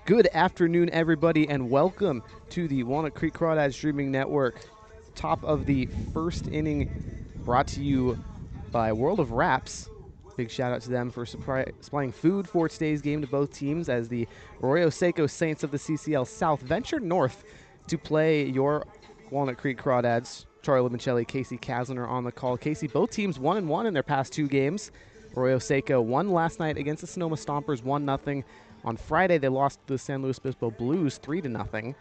Good afternoon, everybody, and welcome to the Walnut Creek Crawdads streaming network. Top of the first inning, brought to you by World of Wraps. Big shout out to them for supplying food for today's game to both teams as the Arroyo Seco Saints of the CCL South ventured north to play your Walnut Creek Crawdads. Charlie Limoncelli, Kasey Kazliner on the call. Kasey, both teams 1-1 in their past two games. Arroyo Seco won last night against the Sonoma Stompers 1-0. On Friday, they lost to the San Luis Obispo Blues 3-0,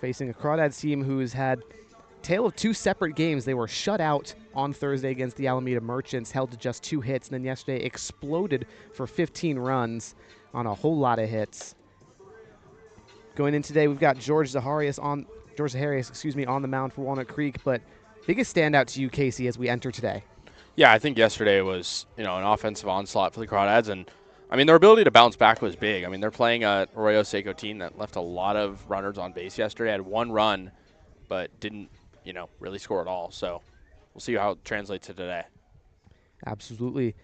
facing a Crawdads team who's had tale of two separate games. They were shut out on Thursday against the Alameda Merchants, held to just 2 hits, and then yesterday exploded for 15 runs on a whole lot of hits. Going in today, we've got George Zaharias on the mound for Walnut Creek. But biggest standout to you, Kasey, as we enter today? Yeah, I think yesterday was an offensive onslaught for the Crawdads, and I mean their ability to bounce back was big. I mean they're playing a Arroyo Seco team that left a lot of runners on base yesterday. Had one run, but didn't really score at all. So we'll see how it translates to today. Absolutely.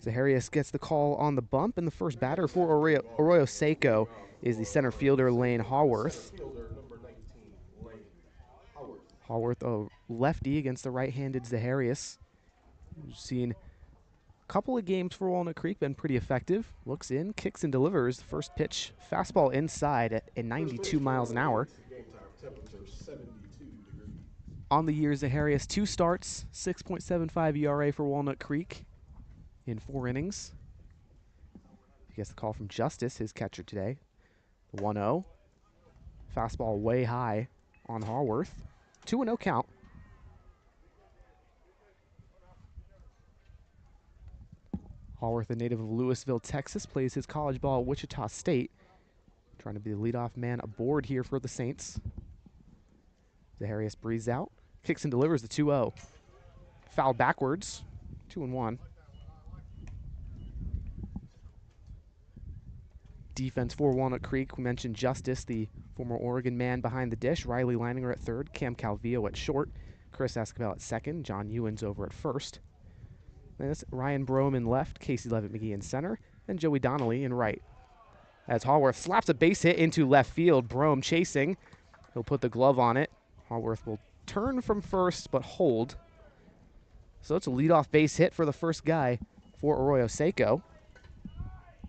Zaharias gets the call on the bump, and the first batter for Arroyo Seco is the center fielder, Lane Haworth. Haworth, a lefty against the right-handed Zaharias. We've seen a couple of games for Walnut Creek, been pretty effective. Looks in, kicks and delivers. The first pitch, fastball inside at 92 miles an hour. On the year, Zaharias 2 starts, 6.75 ERA for Walnut Creek in 4 innings. He gets the call from Justice, his catcher today. The 1-0. Fastball way high on Haworth. 2-0 count. Haworth, a native of Louisville, Texas, plays his college ball at Wichita State. Trying to be the leadoff man aboard here for the Saints. Zaharias breathes out, kicks and delivers the 2-0. Foul backwards, 2-1. Defense for Walnut Creek, we mentioned Justice, the former Oregon man behind the dish. Riley Leininger at third, Cam Calvillo at short, Chris Escobar at second, John Ewens over at first. And that's Ryan Brome in left, Casey Levitt-McGee in center, and Joey Donnelly in right. As Haworth slaps a base hit into left field, Brome chasing. He'll put the glove on it. Haworth will turn from first but hold. So it's a leadoff base hit for the first guy for Arroyo Seco.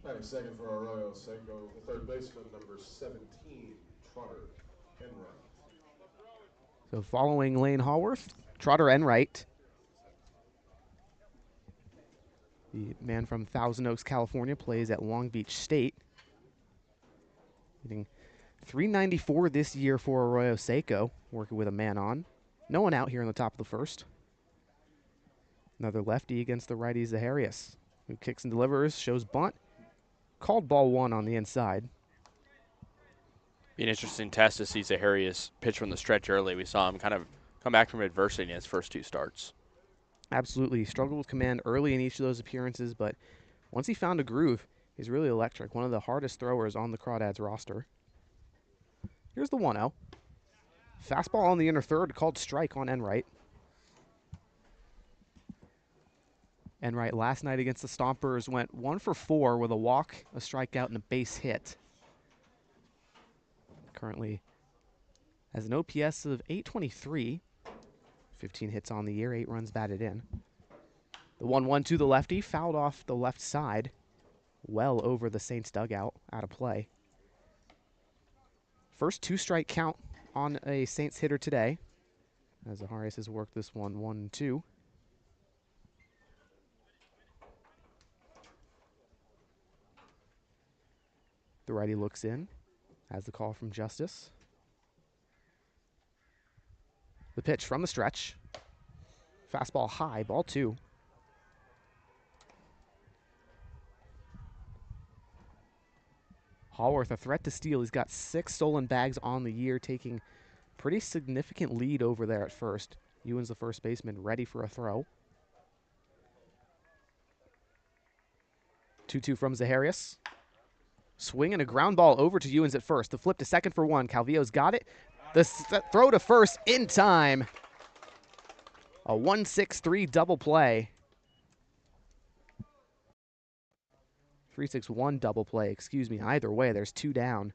Batting second for Arroyo Seco, the third baseman, number 17, Trotter Enright. So following Lane Haworth, Trotter Enright, the man from Thousand Oaks, California, plays at Long Beach State. Hitting .394 this year for Arroyo Seco, working with a man on. No one out here in the top of the first. Another lefty against the righty Zaharias, who kicks and delivers, shows bunt. Called ball 1 on the inside. Be an interesting test to see Zaharias pitch from the stretch early. We saw him kind of come back from adversity in his first 2 starts. Absolutely. He struggled with command early in each of those appearances, but once he found a groove, he's really electric. One of the hardest throwers on the Crawdads roster. Here's the 1-0. Fastball on the inner third, called strike on Enright. Enright last night against the Stompers went 1 for 4 with a walk, a strikeout, and a base hit. Currently has an OPS of .823. 15 hits on the year, 8 runs batted in. The 1-1 to the lefty, fouled off the left side, well over the Saints dugout, out of play. First 2-strike count on a Saints hitter today, as Zaharias has worked this one 1-2. The righty looks in, has the call from Justice. The pitch from the stretch. Fastball high, ball 2. Haworth, a threat to steal. He's got 6 stolen bags on the year, taking pretty significant lead over there at first. Ewens, the first baseman, ready for a throw. 2-2 from Zaharias. Swing and a ground ball over to Ewens at first. The flip to second for 1. Calvillo's got it. The throw to first in time. A 1-6-3 double play. 3-6-1 double play, excuse me. Either way, there's 2 down.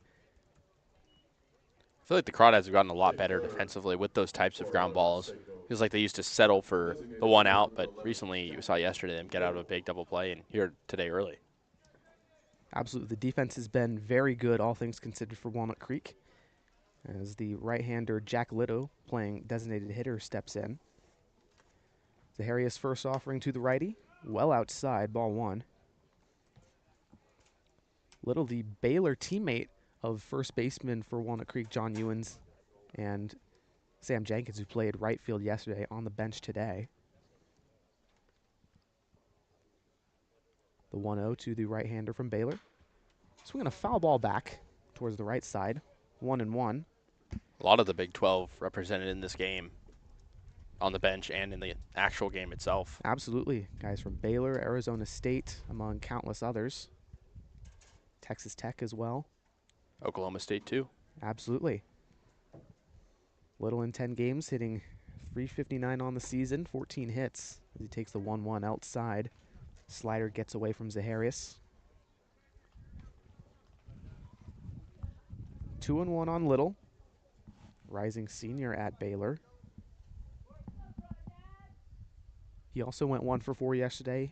feel like the Crawdads have gotten a lot better defensively with those types of ground balls. Feels like they used to settle for the one out, but recently you saw yesterday them get out of a big double play, and here today early. Absolutely. The defense has been very good, all things considered, for Walnut Creek, as the right-hander Jack Litto, playing designated hitter, steps in. Zaharias first offering to the righty, well outside, ball one. Little, the Baylor teammate of first baseman for Walnut Creek, John Ewens, and Sam Jenkins, who played right field yesterday, on the bench today. The 1-0 to the right-hander from Baylor. Swinging a foul ball back towards the right side, 1-1. A lot of the Big 12 represented in this game on the bench and in the actual game itself. Absolutely. Guys from Baylor, Arizona State, among countless others. Texas Tech as well. Oklahoma State, too. Absolutely. Little in 10 games, hitting .359 on the season, 14 hits as he takes the 1-1 outside. Slider gets away from Zaharias. 2-1 on Little. Rising senior at Baylor. He also went 1 for 4 yesterday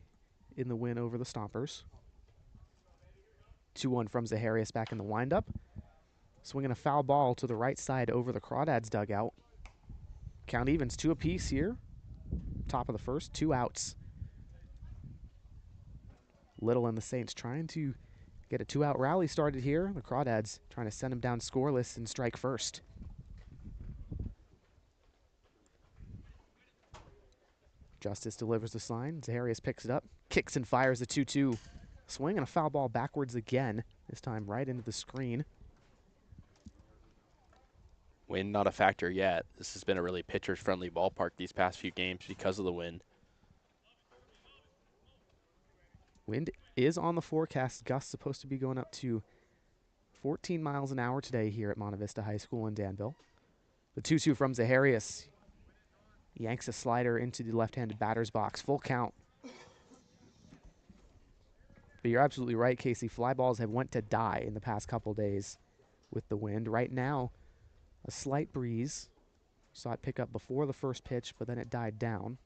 in the win over the Stompers. 2-1 from Zaharias back in the windup. Swinging a foul ball to the right side over the Crawdads dugout. Count evens, 2 apiece here. Top of the first, 2 outs. Little and the Saints trying to get a 2-out rally started here. The Crawdads trying to send him down scoreless and strike first. Justice delivers the sign. Zaharias picks it up, kicks and fires the 2-2. Swing and a foul ball backwards again, this time right into the screen. Wind not a factor yet. This has been a really pitchers-friendly ballpark these past few games because of the wind. Wind is on the forecast. Gusts supposed to be going up to 14 miles an hour today here at Monte Vista High School in Danville. The 2-2 from Zaharias. Yanks a slider into the left-handed batter's box. Full count. But you're absolutely right, Casey. Fly balls have went to die in the past couple days with the wind. Right now, a slight breeze. Saw it pick up before the first pitch, but then it died down.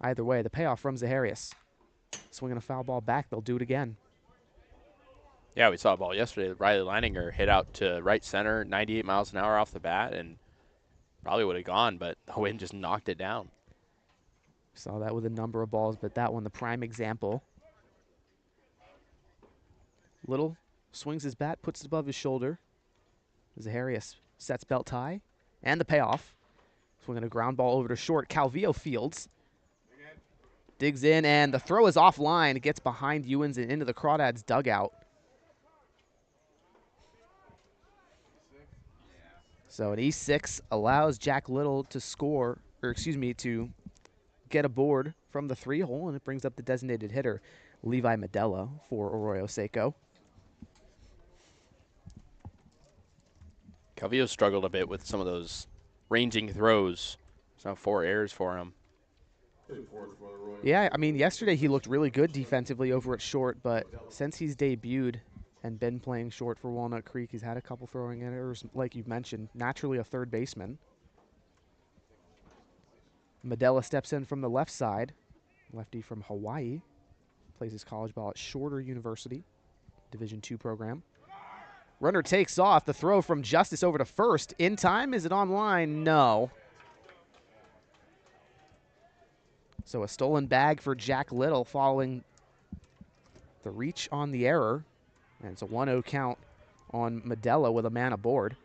Either way, the payoff from Zaharias. Swinging a foul ball back, they'll do it again. Yeah, we saw a ball yesterday. Riley Leininger hit out to right center, 98 miles an hour off the bat, and probably would have gone, but the wind just knocked it down. Saw that with a number of balls, but that one the prime example. Little swings his bat, puts it above his shoulder. Zaharias sets belt high, and the payoff. Swinging a ground ball over to short. Calvillo fields. Digs in, and the throw is offline. It gets behind Ewens and into the Crawdads dugout. So an E6 allows Jack Little to score, or excuse me, to get a board from the 3-hole, and it brings up the designated hitter, Levi Medella, for Arroyo Seco. Calvillo struggled a bit with some of those ranging throws. So 4 errors for him. Yeah, I mean, yesterday he looked really good defensively over at short, but since he's debuted and been playing short for Walnut Creek, he's had a couple throwing errors, like you've mentioned. Naturally a third baseman. Medella steps in from the left side. Lefty from Hawaii. Plays his college ball at Shorter University, Division II program. Runner takes off. The throw from Justice over to first. In time? Is it on line? No. So a stolen bag for Jack Little following the reach on the error. And it's a 1-0 count on Medella with a man aboard.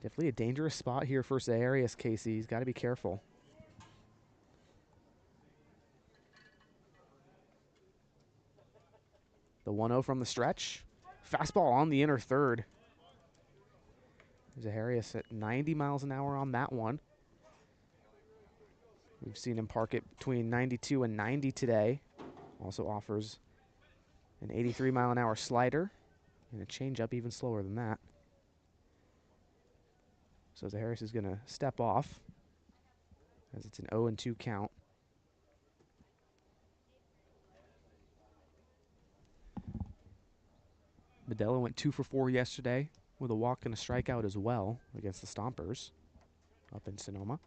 Definitely a dangerous spot here for Zaharias, Casey. He's got to be careful. The 1-0 from the stretch. Fastball on the inner third. Zaharias at 90 miles an hour on that one. We've seen him park it between 92 and 90 today. Also offers an 83-mile-an-hour slider and a changeup even slower than that. So Zaharias is going to step off as it's an 0-2 count. Medella went 2 for 4 yesterday with a walk and a strikeout as well against the Stompers up in Sonoma.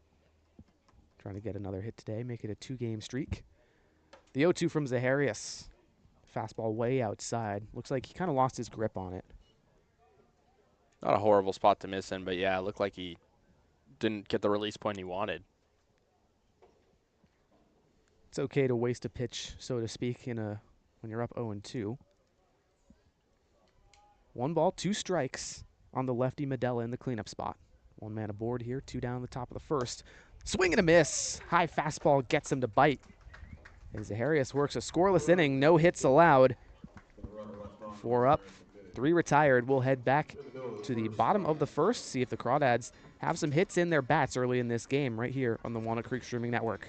Trying to get another hit today, make it a 2-game streak. The 0-2 from Zaharias. Fastball way outside. Looks like he kind of lost his grip on it. Not a horrible spot to miss in, but yeah, it looked like he didn't get the release point he wanted. It's okay to waste a pitch, so to speak, when you're up 0-2. 1 ball, 2 strikes on the lefty Medella in the cleanup spot. 1 man aboard here, 2 down the top of the first. Swing and a miss. High fastball gets him to bite. And Zaharias works a scoreless inning, no hits allowed. 4 up, 3 retired. We'll head back to the bottom of the first, see if the Crawdads have some hits in their bats early in this game right here on the Walnut Creek Streaming Network.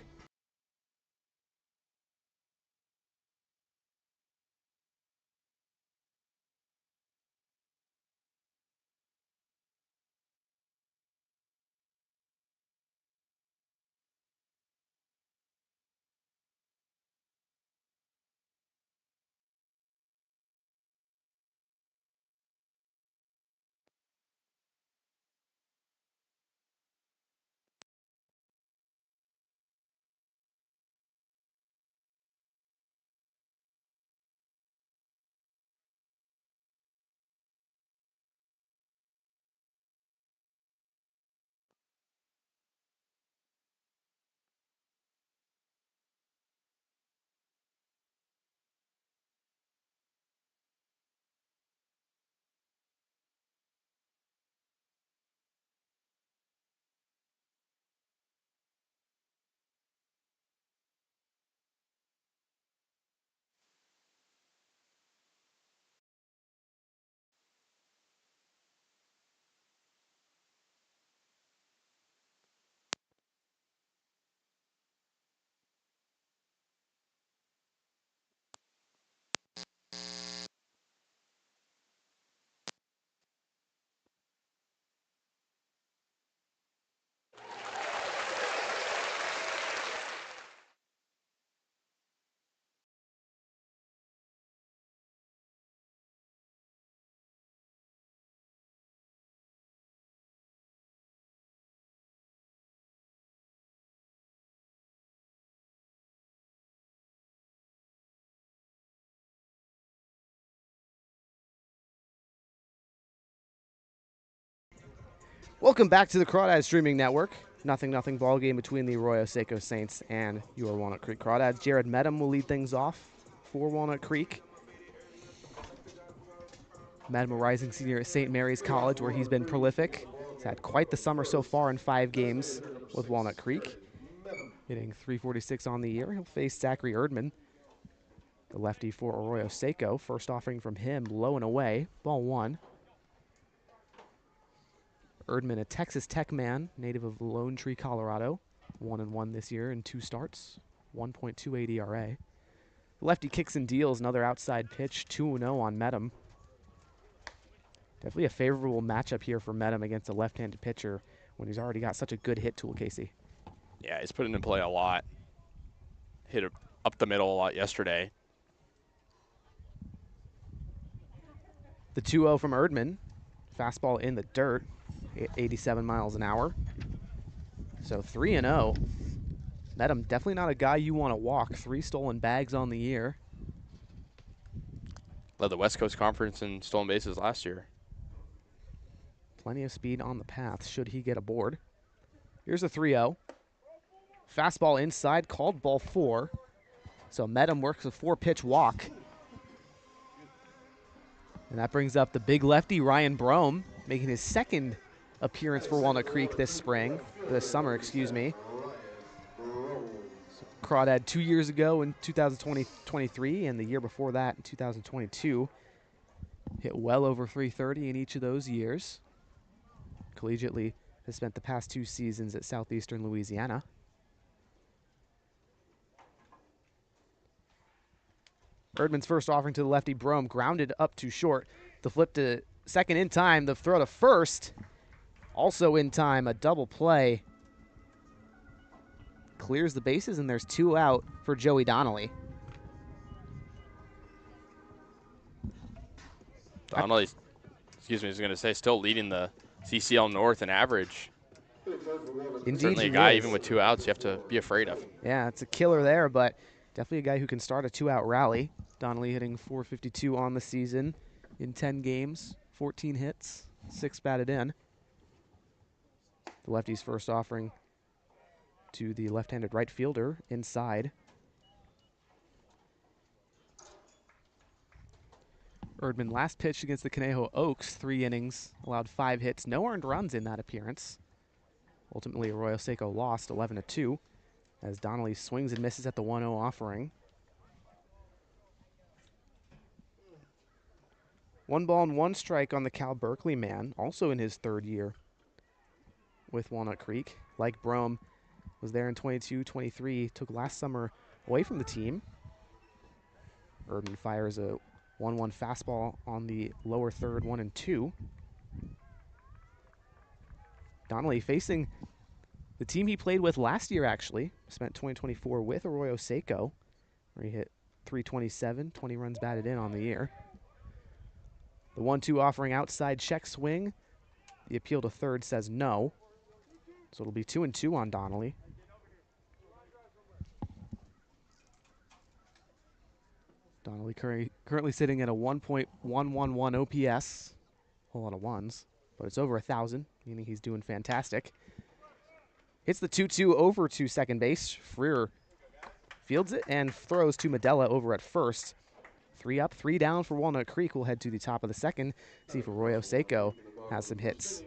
Welcome back to the Crawdad Streaming Network. 0-0 ball game between the Arroyo Seco Saints and your Walnut Creek Crawdads. Jared Medham will lead things off for Walnut Creek. Medham, a rising senior at St. Mary's College, where he's been prolific. He's had quite the summer so far in 5 games with Walnut Creek. Hitting .346 on the year. He'll face Zachary Erdman, the lefty for Arroyo Seco. First offering from him, low and away. Ball 1. Erdman, a Texas Tech man, native of Lone Tree, Colorado. 1-1 this year in 2 starts, 1.28 ERA. Lefty kicks and deals, another outside pitch, 2-0 on Medham. Definitely a favorable matchup here for Medham against a left-handed pitcher when he's already got such a good hit tool, Kasey. Yeah, he's put it in play a lot. Hit it up the middle a lot yesterday. The 2-0 from Erdman. Fastball in the dirt, 87 miles an hour. So 3-0. Medham, definitely not a guy you want to walk. 3 stolen bags on the year. Led the West Coast Conference in stolen bases last year. Plenty of speed on the path should he get aboard. Here's a 3-0. Fastball inside, called ball 4. So Medham works a 4-pitch walk. And that brings up the big lefty, Ryan Brome, making his 2nd appearance for Walnut Creek this summer, excuse me. So Crawdad 2 years ago in 2023, and the year before that in 2022. Hit well over .330 in each of those years. Collegiately has spent the past 2 seasons at Southeastern Louisiana. Erdman's first offering to the lefty, Brome, grounded up to short. The flip to second in time. The throw to first, also in time. A double play. Clears the bases, and there's 2 out for Joey Donnelly. Donnelly, excuse me, I was going to say, still leading the CCL North in average. Indeed, Certainly a he guy, is. even with 2 outs, you have to be afraid of. Yeah, it's a killer there, but definitely a guy who can start a 2-out rally. Donnelly hitting .452 on the season in 10 games, 14 hits, 6 batted in. The lefty's first offering to the left-handed right fielder inside. Erdman last pitched against the Conejo Oaks, 3 innings, allowed 5 hits, no earned runs in that appearance. Ultimately, Arroyo Seco lost 11-2 as Donnelly swings and misses at the 1-0 offering. 1 ball and 1 strike on the Cal Berkeley man, also in his 3rd year with Walnut Creek. Like Brome, was there in 22-23, took last summer away from the team. Erdman fires a 1-1 fastball on the lower third, 1-2. Donnelly facing the team he played with last year, actually. Spent 2024 with Arroyo Seco, where he hit .327, 20 runs batted in on the year. The 1-2 offering outside check swing. The appeal to third says no. So it'll be 2-2 on Donnelly. Donnelly currently sitting at a 1.111 OPS. A whole lot of ones, but it's over 1,000, meaning he's doing fantastic. Hits the 2-2 over to second base. Freer fields it and throws to Medella over at first. 3 up, 3 down for Walnut Creek. We'll head to the top of the second, see if Arroyo Seco has some hits.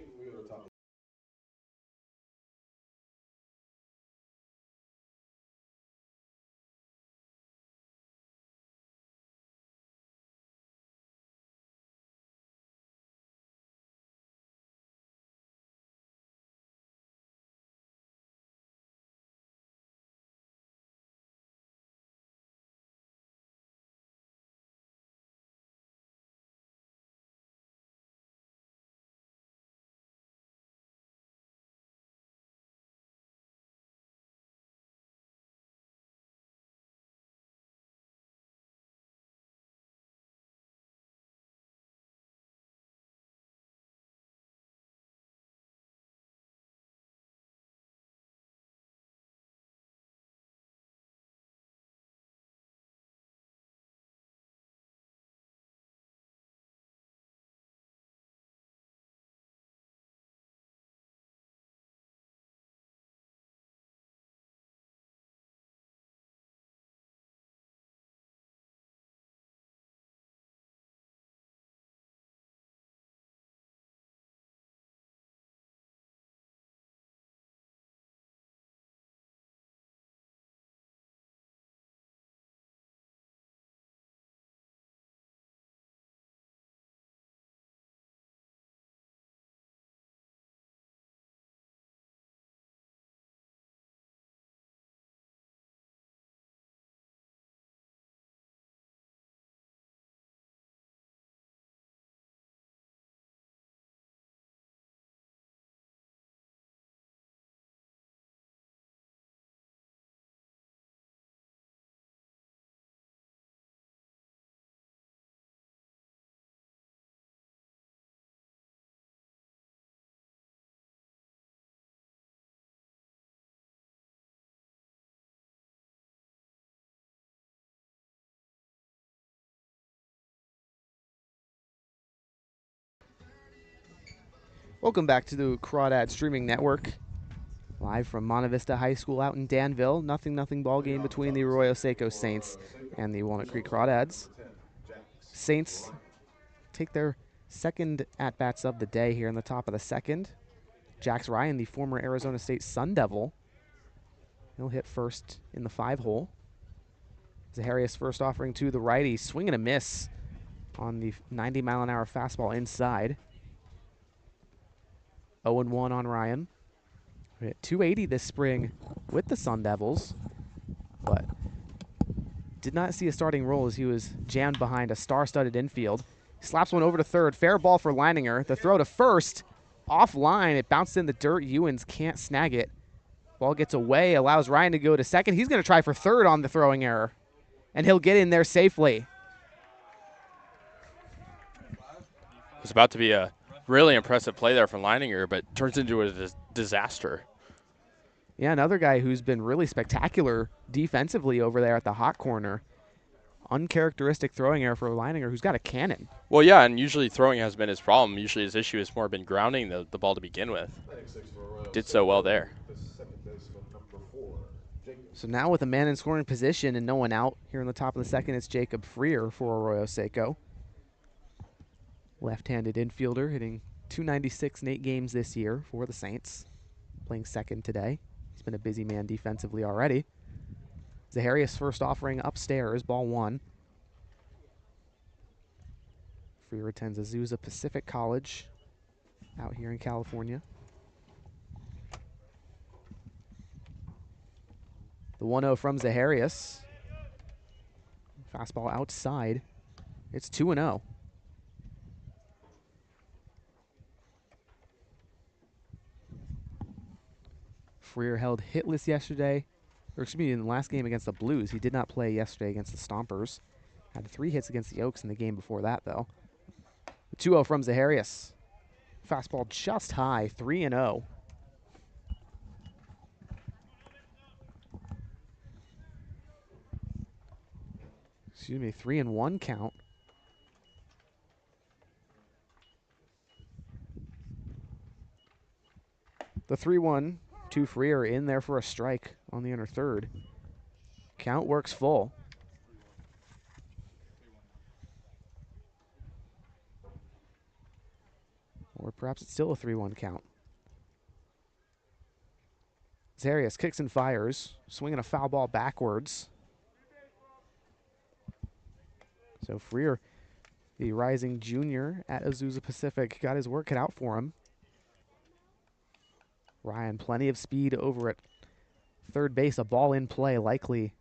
Welcome back to the Crawdad Streaming Network. Live from Monte Vista High School out in Danville. 0-0 ball game between the Arroyo Seco Saints and the Walnut Creek Crawdads. Saints take their second at-bats of the day here in the top of the second. Jax Ryan, the former Arizona State Sun Devil, he'll hit first in the 5-hole. Zaharias first offering to the righty, swing and a miss on the 90-mile-an-hour fastball inside. 0-1 on Ryan. We hit .280 this spring with the Sun Devils, but did not see a starting role as he was jammed behind a star-studded infield. Slaps one over to third. Fair ball for Leininger. The throw to first. Offline. It bounced in the dirt. Ewens can't snag it. Ball gets away. Allows Ryan to go to second. He's going to try for third on the throwing error, and he'll get in there safely. was about to be a really impressive play there from Leininger, but turns into a disaster. Yeah, another guy who's been really spectacular defensively over there at the hot corner. Uncharacteristic throwing error for Leininger, who's got a cannon. Well, yeah, and usually throwing has been his problem. Usually his issue has more been grounding the ball to begin with. Did so well there. So now with a man in scoring position and no one out here in the top of the second, it's Jacob Freer for Arroyo Seco. Left-handed infielder hitting .296 in 8 games this year for the Saints. Playing second today. He's been a busy man defensively already. Zaharias first offering upstairs, ball 1. Freer attends Azusa Pacific College out here in California. The 1-0 from Zaharias. Fastball outside. It's 2-0. Freer held hitless yesterday, or excuse me, in the last game against the Blues. He did not play yesterday against the Stompers. Had 3 hits against the Oaks in the game before that, though. The 2-0 from Zaharias. Fastball just high, 3-0. Excuse me, 3-1 count. The 3-1 to Freer in there for a strike on the inner third. Count works full. Or perhaps it's still a 3-1 count. Zaharias kicks and fires, swinging a foul ball backwards. So Freer, the rising junior at Azusa Pacific, got his work cut out for him. Ryan, plenty of speed over at third base. A ball in play likely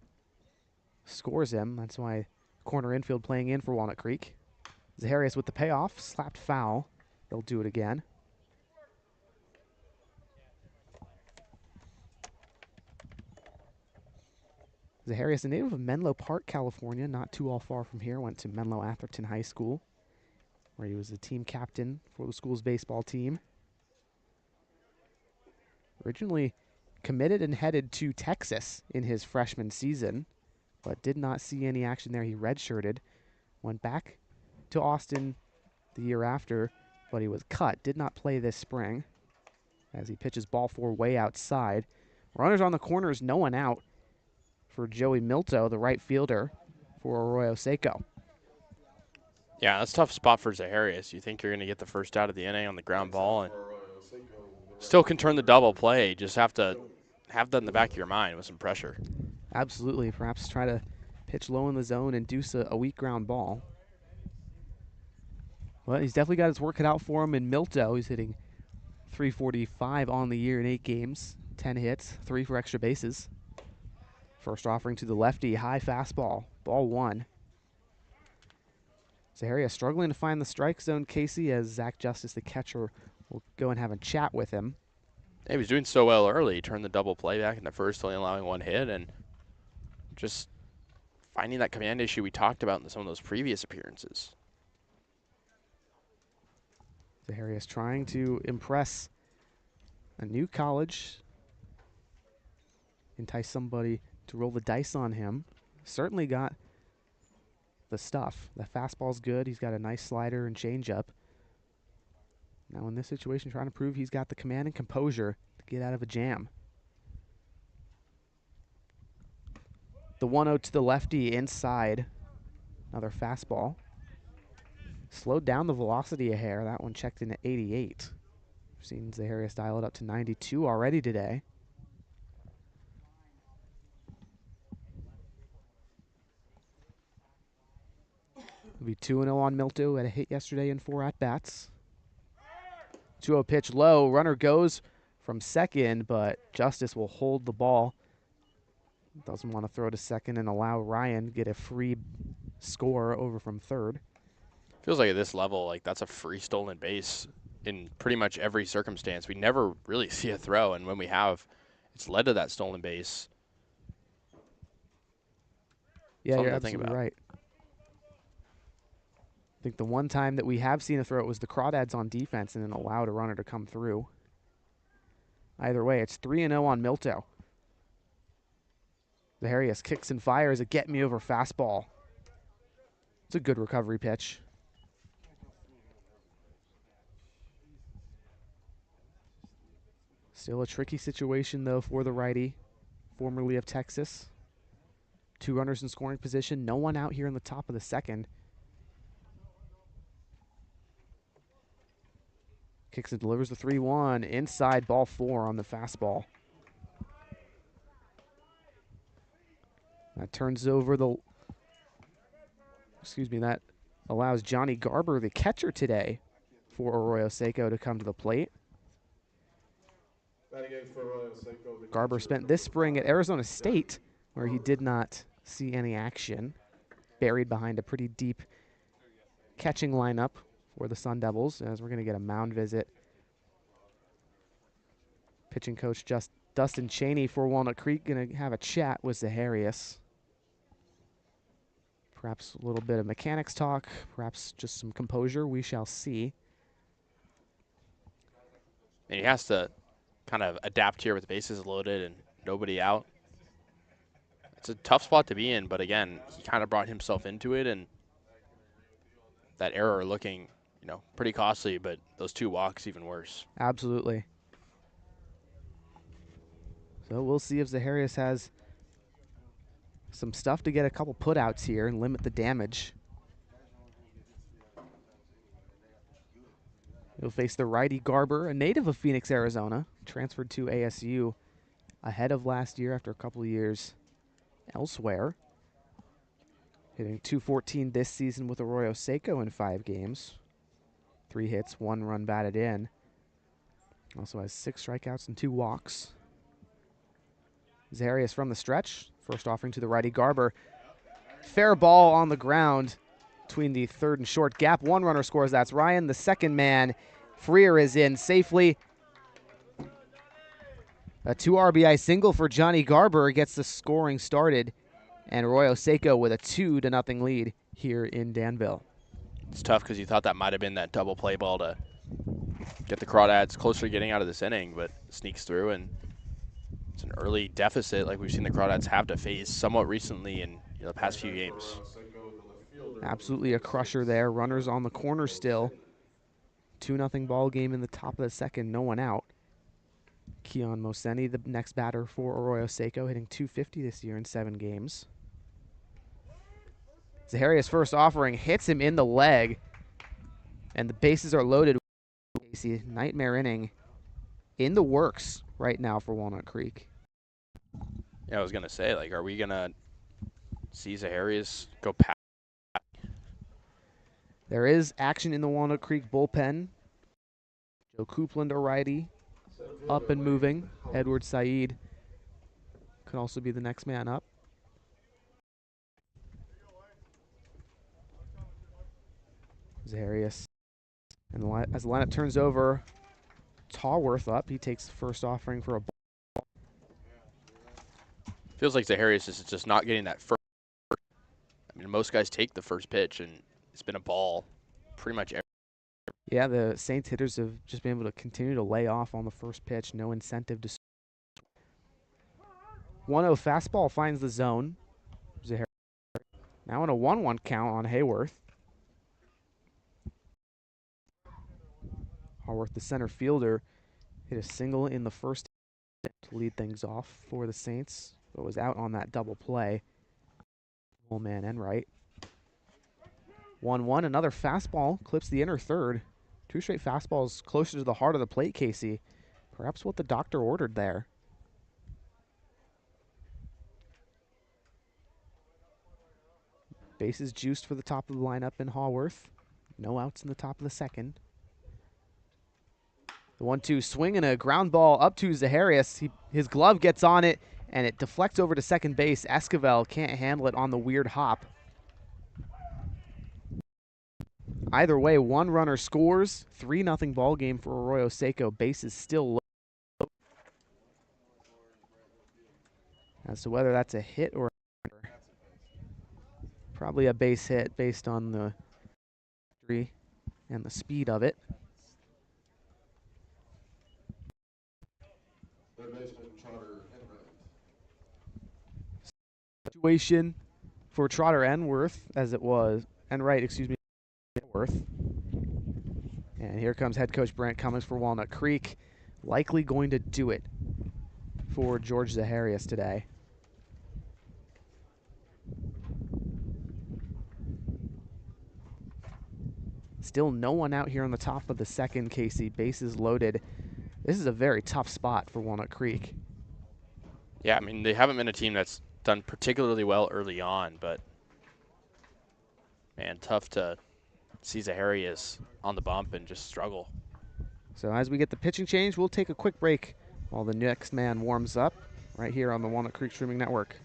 scores him. That's why corner infield playing in for Walnut Creek. Zaharias with the payoff, slapped foul. They'll do it again. Zaharias, a native of Menlo Park, California, not too all far from here. Went to Menlo Atherton High School, where he was the team captain for the school's baseball team. Originally committed and headed to Texas in his freshman season, but did not see any action there. He redshirted, went back to Austin the year after, but he was cut. Did not play this spring as he pitches ball 4 way outside. Runners on the corners, no one out for Joey Milto, the right fielder for Arroyo Seco. Yeah, that's a tough spot for Zaharias. You think you're going to get the first out of the inning on the ground ball, and still can turn the double play. Just have to have that in the back of your mind with some pressure. Absolutely. Perhaps try to pitch low in the zone, induce a weak ground ball. Well, he's definitely got his work cut out for him in Milto. He's hitting .345 on the year in 8 games, 10 hits, 3 for extra bases. First offering to the lefty, high fastball, ball 1. Zaharias struggling to find the strike zone, Casey, as Zach Justice, the catcher, will go and have a chat with him. He was doing so well early. He turned the double play back in the first, only allowing 1 hit, and just finding that command issue we talked about in some of those previous appearances. Zaharias trying to impress a new college, entice somebody to roll the dice on him. Certainly got the stuff. The fastball's good. He's got a nice slider and changeup. Now in this situation, trying to prove he's got the command and composure to get out of a jam. The 1-0 to the lefty inside. Another fastball. Slowed down the velocity a hair. That one checked in at 88. We've seen Zaharias dial it up to 92 already today. It'll be 2-0 on Milto. Had a hit yesterday in 4 at-bats. 2-0 pitch low. Runner goes from second, but Justice will hold the ball. Doesn't want to throw to second and allow Ryan to get a free score over from third. Feels like at this level, like that's a free stolen base in pretty much every circumstance. We never really see a throw, and when we have, it's led to that stolen base. Yeah, Something you're to think absolutely about. right. think the one time that we have seen a throw, it was the Crawdads on defense and then allowed a runner to come through. Either way, it's 3-0 on Milto. Zaharias kicks and fires a get-me-over fastball. It's a good recovery pitch. Still a tricky situation, though, for the righty, formerly of Texas. 2 runners in scoring position. No one out here in the top of the second. Kicks and delivers the 3-1. Inside, ball 4 on the fastball. That turns over the... that allows Johnny Garber, the catcher today, for Arroyo Seco to come to the plate. Garber spent this spring at Arizona State, where he did not see any action. Buried behind a pretty deep catching lineup for the Sun Devils, as we're going to get a mound visit. Pitching coach Dustin Cheney for Walnut Creek going to have a chat with Zaharias. Perhaps a little bit of mechanics talk, perhaps just some composure. We shall see. And he has to kind of adapt here with the bases loaded and nobody out. It's a tough spot to be in, but again, he kind of brought himself into it, and that error looking, pretty costly, but those 2 walks even worse. Absolutely. So we'll see if Zaharias has some stuff to get a couple putouts here and limit the damage. He'll face the righty Garber, a native of Phoenix, Arizona, transferred to ASU ahead of last year after a couple of years elsewhere. Hitting .214 this season with Arroyo Seco in 5 games. 3 hits, 1 run batted in. Also has 6 strikeouts and 2 walks. Zaharias from the stretch. First offering to the righty Garber. Fair ball on the ground between the third and short gap. 1 runner scores. That's Ryan. The second man, Freer, is in safely. A 2 RBI single for Johnny Garber gets the scoring started. And Arroyo Seco with a 2-0 lead here in Danville. It's tough because you thought that might have been that double play ball to get the Crawdads closer to getting out of this inning, but sneaks through, and it's an early deficit like we've seen the Crawdads have to face somewhat recently in the past few games. Absolutely a crusher there. Runners on the corner still. 2-0 ball game in the top of the second, no one out. Keon Moseni, the next batter for Arroyo Seco, hitting .250 this year in 7 games. Zaharias' first offering hits him in the leg, and the bases are loaded. Kasey, nightmare inning in the works right now for Walnut Creek. Yeah, I was going to say, are we going to see Zaharias go past? There is action in the Walnut Creek bullpen. Joe Coupland, a righty, up and moving. Edward Said could also be the next man up. Zaharias. And as the lineup turns over, Tallworth up. He takes the first offering for a ball. Feels like Zaharias is just not getting that first. I mean, most guys take the first pitch, and it's been a ball pretty much every. Yeah, the Saints hitters have just been able to continue to lay off on the first pitch. No incentive to. 1-0 fastball finds the zone. Zaharias now in a 1-1 count on Hayworth. Haworth, the center fielder, hit a single in the first to lead things off for the Saints, but was out on that double play. Full man and right. 1-1, another fastball clips the inner third. 2 straight fastballs closer to the heart of the plate, Kasey. Perhaps what the doctor ordered there. Bases juiced for the top of the lineup in Haworth. No outs in the top of the second. The 1-2 swing and a ground ball up to Zaharias. His glove gets on it, and it deflects over to second base. Esquivel can't handle it on the weird hop. Either way, 1 runner scores. 3-0 ball game for Arroyo Seco. Bases still low. As to whether that's a hit or probably a base hit based on the and the speed of it. Third baseman Trotter Enright. Situation for Trotter Enright, excuse me, Enworth. And here comes head coach Brent Cummings for Walnut Creek, likely going to do it for George Zaharias today. Still no one out here on the top of the second, Casey. Bases loaded. This is a very tough spot for Walnut Creek. Yeah, I mean, they haven't been a team that's done particularly well early on, but, man, tough to see Zaharias on the bump and just struggle. So as we get the pitching change, we'll take a quick break while the next man warms up right here on the Walnut Creek Streaming Network.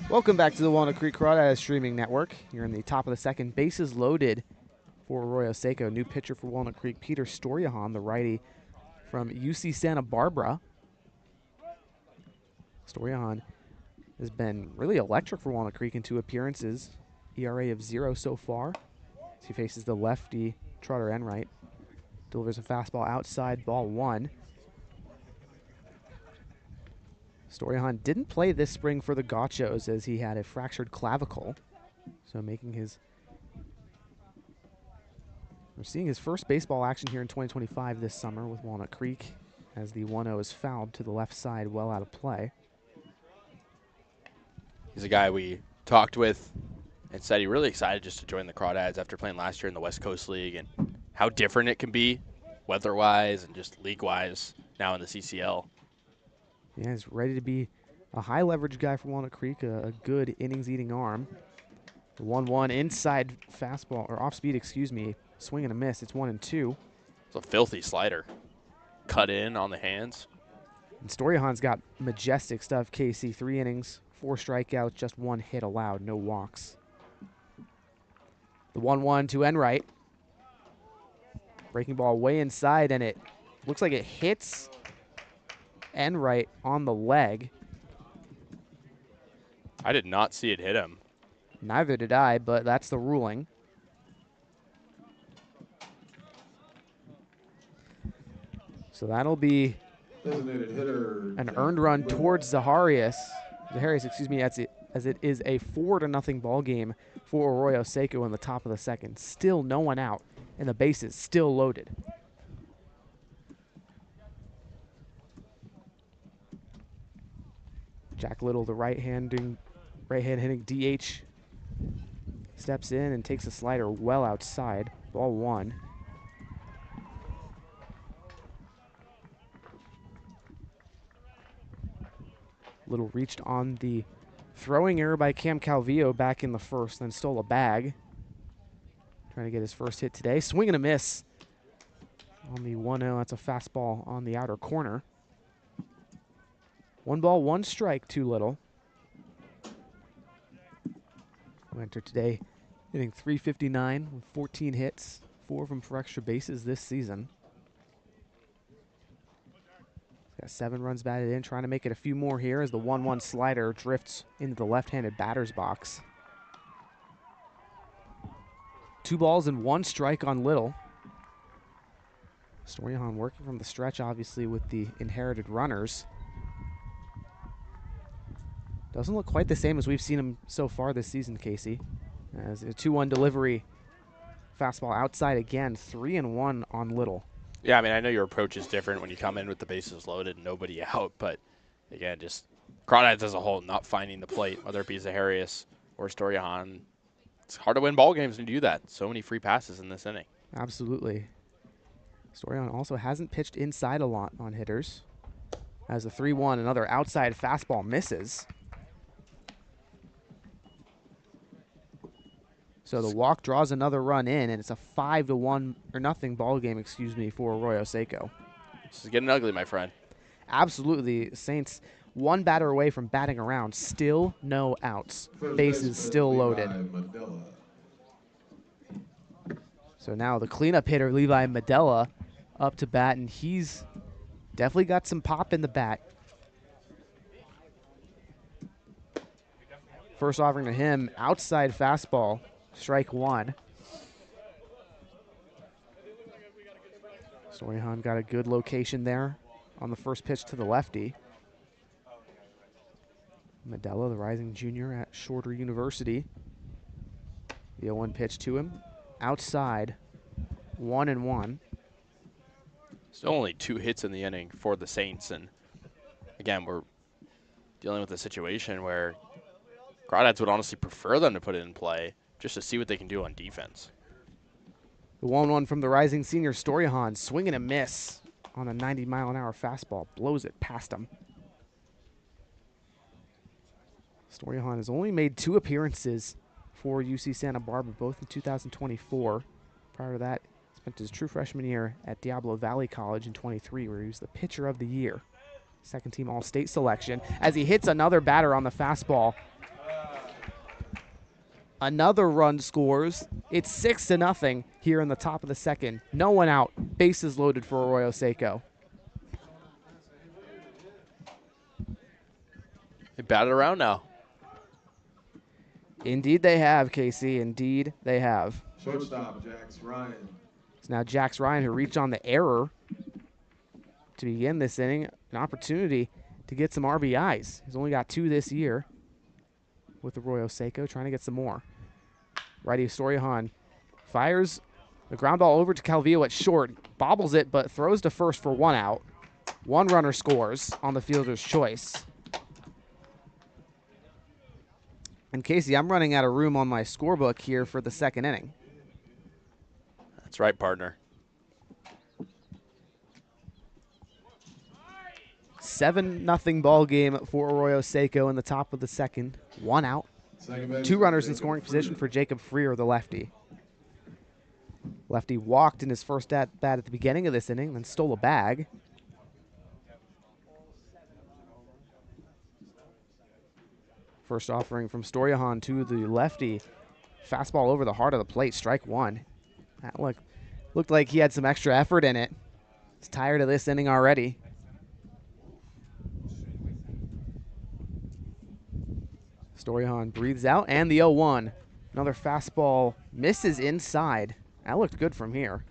Welcome back to the Walnut Creek Crawdads Streaming Network. You're in the top of the second. Bases loaded for Arroyo Seco. New pitcher for Walnut Creek, Peter Stoyahan, the righty from UC Santa Barbara. Stoyahan has been really electric for Walnut Creek in 2 appearances. ERA of 0 so far. As he faces the lefty, Trotter Enright. Delivers a fastball outside, ball 1. Stoyahan didn't play this spring for the Gauchos as he had a fractured clavicle. So we're seeing his first baseball action here in 2025 this summer with Walnut Creek as the 1-0 is fouled to the left side, well out of play. He's a guy we talked with and said he really excited just to join the Crawdads after playing last year in the West Coast League and how different it can be weather-wise and just league-wise now in the CCL. Yeah, he's ready to be a high-leverage guy for Walnut Creek, a good innings-eating arm. 1-1 inside fastball, or off-speed, excuse me. Swing and a miss. It's 1-2. It's a filthy slider. Cut in on the hands. And Stoyahan's got majestic stuff, Casey. 3 innings, 4 strikeouts, just 1 hit allowed, no walks. The 1-1 to Enright. Breaking ball way inside, and it looks like it hits Enright on the leg. I did not see it hit him. Neither did I, but that's the ruling. So that'll be Designated hitter an earned run towards Zaharias, excuse me, as it is a 4-0 ball game for Arroyo Seco in the top of the second. Still no one out, and the bases still loaded. Jack Little, the right-hand hitting DH, steps in and takes a slider well outside. Ball 1. Little reached on the throwing error by Cam Calvillo back in the first, then stole a bag. Trying to get his first hit today. Swing and a miss on the 1-0. That's a fastball on the outer corner. 1 ball, 1 strike, too little. Winter today hitting .359 with 14 hits, 4 of them for extra bases this season. Got 7 runs batted in, trying to make it a few more here as the 1-1 slider drifts into the left-handed batter's box. 2 balls and 1 strike on Little. Storyhan working from the stretch, obviously, with the inherited runners. Doesn't look quite the same as we've seen him so far this season, Kasey. As a 2-1 delivery, fastball outside again, 3-1 on Little. Yeah, I mean, I know your approach is different when you come in with the bases loaded and nobody out, but again, just Crawdads as a whole not finding the plate, whether it be Zaharias or Storyhan. It's hard to win ball games when you do that. So many free passes in this inning. Absolutely. Storyhan also hasn't pitched inside a lot on hitters. As the 3-1, another outside fastball misses. So the walk draws another run in, and it's a 5-1 or nothing ball game, excuse me, for Arroyo Seco. This is getting ugly, my friend. Absolutely. Saints 1 batter away from batting around. Still no outs. Bases still loaded. So now the cleanup hitter, Levi Medella, up to bat, and he's definitely got some pop in the bat. First offering to him, outside fastball, strike 1. Storyhan got a good location there on the first pitch to the lefty. Medella, the rising junior at Shorter University. The 0-1 pitch to him. Outside, 1-1. Still only 2 hits in the inning for the Saints. And again, we're dealing with a situation where Crawdads would honestly prefer them to put it in play just to see what they can do on defense. The 1-1 from the rising senior, Storyhan, swing and a miss on a 90-mile-an-hour fastball. Blows it past him. Storyhan has only made 2 appearances for UC Santa Barbara, both in 2024. Prior to that, spent his true freshman year at Diablo Valley College in 23, where he was the pitcher of the year. Second-team All-State selection, as he hits another batter on the fastball. Another run scores. It's 6-0 here in the top of the second. No one out. Bases loaded for Arroyo Seco. They batted around now. Indeed they have, Kasey. Indeed they have. Shortstop, Jax Ryan. It's now Jax Ryan who reached on the error to begin this inning. An opportunity to get some RBIs. He's only got 2 this year with Arroyo Seco, trying to get some more. Righty Storyhan fires the ground ball over to Calvillo at short. Bobbles it, but throws to first for 1 out. 1 runner scores on the fielder's choice. And Kasey, I'm running out of room on my scorebook here for the second inning. That's right, partner. 7-0 ball game for Arroyo Seco in the top of the second. 1 out. 2 runners in scoring position for Jacob Freer, the lefty. Lefty walked in his first at bat at the beginning of this inning, then stole a bag. First offering from Storyhan to the lefty. Fastball over the heart of the plate, strike 1. That looked like he had some extra effort in it. He's tired of this inning already. Storyhan breathes out, and the 0-1. Another fastball misses inside. That looked good from here.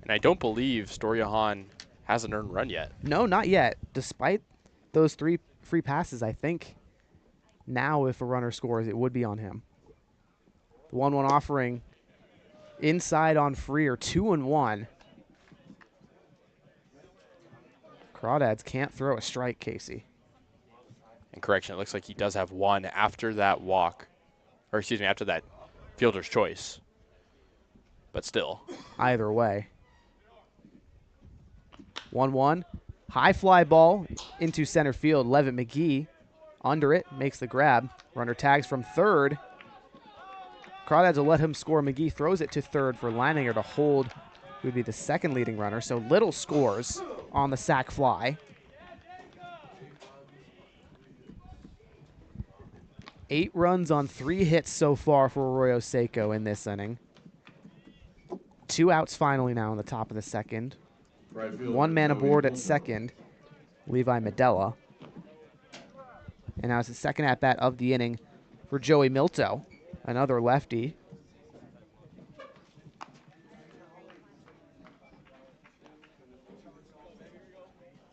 And I don't believe Storyhan has an earned run yet. No, not yet. Despite those 3 free passes, I think now if a runner scores, it would be on him. The 1-1 offering inside on Freer, 2-1. Crawdads can't throw a strike, Kasey. And correction, it looks like he does have 1 after that walk, or excuse me, after that fielder's choice. But still. Either way. 1-1. High fly ball into center field. Levitt McGee under it, makes the grab. Runner tags from third. Crawdads will let him score. McGee throws it to third for Leininger to hold, who would be the second leading runner. So Little scores on the sac fly. 8 runs on 3 hits so far for Arroyo Seco in this inning. 2 outs finally now in the top of the second. Right fielder, 1 man Joey aboard at Milton. second, Levi Medella. And now it's the second at-bat of the inning for Joey Milto, another lefty.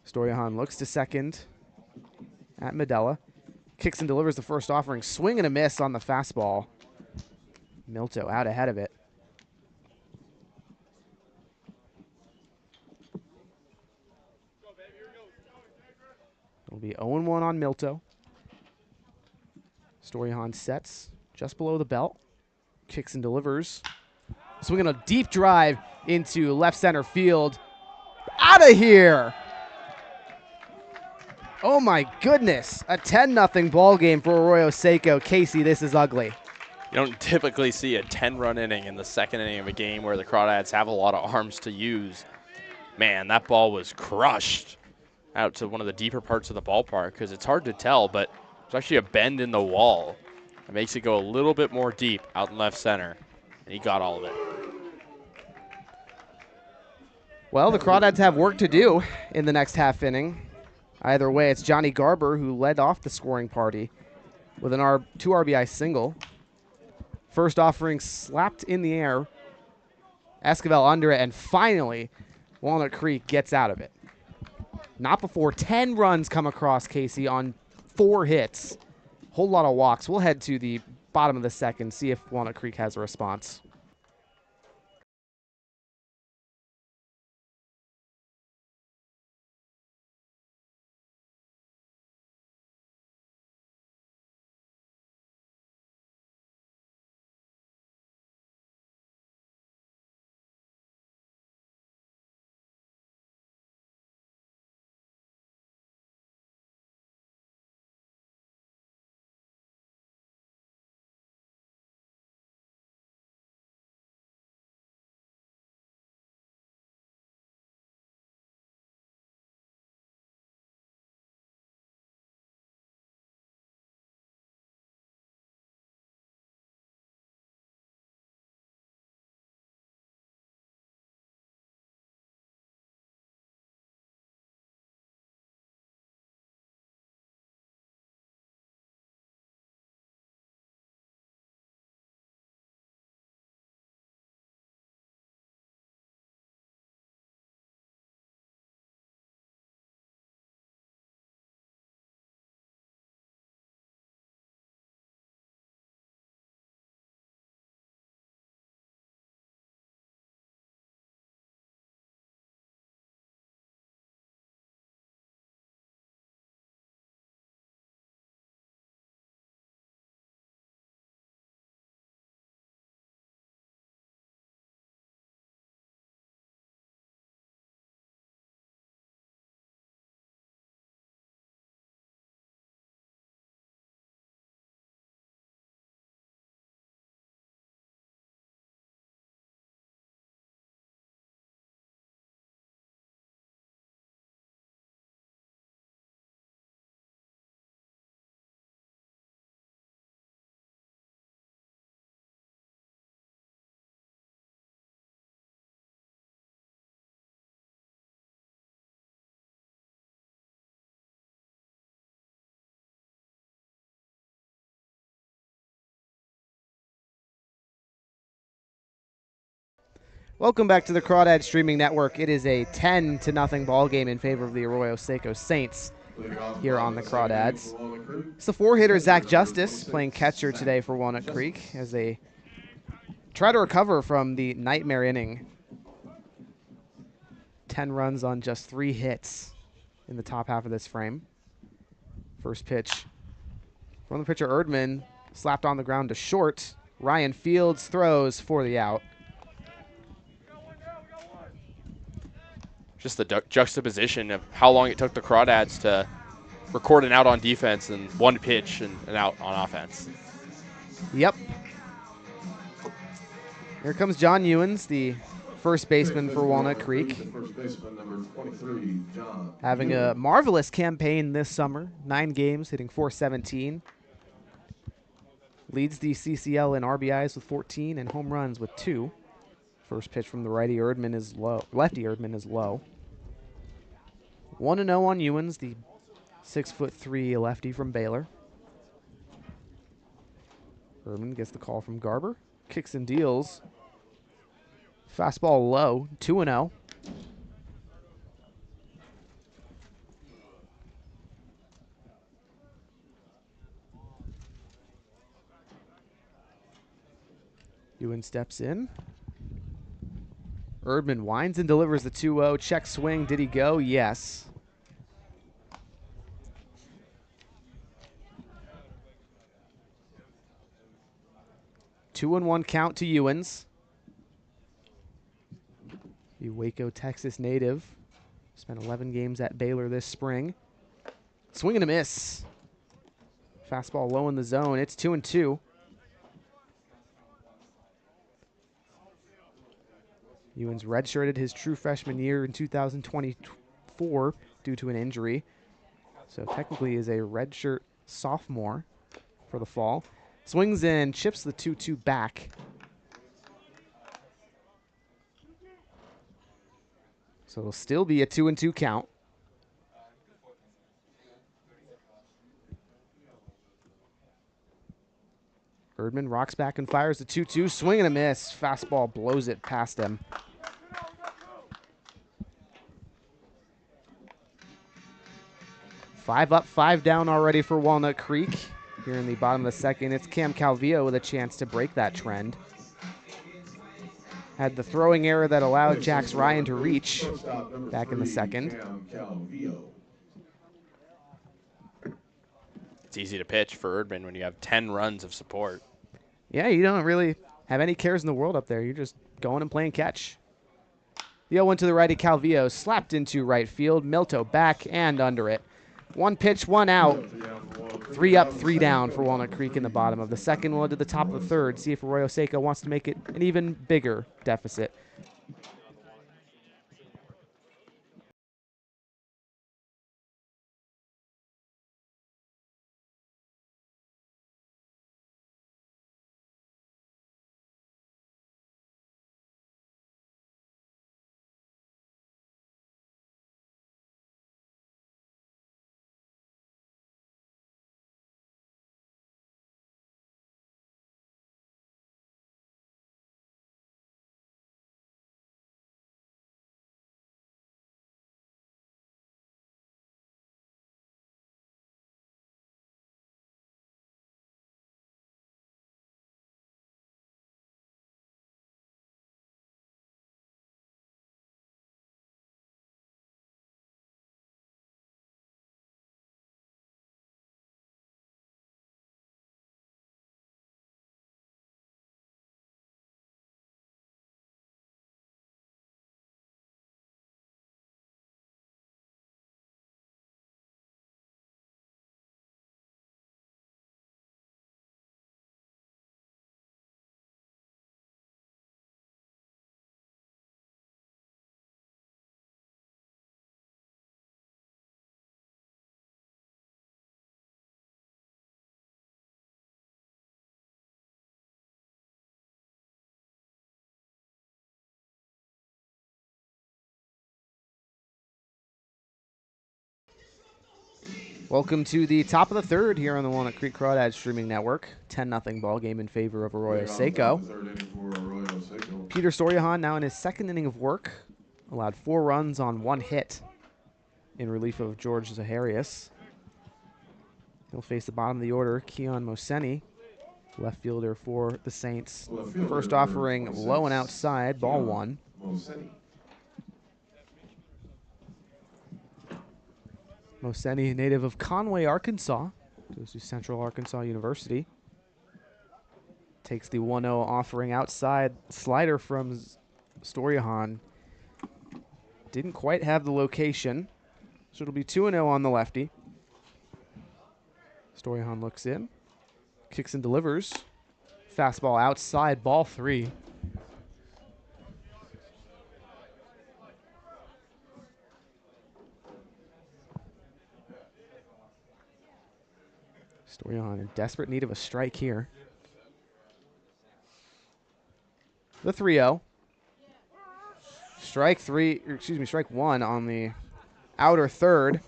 Stoyahan looks to second at Medella. Kicks and delivers the first offering. Swing and a miss on the fastball. Milto out ahead of it. It'll be 0-1 on Milto. Stoyahan sets just below the belt. Kicks and delivers. Swinging a deep drive into left center field. Out of here! Oh my goodness. A 10-0 ball game for Arroyo Seco. Kasey, this is ugly. You don't typically see a 10-run inning in the second inning of a game where the Crawdads have a lot of arms to use. Man, that ball was crushed out to one of the deeper parts of the ballpark because it's hard to tell, but there's actually a bend in the wall. It makes it go a little bit more deep out in left center, and he got all of it. Well, the Crawdads have work to do in the next half inning. Either way, it's Johnny Garber who led off the scoring party with an 2 RBI single. First offering slapped in the air. Esquivel under it, and finally, Walnut Creek gets out of it. Not before 10 runs come across Kasey on 4 hits. Whole lot of walks. We'll head to the bottom of the second, see if Walnut Creek has a response. Welcome back to the Crawdad Streaming Network. It is a 10-0 ball game in favor of the Arroyo Seco Saints here on the Crawdads. It's the 4-hitter Zach Justice playing catcher today for Walnut Creek as they try to recover from the nightmare inning. 10 runs on just 3 hits in the top half of this frame. First pitch from the pitcher Erdman, slapped on the ground to short. Ryan Fields throws for the out. Just the juxtaposition of how long it took the Crawdads to record an out on defense and 1 pitch and an out on offense. Yep. Here comes John Ewens, the first baseman for Walnut Creek. First baseman, number 23, John. Having a marvelous campaign this summer. 9 games, hitting .417. Leads the CCL in RBIs with 14 and home runs with 2. First pitch from the righty Erdman is low. Lefty Erdman is low. 1-0 on Ewens, the 6'3" lefty from Baylor. Erdman gets the call from Garber. Kicks and deals. Fastball low, 2-0. Ewens steps in. Erdman winds and delivers the 2-0. Check swing. Did he go? Yes. Two and 1 count to Ewens. The Waco, Texas native. Spent 11 games at Baylor this spring. Swing and a miss. Fastball low in the zone. It's 2-2. Ewens redshirted his true freshman year in 2024 due to an injury. So technically is a redshirt sophomore for the fall. Swings in, chips the 2-2 back. So it'll still be a 2-2 count. Erdman rocks back and fires the 2-2. Swing and a miss. Fastball blows it past him. Five up, 5 down already for Walnut Creek. Here in the bottom of the second, it's Cam Calvillo with a chance to break that trend. Had the throwing error that allowed Jax Ryan to reach back in the second. It's easy to pitch for Erdman when you have 10 runs of support. Yeah, you don't really have any cares in the world up there. You're just going and playing catch. The 0-1 to the righty Calvillo, slapped into right field. Milto back and under it. One pitch, 1 out. 3 up, 3 down for Walnut Creek in the bottom of the second. We'll head to the top of the third, see if Arroyo Seco wants to make it an even bigger deficit. Welcome to the top of the third here on the Walnut Creek Crawdads streaming network. 10-0 ball game in favor of Arroyo Seco. Peter Storyahan now in his second inning of work. Allowed 4 runs on 1 hit in relief of George Zaharias. He'll face the bottom of the order, Keon Moseni, left fielder for the Saints. First offering low and outside, ball 1. Moseni, native of Conway, Arkansas, goes to Central Arkansas University. Takes the 1-0 offering outside slider from Storyahan. Didn't quite have the location, so it'll be 2-0 on the lefty. Storyahan looks in, kicks and delivers. Fastball outside, ball 3. Storyahan in desperate need of a strike here. The 3-0. Strike one on the outer third.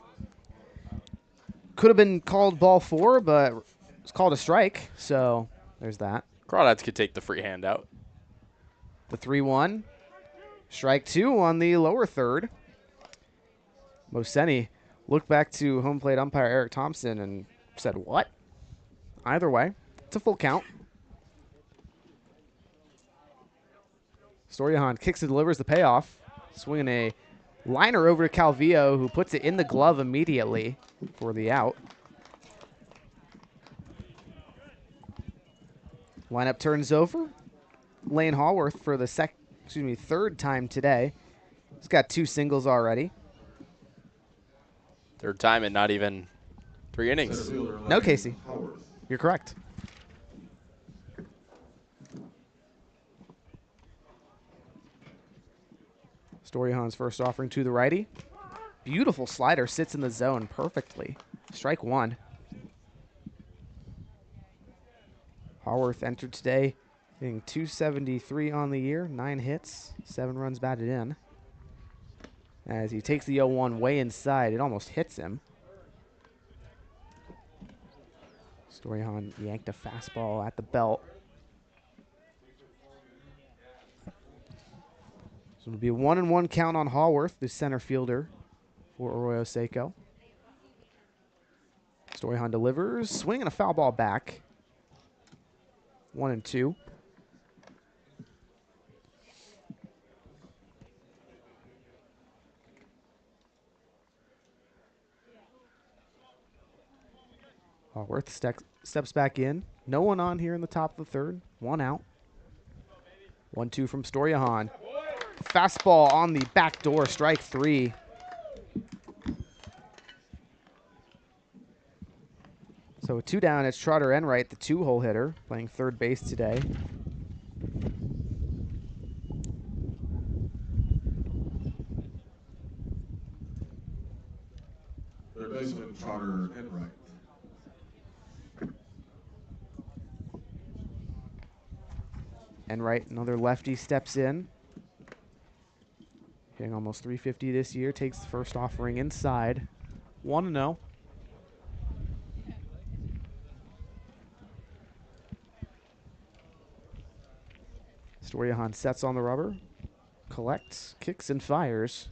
Could have been called ball 4, but it's called a strike, so there's that. Crawdads could take the free hand out. The 3-1. Strike 2 on the lower third. Moseni looked back to home plate umpire Eric Thompson and said, what? Either way, it's a full count. Stoyahan kicks and delivers the payoff. Swinging a liner over to Calvillo, who puts it in the glove immediately for the out. Lineup turns over. Lane Hallworth for the third time today. He's got 2 singles already. Third time and not even 3 innings. No, Kasey. You're correct. Stoyahan's first offering to the righty. Beautiful slider, sits in the zone perfectly. Strike 1. Haworth entered today hitting .273 on the year, 9 hits, 7 runs batted in. As he takes the 0-1 way inside, it almost hits him. Stoyahan yanked a fastball at the belt. So it'll be a 1-1 count on Haworth, the center fielder for Arroyo Seco. Stoyahan delivers, swinging a foul ball back. 1-2. Haworth steps back in. No one on here in the top of the third. 1 out. 1-2 from Stoyahan. Fastball on the back door, strike 3. So with 2 down, it's Trotter Enright, the 2-hole hitter, playing third base today. Third baseman Trotter Enright. Enright, another lefty, steps in. Hitting almost .350 this year, takes the first offering inside. 1-0. Stoyahan sets on the rubber, collects, kicks, and fires.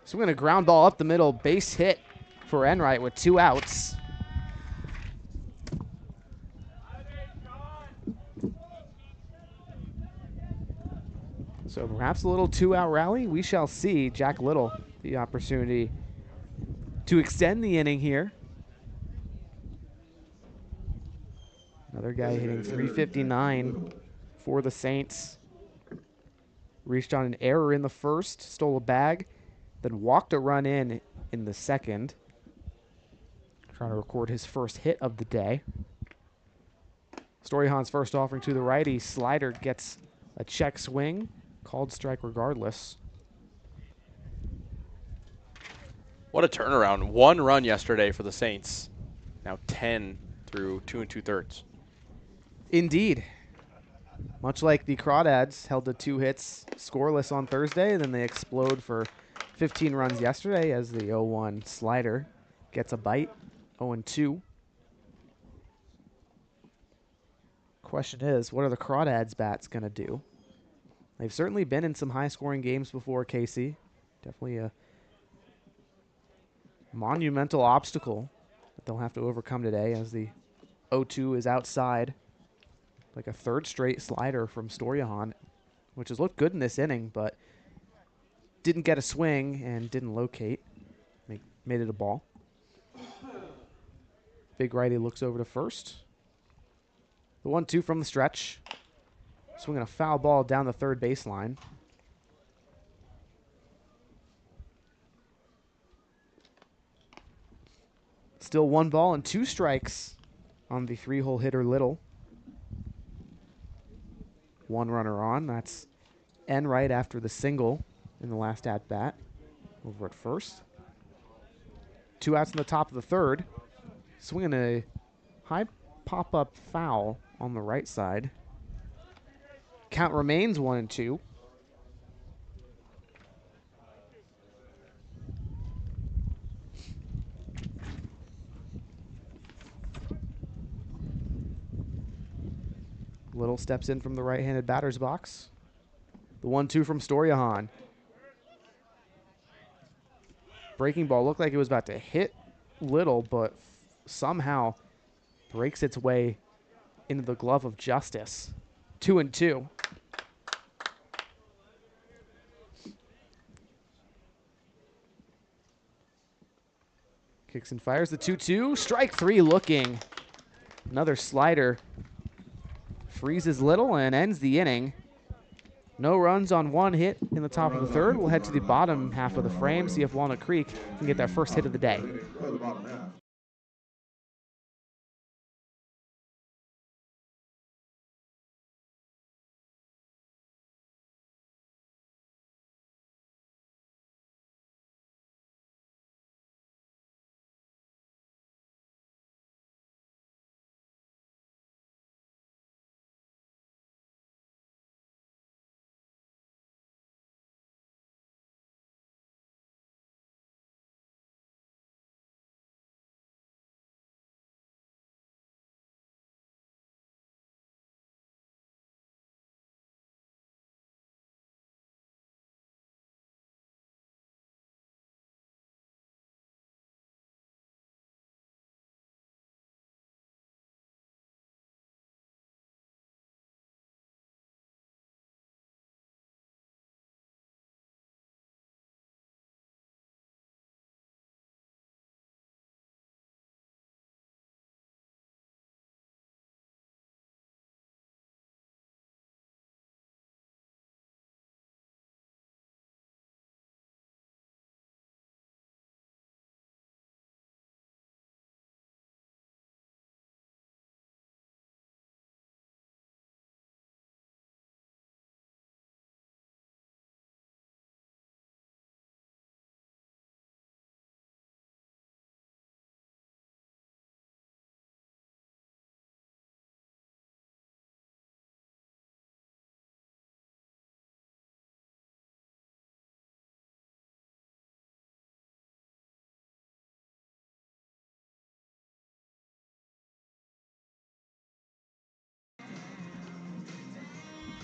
Swinging a ground ball up the middle, base hit for Enright with 2 outs. So perhaps a little 2-out rally. We shall see. Jack Little, the opportunity to extend the inning here. Another guy hitting .359 for the Saints. Reached on an error in the first, stole a bag, then walked a run in the second. Trying to record his first hit of the day. Stoyahan's first offering to the righty. Slider gets a check swing. Called strike regardless. What a turnaround. 1 run yesterday for the Saints. Now 10 through 2 2/3. Indeed. Much like the Crawdads held to 2 hits scoreless on Thursday, then they explode for 15 runs yesterday as the 0-1 slider gets a bite. 0-2. Question is, what are the Crawdads bats going to do? They've certainly been in some high-scoring games before, Kasey. Definitely a monumental obstacle that they'll have to overcome today as the 0-2 is outside. Like a third straight slider from Stoyahan, which has looked good in this inning, but didn't get a swing and didn't locate. Made it a ball. Big righty looks over to first. The 1-2 from the stretch. Swinging a foul ball down the third baseline. Still 1 ball and 2 strikes on the 3-hole hitter Little. 1 runner on. That's Enright after the single in the last at-bat over at first. 2 outs in the top of the third. Swinging a high pop-up foul on the right side. count remains 1-2. Little steps in from the right-handed batter's box. The 1-2 from Storjahan. Breaking ball looked like it was about to hit Little, but somehow breaks its way into the glove of Justice. 2-2. Kicks and fires the 2-2. Strike three looking. Another slider. Freezes Little and ends the inning. No runs on one hit in the top of the third. We'll head to the bottom half of the frame, see if Walnut Creek can get their first hit of the day.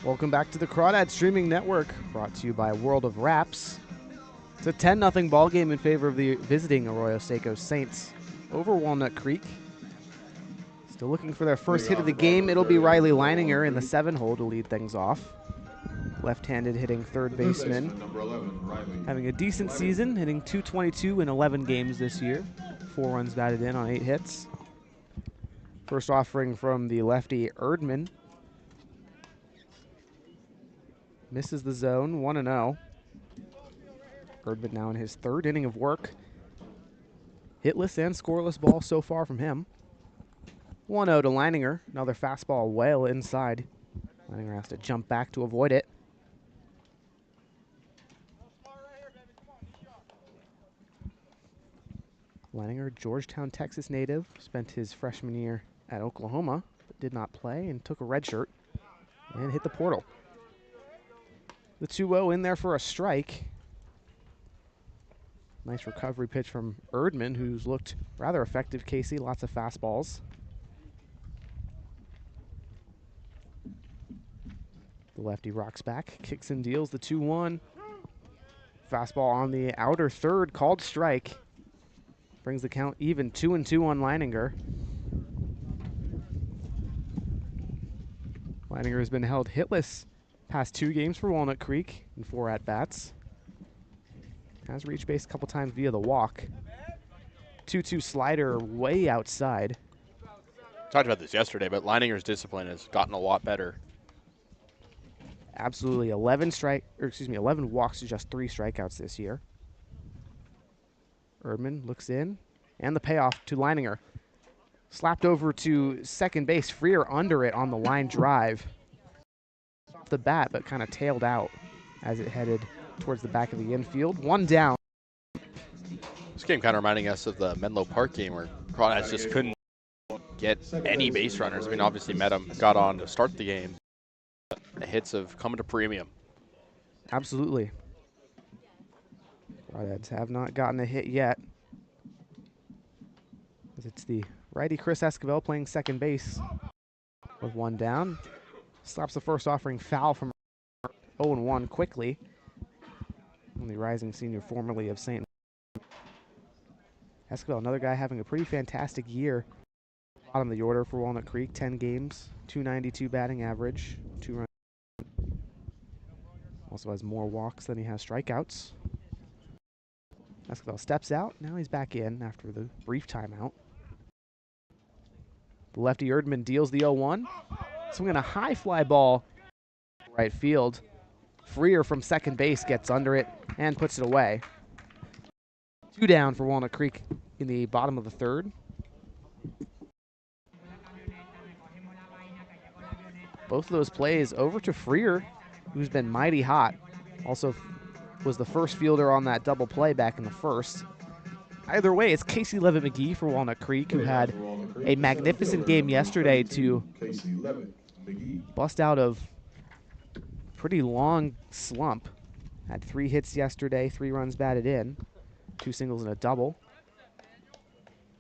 Welcome back to the Crawdad Streaming Network, brought to you by World of Wraps. It's a 10-0 ball game in favor of the visiting Arroyo Seco Saints over Walnut Creek. Still looking for their first hit of the game. It'll be Riley Leininger in the 7-hole to lead things off. Left-handed hitting third baseman. Having a decent season, hitting .222 in 11 games this year. 4 runs batted in on 8 hits. First offering from the lefty Erdman. Misses the zone, 1-0. Erdman now in his third inning of work. Hitless and scoreless ball so far from him. 1-0 to Leininger. Another fastball well inside. Leininger has to jump back to avoid it. Leininger, Georgetown, Texas native. Spent his freshman year at Oklahoma, but did not play and took a red shirt and hit the portal. The 2-0 in there for a strike. Nice recovery pitch from Erdman, who's looked rather effective, Kasey. Lots of fastballs. The lefty rocks back, kicks and deals the 2-1. Fastball on the outer third, called strike. Brings the count even, 2-2 on Leininger. Leininger has been held hitless past 2 games for Walnut Creek in 4 at-bats. Has reached base a couple times via the walk. 2-2 slider way outside. Talked about this yesterday, but Leininger's discipline has gotten a lot better. Absolutely 11 walks to just 3 strikeouts this year. Erdman looks in, and the payoff to Leininger. Slapped over to second base, Freer under it on the line drive. Off the bat, but kind of tailed out as it headed towards the back of the infield. 1 down. This game kind of reminding us of the Menlo Park game where Crawdads just couldn't get any base runners. I mean, obviously Medham got on to start the game. A hit hits have come to premium. Absolutely. Crawdads have not gotten a hit yet. It's the righty Chris Esquivel playing second base with one down. Stops the first offering foul from 0-1 quickly. The rising senior formerly of St. Esquivel, another guy having a pretty fantastic year. Bottom of the order for Walnut Creek, 10 games, 292 batting average, 2 runs. Also has more walks than he has strikeouts. Esquivel steps out. Now he's back in after the brief timeout. The lefty Erdman deals the 0-1. Swinging a high fly ball right field. Freer from second base gets under it and puts it away. 2 down for Walnut Creek in the bottom of the third. Both of those plays over to Freer, who's been mighty hot. Also was the first fielder on that double play back in the first. Either way, it's Casey Levitt-McGee for Walnut Creek, who had a magnificent game yesterday to bust out of pretty long slump. Had 3 hits yesterday, 3 runs batted in, 2 singles and a double.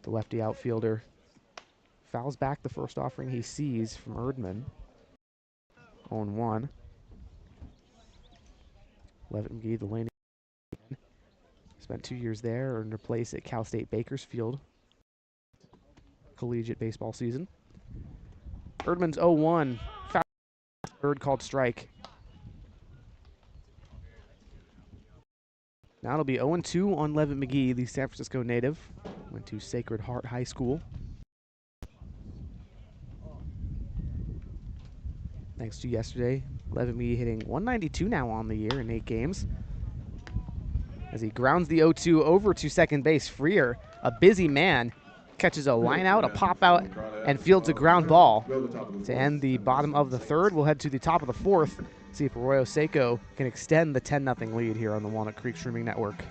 The lefty outfielder fouls back the first offering he sees from Erdman. 0-1. Levitt-McGee, the lane. Spent 2 years there, earned a place at Cal State Bakersfield collegiate baseball season. Erdman's 0-1. Foul. Third called strike. Now it'll be 0-2 on Levitt-McGee, the San Francisco native. Went to Sacred Heart High School. Thanks to yesterday, Levitt-McGee hitting 192 now on the year in 8 games. As he grounds the 0-2 over to second base, Freer, a busy man, catches a line out, a pop out, and fields a ground ball. To end the bottom of the third, we'll head to the top of the fourth, see if Arroyo Seco can extend the 10-0 lead here on the Walnut Creek Streaming Network.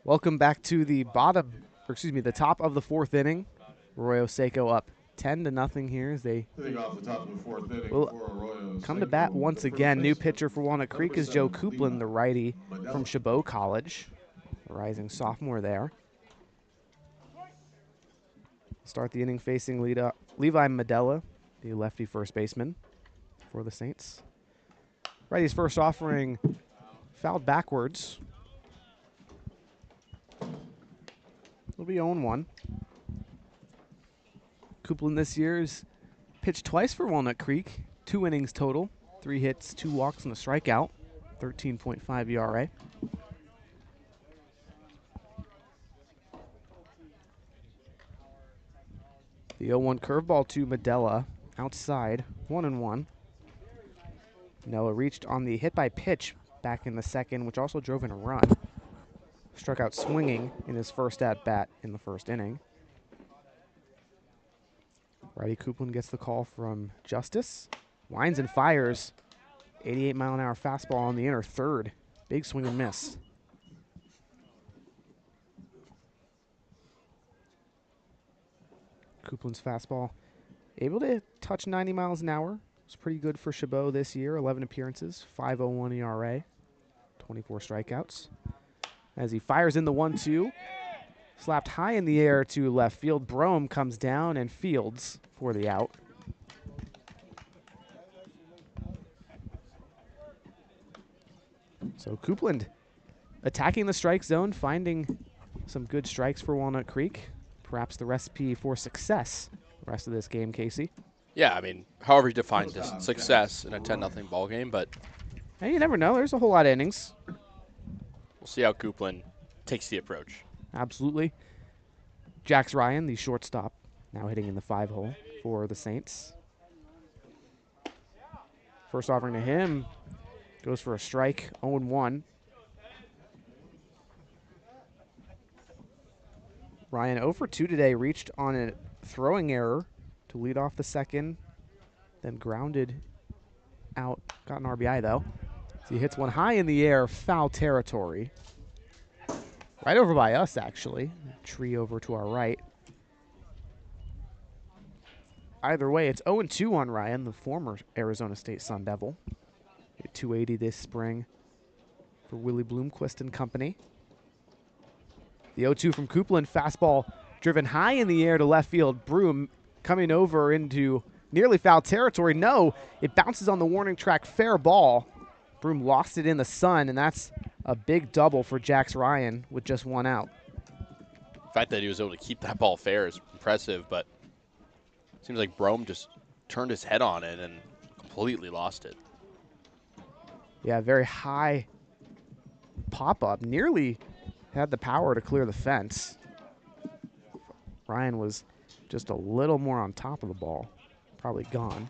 Welcome back to the the top of the fourth inning. Arroyo Seco up 10-0 here as they will come to bat once again. New pitcher for Walnut Creek is Joe Coupland, the righty from Chabot College, a rising sophomore there. Start the inning facing Levi Medella, the lefty first baseman for the Saints. Righty's first offering fouled backwards. It'll be 0-1. Coupland this year has pitched twice for Walnut Creek. 2 innings total. 3 hits, 2 walks, and a strikeout. 13.5 ERA. The 0-1 curveball to Medella. Outside, 1-1. Noah reached on the hit by pitch back in the second, which also drove in a run. Struck out swinging in his first at-bat in the first inning. Righty Coupland gets the call from Justice. Winds and fires. 88-mile-an-hour fastball on the inner third. Big swing and miss. Coupland's fastball able to touch 90 miles an hour. It's pretty good for Chabot this year. 11 appearances, 5.01 ERA, 24 strikeouts. As he fires in the 1-2, slapped high in the air to left field. Brome comes down and fields for the out. So Coupland attacking the strike zone, finding some good strikes for Walnut Creek. Perhaps the recipe for success the rest of this game, Kasey. Yeah, I mean, however you define this success in a 10-0 ball game, but Hey, you never know. There's a whole lot of innings. we'll see how Coupland takes the approach. Absolutely. Jax Ryan, the shortstop, now hitting in the 5-hole for the Saints. First offering to him goes for a strike, 0-1. Ryan 0 for 2 today, reached on a throwing error to lead off the second, then grounded out. Got an RBI, though. So he hits one high in the air, foul territory. Right over by us, actually. Tree over to our right. Either way, it's 0-2 on Ryan, the former Arizona State Sun Devil. Hit 280 this spring for Willie Bloomquist and company. The 0-2 from Coupland, fastball driven high in the air to left field. Broom coming over into nearly foul territory. No, it bounces on the warning track, fair ball. Broom lost it in the sun, and that's a big double for Jax Ryan with just one out. The fact that he was able to keep that ball fair is impressive, but it seems like Brome just turned his head on it and completely lost it. Yeah, very high pop-up. Nearly had the power to clear the fence. Ryan was just a little more on top of the ball. Probably gone.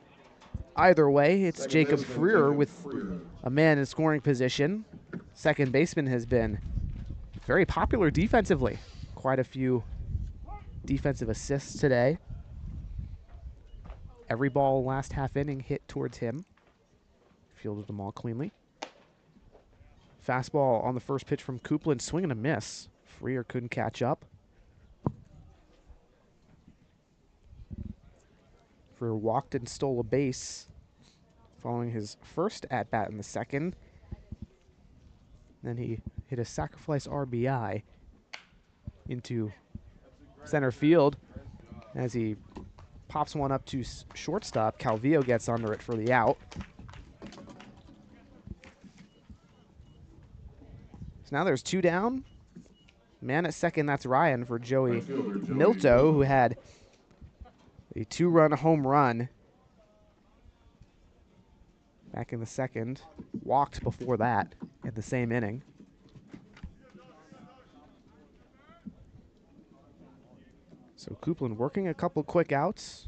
Either way, it's Jacob Freer with a man in scoring position. Second baseman has been very popular defensively. Quite a few defensive assists today. Every ball last half inning hit towards him. Fielded them all cleanly. Fastball on the first pitch from Coupland, swing and a miss. Freer couldn't catch up. Freer walked and stole a base following his first at-bat in the second. Then he hit a sacrifice RBI into center field as he pops one up to shortstop. Calvillo gets under it for the out. So now there's two down. Man at second, that's Ryan for Joey Milto, who had a 2-run home run back in the second. Walked before that in the same inning. So Coupland working a couple quick outs.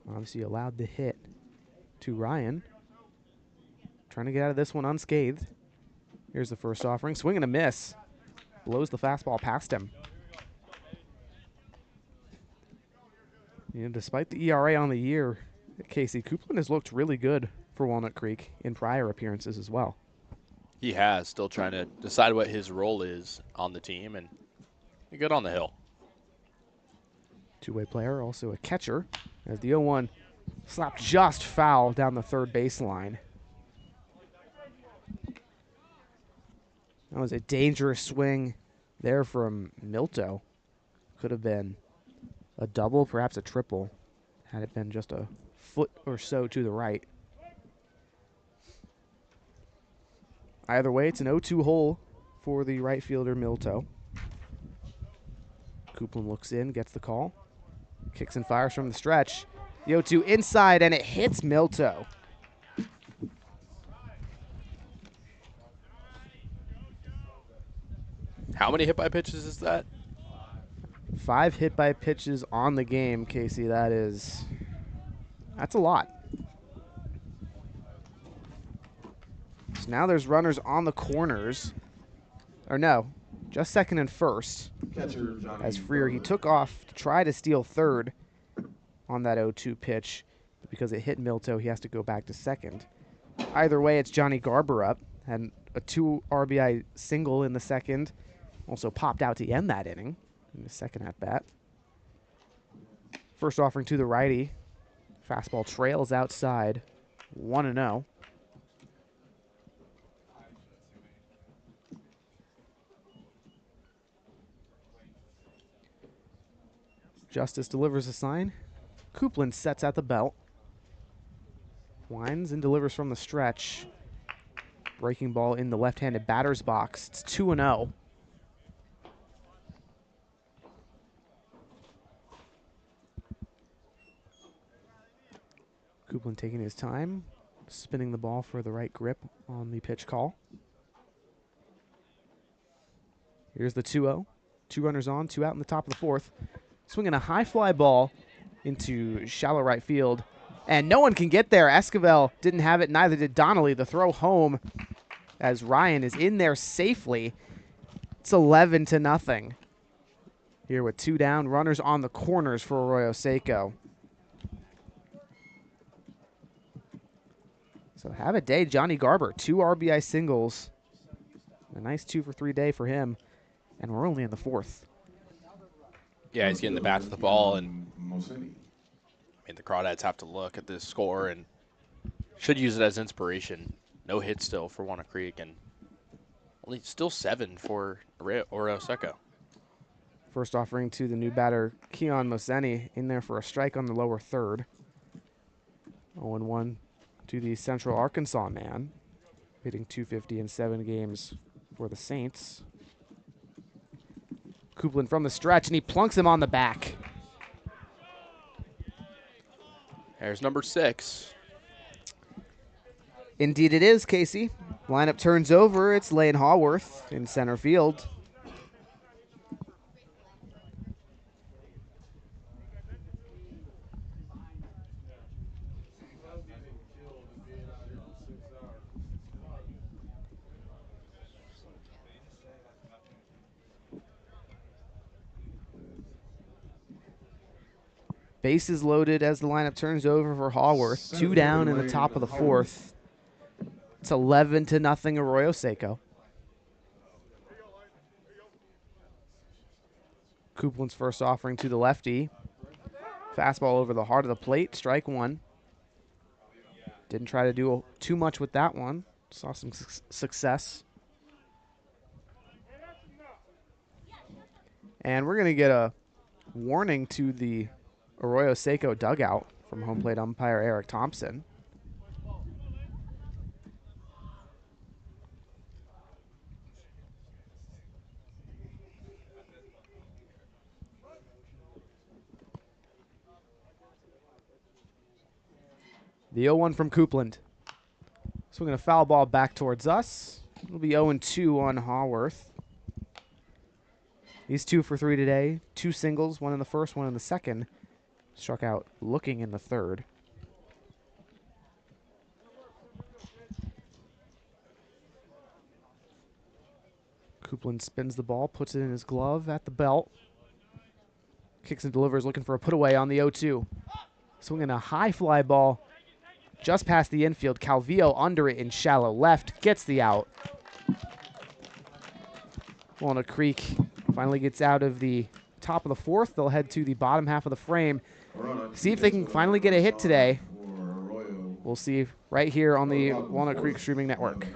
Obviously allowed the hit to Ryan. Trying to get out of this one unscathed. Here's the first offering. Swing and a miss. Blows the fastball past him. You know, despite the ERA on the year, Kasey, Coupland has looked really good for Walnut Creek in prior appearances as well. He has, still trying to decide what his role is on the team, and he's good on the hill. Two-way player, also a catcher, as the 0-1 slapped just foul down the third baseline. That was a dangerous swing there from Milto. Could have been a double, perhaps a triple, had it been just a foot or so to the right. Either way, it's an 0-2 hole for the right fielder, Milto. Coupland looks in, gets the call. Kicks and fires from the stretch. The 0-2 inside, and it hits Milto. How many hit by pitches is that? 5 hit by pitches on the game, Casey. That's a lot. So now there's runners on the corners. Or no, just second and first. Catcher Johnny As Freer, he Garber. took off to try to steal third on that 0-2 pitch. But because it hit Milto, he has to go back to second. Either way, it's Johnny Garber up. Had a 2 RBI single in the second. Also popped out to end that inning in the second at bat. First offering to the righty. Fastball trails outside. 1-0. Justice delivers a sign. Coupland sets at the belt. Winds and delivers from the stretch. Breaking ball in the left-handed batter's box. It's 2-0. Coupland taking his time, spinning the ball for the right grip on the pitch call. Here's the 2-0. 2 runners on, 2 out in the top of the fourth. Swinging a high fly ball into shallow right field. And no one can get there. Esquivel didn't have it, neither did Donnelly. The throw home as Ryan is in there safely. It's 11-0. Here with 2 down, runners on the corners for Arroyo Seco. So have a day, Johnny Garber. 2 RBI singles. A nice 2-for-3 day for him. And we're only in the fourth. Yeah, he's getting the bat to the ball, and Mosini. I mean, the Crawdads have to look at this score and should use it as inspiration. No hit still for Walnut Creek, and only still 7 for Arroyo Seco. First offering to the new batter, Keon Moseni, in there for a strike on the lower third. 0-1 to the Central Arkansas man, hitting .250 in 7 games for the Saints. Coupland from the stretch, and he plunks him on the back. There's number 6. Indeed it is, Casey. Lineup turns over. It's Lane Haworth in center field. Bases loaded as the lineup turns over for Haworth. 2 down in the top of the fourth. It's 11-0 Arroyo Seco. Coupland's first offering to the lefty. Fastball over the heart of the plate, strike 1. Didn't try to do too much with that one. Saw some success. And we're going to get a warning to the Arroyo Seco dugout from home plate umpire Eric Thompson. The 0-1 from Coupland. Swinging a foul ball back towards us. It'll be 0-2 on Haworth. He's 2 for 3 today. 2 singles, 1 in the first, 1 in the second. Struck out looking in the third. Coupland spins the ball, puts it in his glove at the belt. Kicks and delivers, looking for a put away on the 0-2. Swinging a high fly ball just past the infield. Calvillo under it in shallow left, gets the out. Walnut Creek finally gets out of the top of the fourth. They'll head to the bottom half of the frame. See if they can finally get a hit today. We'll see right here on the Walnut Creek Streaming Network.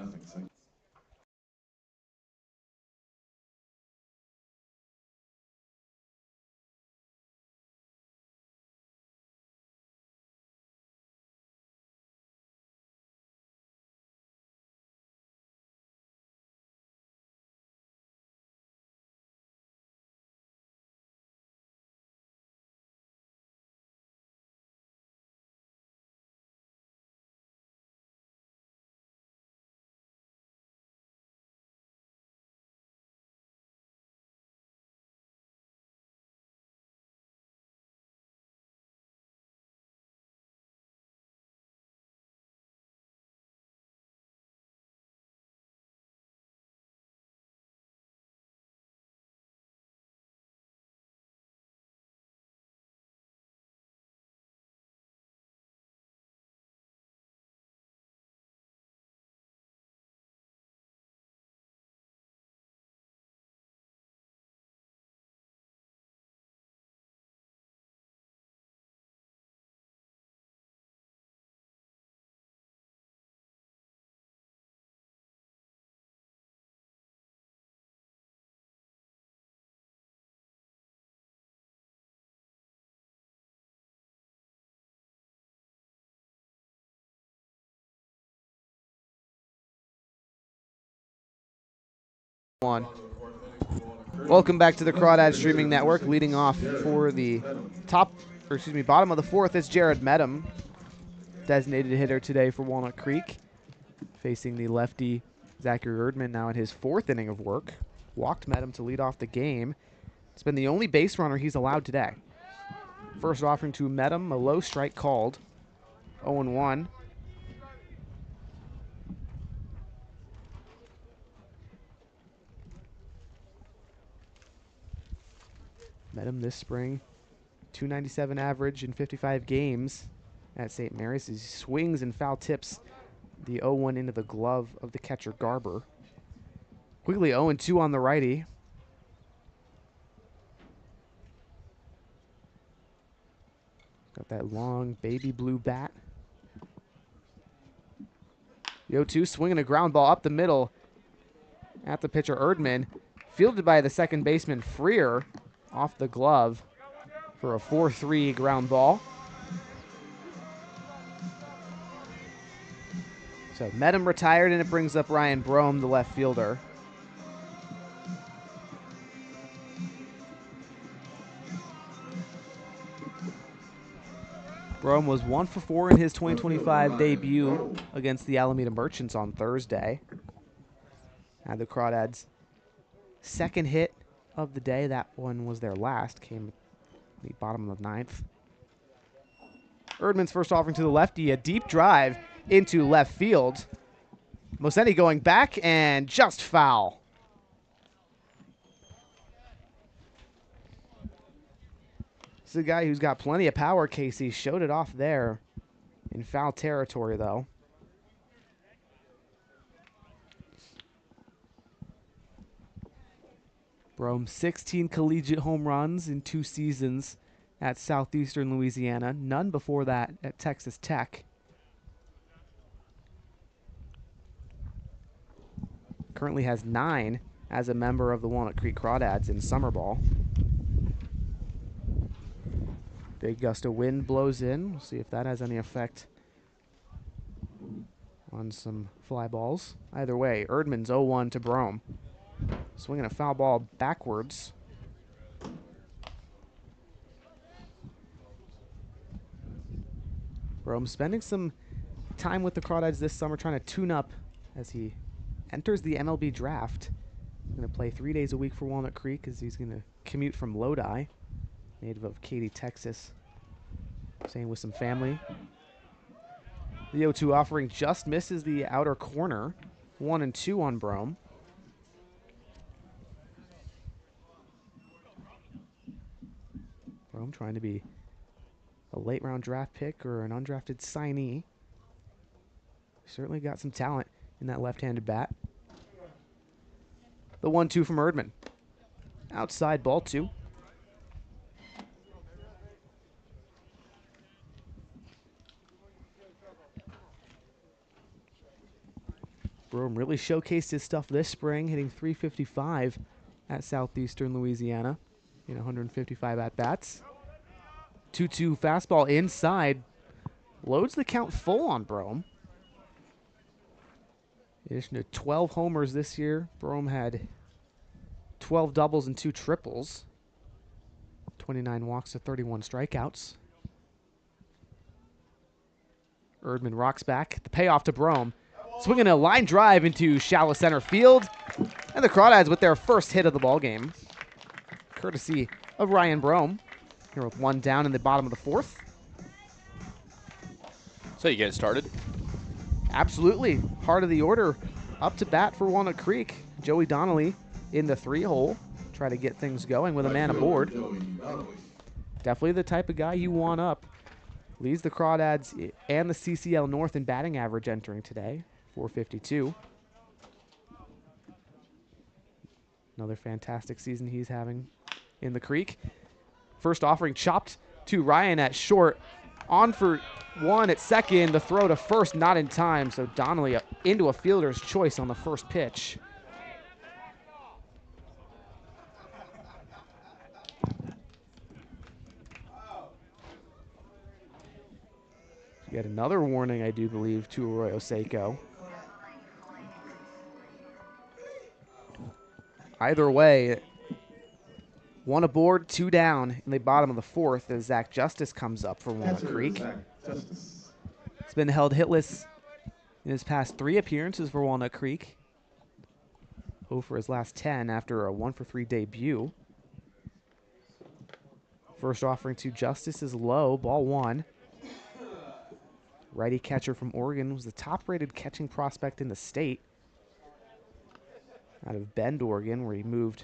1. Welcome back to the Crawdad Streaming Network. Leading off for the bottom of the 4th is Jared Medham, designated hitter today for Walnut Creek, facing the lefty Zachary Erdman now in his 4th inning of work. Walked Medham to lead off the game. It's been the only base runner he's allowed today. First offering to Medham, a low strike called. 0-1. Medham this spring, 297 average in 55 games at St. Mary's. He swings and foul tips the 0-1 into the glove of the catcher Garber. Quigley 0-2 on the righty. Got that long baby blue bat. The 0-2 swinging a ground ball up the middle at the pitcher Erdman. Fielded by the second baseman Freer off the glove for a 4-3 ground ball. So Medham retired, and it brings up Ryan Brome, the left fielder. Brome was 1 for 4 in his 2025 debut against the Alameda Merchants on Thursday. Had the Crawdads' second hit of the day. That one was their last, came at the bottom of the 9th. Erdman's first offering to the lefty, a deep drive into left field. Moseni going back and just foul. This is a guy who's got plenty of power, Casey. Showed it off there in foul territory, though. Brome, 16 collegiate home runs in 2 seasons at Southeastern Louisiana. None before that at Texas Tech. Currently has 9 as a member of the Walnut Creek Crawdads in summer ball. Big gust of wind blows in. We'll see if that has any effect on some fly balls. Either way, Erdman's 0-1 to Brome. Swinging a foul ball backwards. Brome spending some time with the Crawdads this summer trying to tune up as he enters the MLB draft. Going to play 3 days a week for Walnut Creek as he's going to commute from Lodi, native of Katy, Texas. Staying with some family. The 0-2 offering just misses the outer corner. 1-2 on Brome. Brome trying to be a late round draft pick or an undrafted signee. Certainly got some talent in that left-handed bat. The 1-2 from Erdman. Outside ball 2. Brome really showcased his stuff this spring, hitting .355 at Southeastern Louisiana in 155 at-bats. 2-2 fastball inside. Loads the count full on Brome. In addition to 12 homers this year, Brome had 12 doubles and 2 triples. 29 walks to 31 strikeouts. Erdman rocks back. The payoff to Brome. Swinging a line drive into shallow center field. And the Crawdads with their first hit of the ballgame. Courtesy of Ryan Brome. Here with 1 down in the bottom of the 4th. So you get it started? Absolutely. Heart of the order up to bat for Walnut Creek. Joey Donnelly in the 3-hole. Try to get things going with a man aboard. Definitely the type of guy you want up. Leads the Crawdads and the CCL North in batting average entering today. .452. Another fantastic season he's having in the Creek. First offering chopped to Ryan at short. On for 1 at second. The throw to first not in time. So Donnelly into a fielder's choice on the first pitch. Yet another warning, I do believe, to Arroyo Seco. Either way, one aboard, 2 down in the bottom of the 4th as Zach Justice comes up for Walnut Creek. He's been held hitless in his past 3 appearances for Walnut Creek. 0 for his last 10 after a 1-for-3 debut. First offering to Justice is low, ball 1. Righty catcher from Oregon, was the top-rated catching prospect in the state. Out of Bend, Oregon, where he moved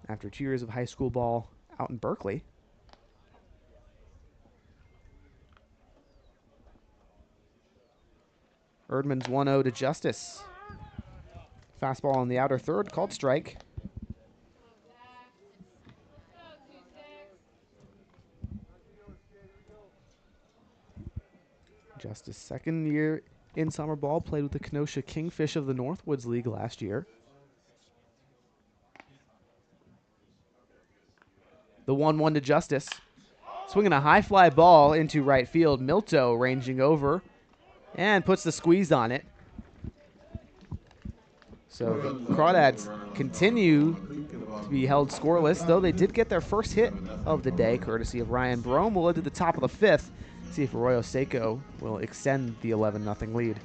after 2 years of high school ball out in Berkeley. Erdman's 1-0 to Justice. Fastball on the outer third, called strike. Justice, second year in summer ball, played with the Kenosha Kingfish of the Northwoods League last year. The 1-1 to Justice. Swinging a high fly ball into right field. Milto ranging over and puts the squeeze on it. So the Crawdads continue to be held scoreless, though they did get their first hit of the day, courtesy of Ryan Brome. We'll head to the top of the 5th, see if Arroyo Seco will extend the 11-0 lead.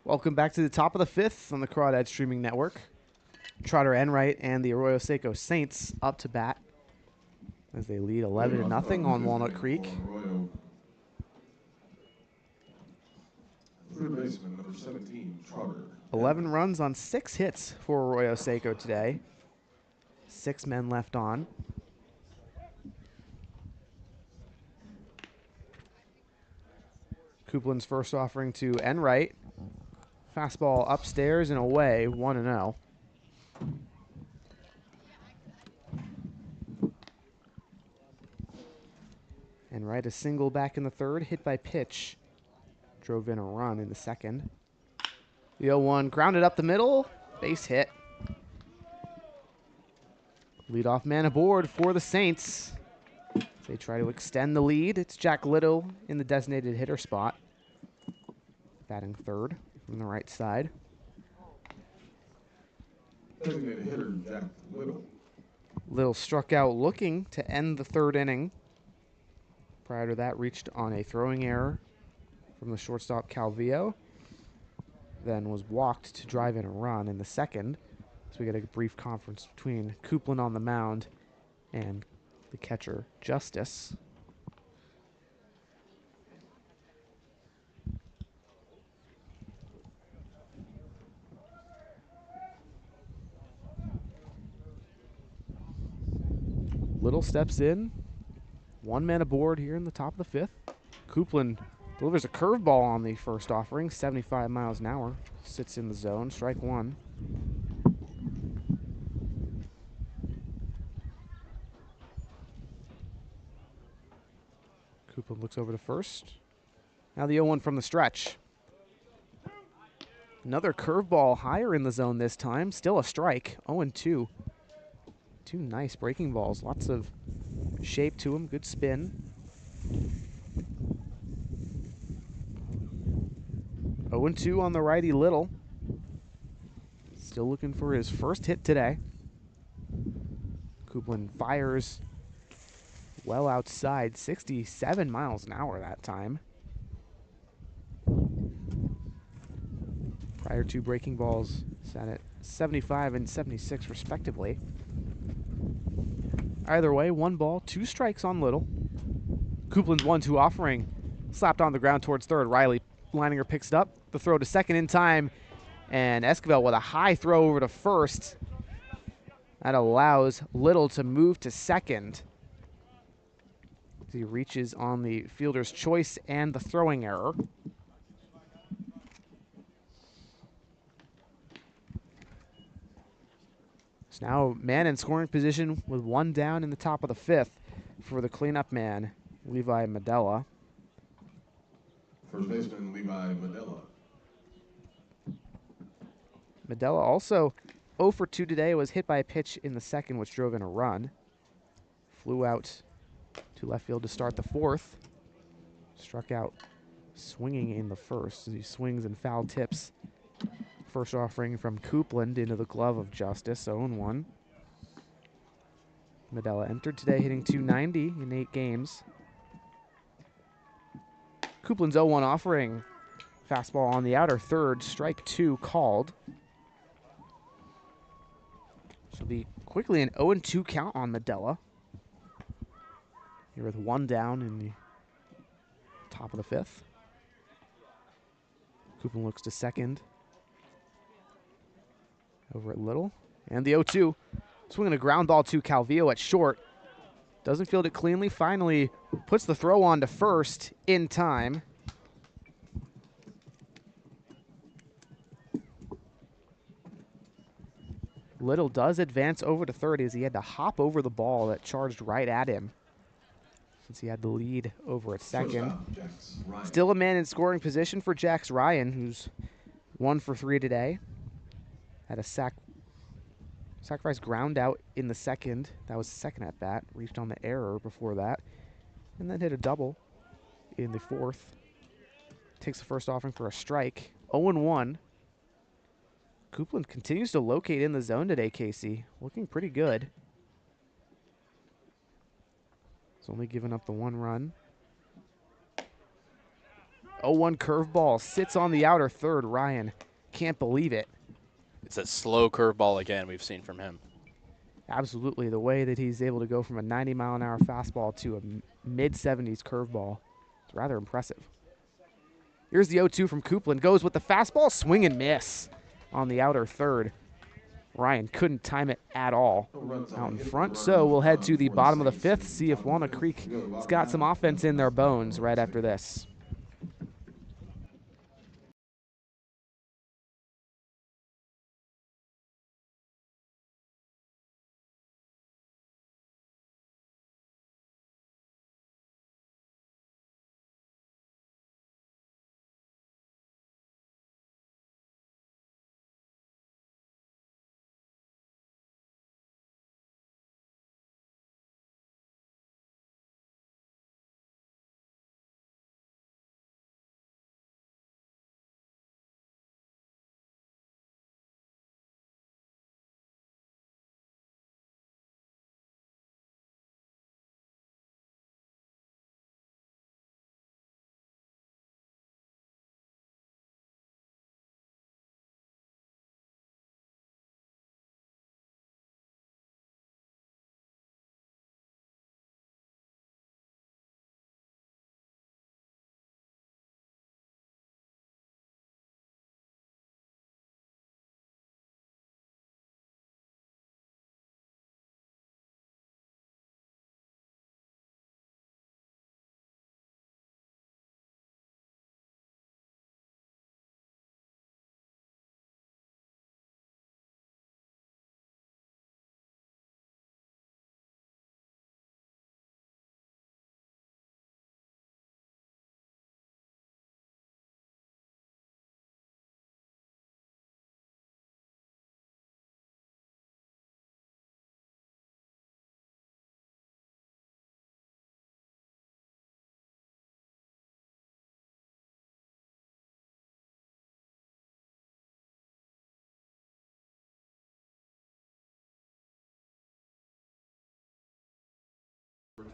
Welcome back to the top of the 5th on the Crawdad Streaming Network. Trotter Enright and the Arroyo Seco Saints up to bat as they lead 11-0 on Walnut Creek. Third baseman, number 17, Trotter. 11 runs on 6 hits for Arroyo Seco today. 6 men left on. Coupland's first offering to Enright. Fastball upstairs and away, 1-0. Enright a single back in the 3rd, hit by pitch. Drove in a run in the 2nd. The 0-1 grounded up the middle, base hit. Leadoff man aboard for the Saints. They try to extend the lead. It's Jack Little in the designated hitter spot. Batting 3rd from the right side. Designated hitter, Jack Little. Little struck out looking to end the 3rd inning. Prior to that, reached on a throwing error from the shortstop Calvillo. Then was walked to drive in a run in the 2nd. So we get a brief conference between Coupland on the mound and the catcher, Justice. Little steps in. One man aboard here in the top of the fifth. Coupland delivers a curveball on the first offering, 75 miles an hour. Sits in the zone, strike one. Coupland looks over to first. Now the 0-1 from the stretch. Another curveball higher in the zone this time. Still a strike, 0-2. Two nice breaking balls, lots of shape to them, good spin. 0-2 on the righty Little. Still looking for his first hit today. Coupland fires well outside, 67 miles an hour that time. Prior two breaking balls sat at 75 and 76 respectively. Either way, 1 ball, 2 strikes on Little. Coupland's 1-2 offering slapped on the ground towards third. Riley Leininger picks it up. The throw to second in time, and Esquivel with a high throw over to first. That allows Little to move to second. He reaches on the fielder's choice and the throwing error. So now man in scoring position with 1 down in the top of the fifth for the cleanup man, Levi Medella. First baseman Levi Medella. Medella also 0 for 2 today, was hit by a pitch in the second, which drove in a run. Flew out to left field to start the fourth. Struck out swinging in the first as he swings and foul tips. First offering from Coupland into the glove of Justice, 0-1. Medella entered today hitting .290 in 8 games. Coupland's 0-1 offering. Fastball on the outer third, strike 2 called. She'll be quickly an 0-2 count on Medella. Here with 1 down in the top of the fifth. Coupland looks to second. Over at Little. And the 0-2. Swinging a ground ball to Calvillo at short. Doesn't field it cleanly. Finally puts the throw on to first in time. Little does advance over to third as he had to hop over the ball that charged right at him, since he had the lead over at second. Still a man in scoring position for Jax Ryan, who's 1 for 3 today. Had a sacrifice ground out in the second. That was the second at bat. Reached on the error before that. And then hit a double in the fourth. Takes the first offering for a strike. 0-1. Coupland continues to locate in the zone today, Casey. Looking pretty good. He's only given up the 1 run. 0-1 curveball sits on the outer third. Ryan can't believe it. It's a slow curveball again we've seen from him. Absolutely. The way that he's able to go from a 90-mile-an-hour fastball to a mid-70s curveball, it's rather impressive. Here's the 0-2 from Coupland. Goes with the fastball, swing and miss on the outer third. Ryan couldn't time it at all out in front. So we'll head to the bottom of the fifth, see if Walnut Creek has got some offense in their bones right after this.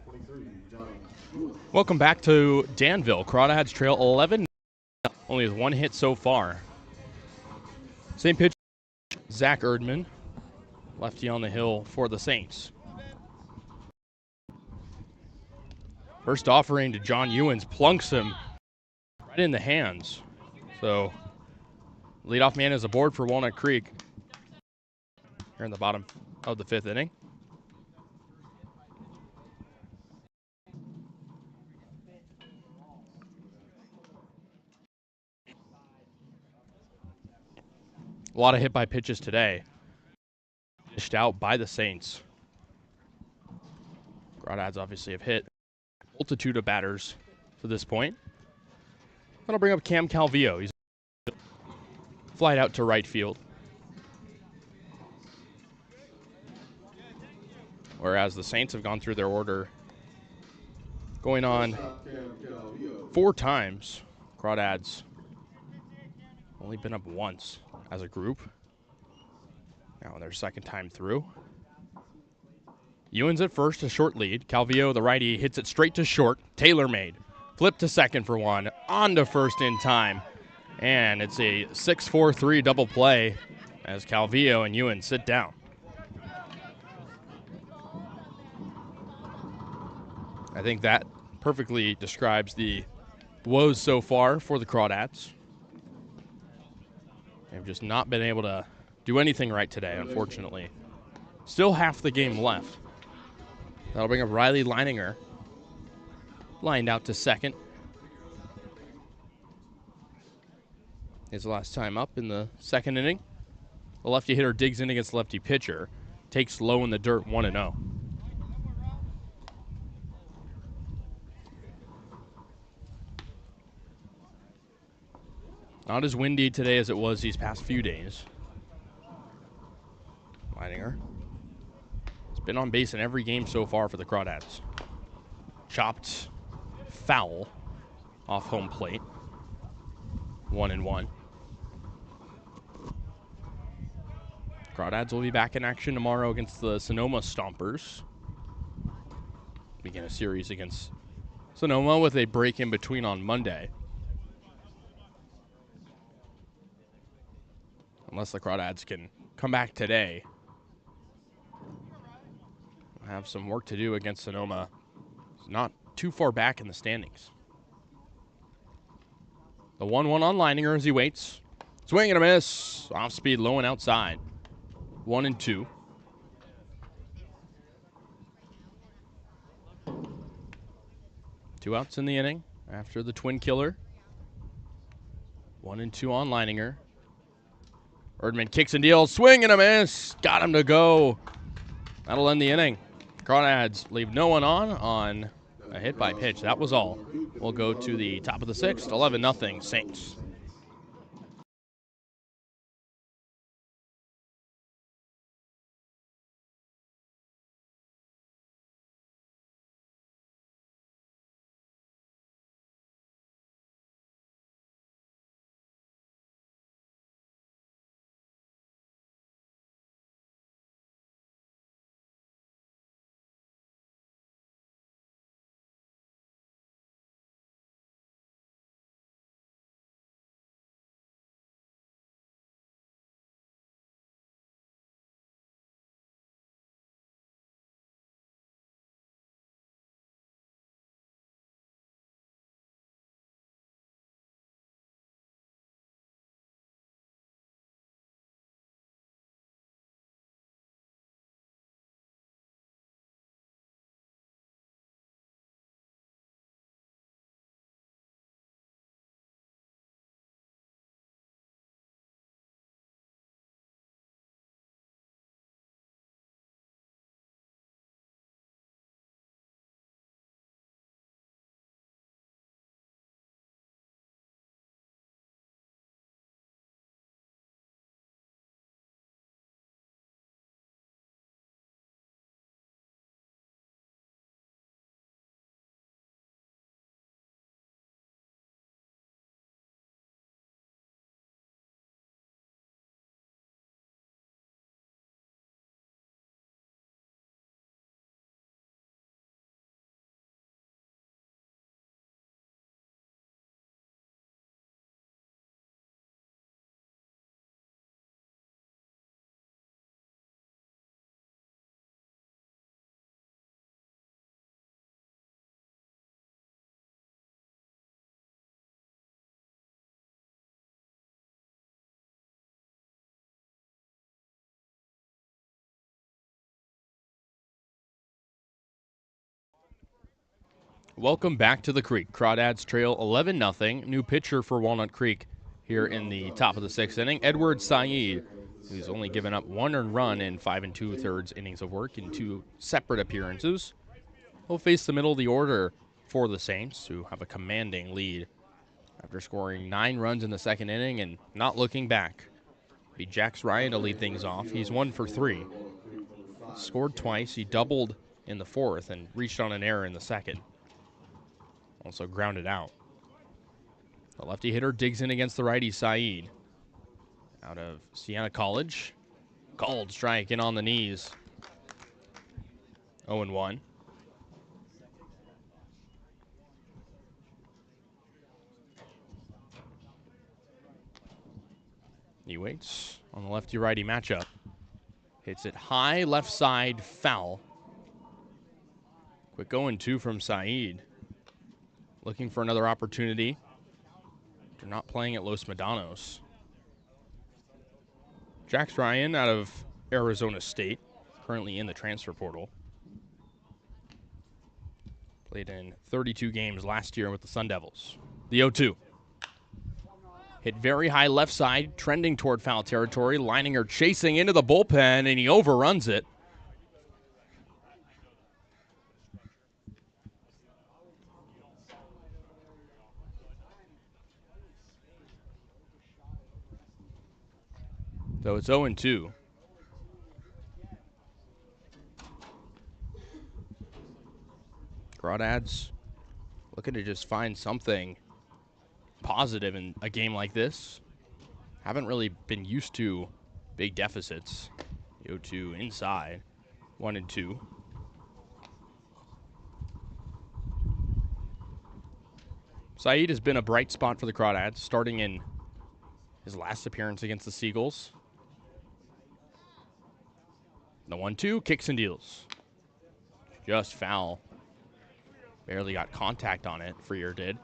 23, Johnny Ewing. Welcome back to Danville. Crawdads trail 11, only with one hit so far. Same pitch, Zach Erdman, lefty on the hill for the Saints. First offering to John Ewens, plunks him right in the hands. So, leadoff man is aboard for Walnut Creek here in the bottom of the 5th inning. A lot of hit by pitches today. Dished out by the Saints. Crawdads obviously have hit a multitude of batters to this point. That'll bring up Cam Calvillo. He's flied out to right field. Whereas the Saints have gone through their order, going on 4 times. Crawdads only been up once as a group. Now in their second time through. Ewens at first, a short lead. Calvillo, the righty, hits it straight to short. Taylor-made. Flip to second for one. On to first in time. And it's a 6-4-3 double play as Calvillo and Ewens sit down. I think that perfectly describes the woes so far for the Crawdads. They've just not been able to do anything right today, unfortunately. Still half the game left. That'll bring up Riley Leininger. Lined out to second. His last time up in the second inning. The lefty hitter digs in against the lefty pitcher. Takes low in the dirt, 1-0. Not as windy today as it was these past few days. Leininger has been on base in every game so far for the Crawdads. Chopped foul off home plate. 1-1. Crawdads will be back in action tomorrow against the Sonoma Stompers. Begin a series against Sonoma with a break in between on Monday. Unless the Crawdads can come back today. Have some work to do against Sonoma. It's not too far back in the standings. The 1-1 on Leininger as he waits. Swing and a miss. Off speed, low and outside. 1-2. Two outs in the inning after the twin killer. 1-2 on Leininger. Erdman kicks and deals. Swing and a miss. Got him to go. That'll end the inning. Crawdads leave no one on a hit by pitch. That was all. We'll go to the top of the 6th. 11-0 Saints. Welcome back to the Creek. Crawdads trail 11-0. New pitcher for Walnut Creek here in the top of the 6th inning. Edward Saeed, who's only given up 1 earned run in 5 2/3 innings of work in 2 separate appearances. He'll face the middle of the order for the Saints, who have a commanding lead after scoring 9 runs in the 2nd inning and not looking back. Be Jax Ryan to lead things off. He's 1 for 3. Scored twice. He doubled in the 4th and reached on an error in the 2nd. Also grounded out. The lefty hitter digs in against the righty Saeed. Out of Siena College. Called strike in on the knees. 0-1. He waits on the lefty-righty matchup. Hits it high, left side, foul. Quick 0-2 from Saeed. Looking for another opportunity. They're not playing at Los Medanos. Jax Ryan out of Arizona State, currently in the transfer portal. Played in 32 games last year with the Sun Devils. The 0-2. Hit very high left side, trending toward foul territory. Leininger chasing into the bullpen, and he overruns it. So it's 0-2. Crawdads looking to just find something positive in a game like this. Haven't really been used to big deficits. 0-2 inside, 1-2. Saeed has been a bright spot for the Crawdads, starting in his last appearance against the Seagulls. The 1-2, kicks and deals. Just foul. Barely got contact on it, Freer did.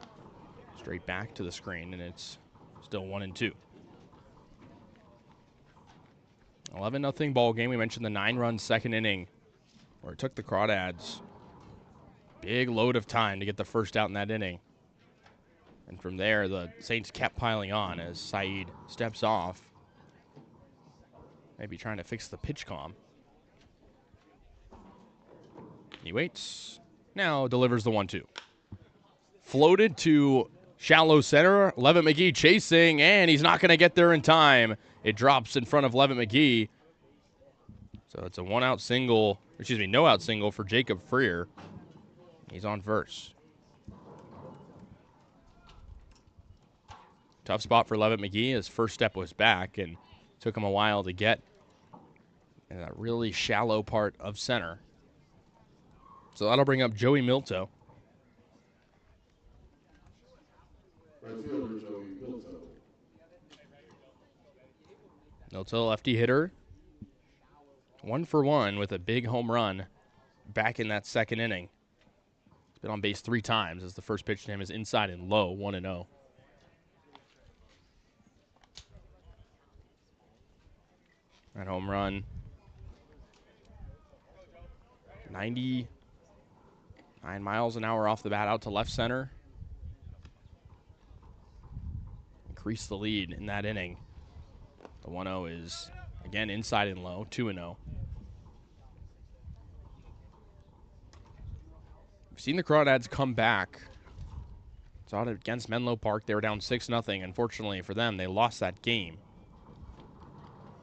Straight back to the screen, and it's still 1-2. 11-0 ball game. We mentioned the 9-run 2nd inning, where it took the Crawdads big load of time to get the first out in that inning. And from there, the Saints kept piling on as Saeed steps off. Maybe trying to fix the pitch comm. He waits. Now delivers the 1-2. Floated to shallow center. Levitt McGee chasing, and he's not going to get there in time. It drops in front of Levitt McGee. So it's a no out single for Jacob Freer. He's on first. Tough spot for Levitt McGee. His first step was back, and took him a while to get in that really shallow part of center. So that'll bring up Joey Milto. Right fielder Joey Milto. Milto, lefty hitter. 1 for 1 with a big home run back in that 2nd inning. He's been on base 3 times as the first pitch to him is inside and low, 1-0. That home run. 99 miles an hour off the bat out to left center. Increase the lead in that inning. The 1-0 is, again, inside and low, 2-0. We've seen the Crawdads come back. It's out against Menlo Park. They were down 6-0. Unfortunately for them, they lost that game.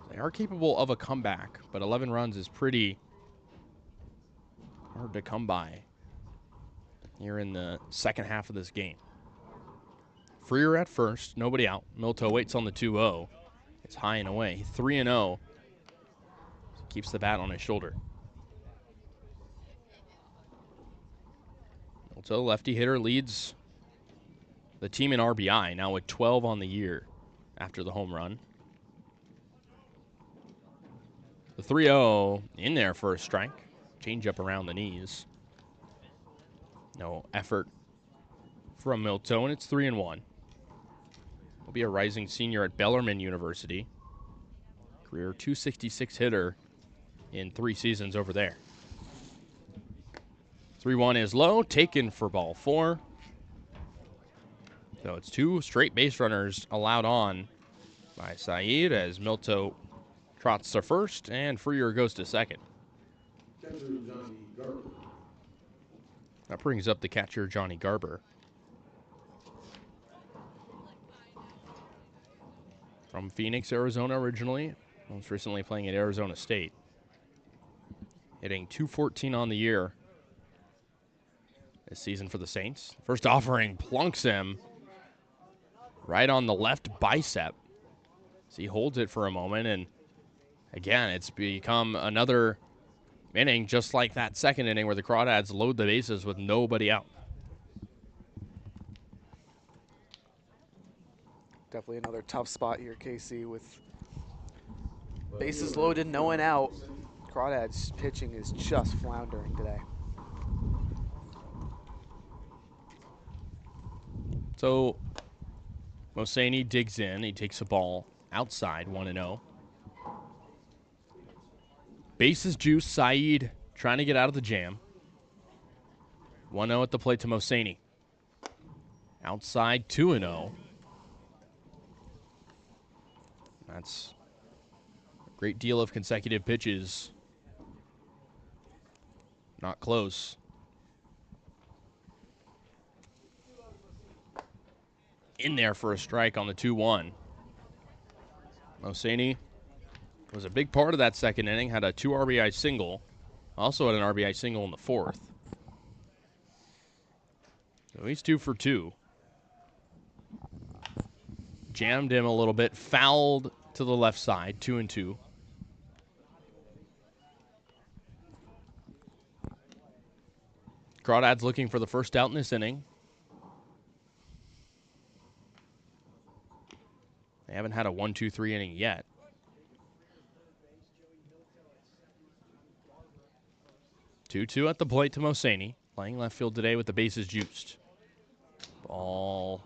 They are capable of a comeback, but 11 runs is pretty hard to come by here in the second half of this game. Freer at first, nobody out. Milto waits on the 2-0. It's high and away, 3-0. Keeps the bat on his shoulder. Milto, lefty hitter, leads the team in RBI, now with 12 on the year after the home run. The 3-0 in there for a strike. Change up around the knees. No effort from Milto, and it's 3-1. Will be a rising senior at Bellarmine University. Career .266 hitter in 3 seasons over there. 3-1 is low, taken for ball 4. So it's 2 straight base runners allowed on by Saeed as Milto trots to first and Freer goes to second. Catcher Johnny Garber. That brings up the catcher, Johnny Garber. From Phoenix, Arizona originally, most recently playing at Arizona State. Hitting .214 on the year this season for the Saints. First offering plunks him right on the left bicep. So he holds it for a moment, and again, it's become another inning just like that second inning where the Crawdads load the bases with nobody out. Definitely another tough spot here, Kasey, with bases loaded, no one out. Crawdads pitching is just floundering today. So Mosani digs in. He takes a ball outside, 1-0. Bases juice. Saeed trying to get out of the jam. 1-0 at the plate to Mosani. Outside, 2-0. That's a great deal of consecutive pitches. Not close. In there for a strike on the 2-1. Mosani was a big part of that second inning, had a 2 RBI single. Also had an RBI single in the 4th. So he's 2 for 2. Jammed him a little bit, fouled to the left side, 2-2. Crawdads looking for the first out in this inning. They haven't had a 1-2-3 inning yet. Two at the plate to Mosani. Playing left field today with the bases juiced. Ball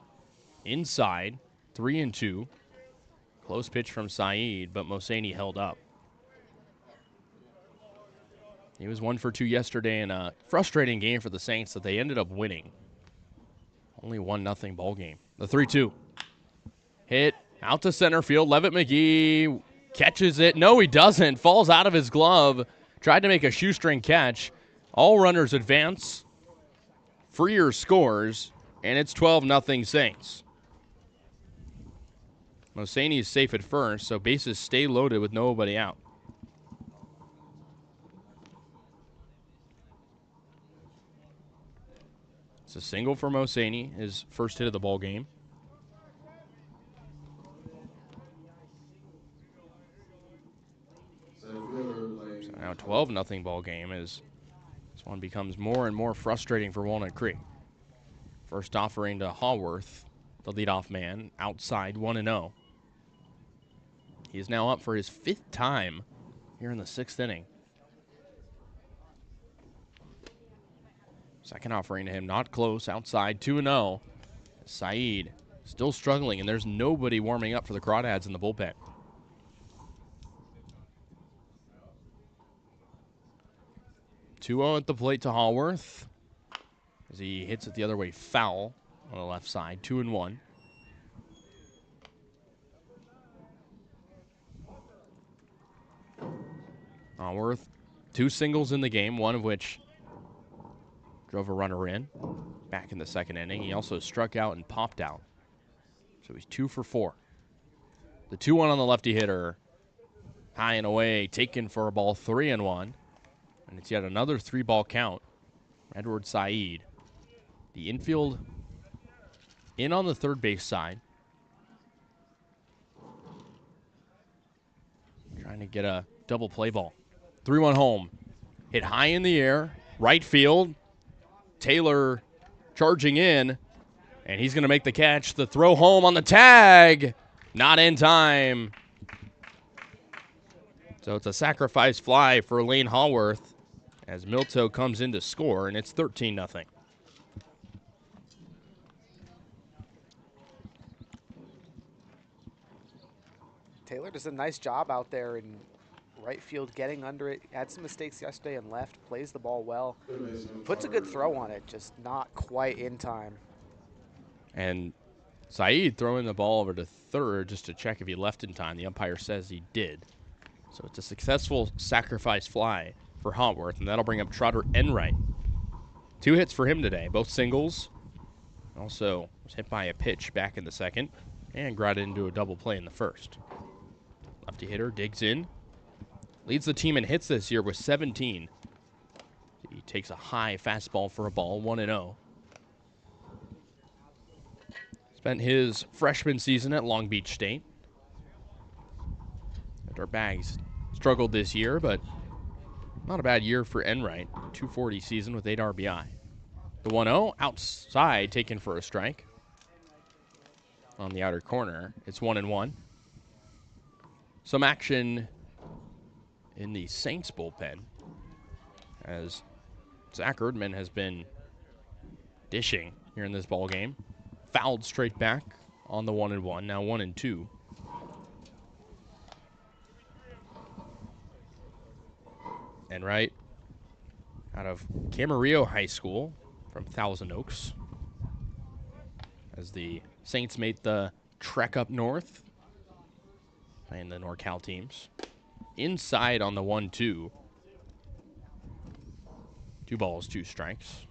inside, 3-2. Close pitch from Saeed, but Mosani held up. He was 1 for 2 yesterday in a frustrating game for the Saints that they ended up winning. Only 1-0 ball game. The 3-2. Hit out to center field. Levitt McGee catches it. No, he doesn't. Falls out of his glove. Tried to make a shoestring catch. All runners advance. Freer scores, and it's 12-0 Saints. Mosani is safe at first, so bases stay loaded with nobody out. It's a single for Mosani, his first hit of the ball game. So now 12-0 ball game as this one becomes more and more frustrating for Walnut Creek. First offering to Haworth, the leadoff man, outside 1-0. He is now up for his 5th time here in the 6th inning. Second offering to him, not close, outside 2-0. Saeed still struggling, and there's nobody warming up for the Crawdads in the bullpen. Two-0 at the plate to Haworth as he hits it the other way foul on the left side, 2-1. Haworth, 2 singles in the game, one of which drove a runner in back in the second inning. He also struck out and popped out. So he's 2 for 4. The 2-1 on the lefty hitter, high and away, taken for a ball, 3-1. And it's yet another 3-ball count. Edward Saeed. The infield in on the third base side. Trying to get a double play ball. 3-1 home. Hit high in the air. Right field. Taylor charging in. And he's going to make the catch. The throw home on the tag. Not in time. So it's a sacrifice fly for Lane Haworth as Milto comes in to score, and it's 13-0. Taylor does a nice job out there in right field, getting under it. Had some mistakes yesterday and left. Plays the ball well. Third baseman, Puts a good Carter. throw on it, just not quite in time. And Saeed throwing the ball over to third just to check if he left in time. The umpire says he did. So it's a successful sacrifice fly for Haworth, and that'll bring up Trotter Enright. 2 hits for him today, both singles. Also was hit by a pitch back in the second and got into a double play in the first. Lefty hitter digs in. Leads the team in hits this year with 17. He takes a high fastball for a ball, 1-0. Spent his freshman season at Long Beach State. Our Bags struggled this year, but not a bad year for Enright. 240 season with 8 RBI. The 1-0 outside, taken for a strike. On the outer corner, it's 1-1. Some action in the Saints bullpen as Zach Erdman has been dishing here in this ball game. Fouled straight back on the 1-1, now 1-2. Enright out of Camarillo High School from Thousand Oaks, as the Saints made the trek up north, playing the NorCal teams. Inside on the 1-2. 2 balls, 2 strikes.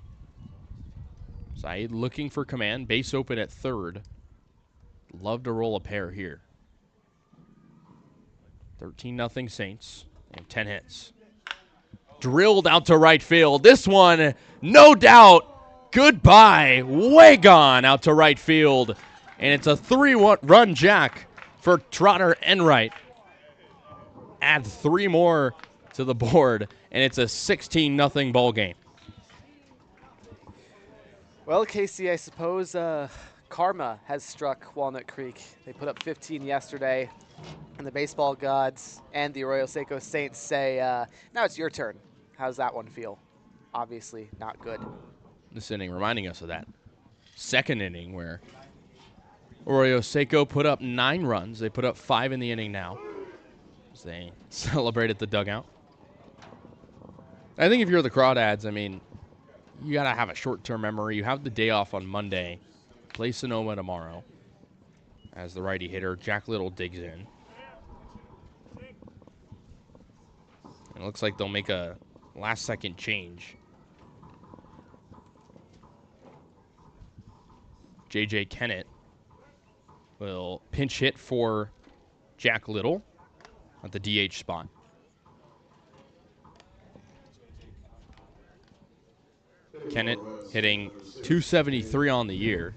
Saeed looking for command, base open at third. Love to roll a pair here. 13-0 Saints and 10 hits. Drilled out to right field. This one, no doubt, goodbye, way gone out to right field. And it's a 3-run jack for Trotter Enright. Add 3 more to the board, and it's a 16-0 ball game. Well, Casey, I suppose karma has struck Walnut Creek. They put up 15 yesterday, and the baseball gods and the Arroyo Seco Saints say, now it's your turn. How's that one feel? Obviously not good. This inning reminding us of that second inning where Arroyo Seco put up 9 runs. They put up 5 in the inning now as they celebrated the dugout. I think if you're the Crawdads, I mean, you got to have a short-term memory. You have the day off on Monday. Play Sonoma tomorrow as the righty hitter, Jack Little, digs in. And it looks like they'll make a last-second change. J.J. Kennett will pinch hit for Jack Little at the DH spot. Kennett hitting .273 on the year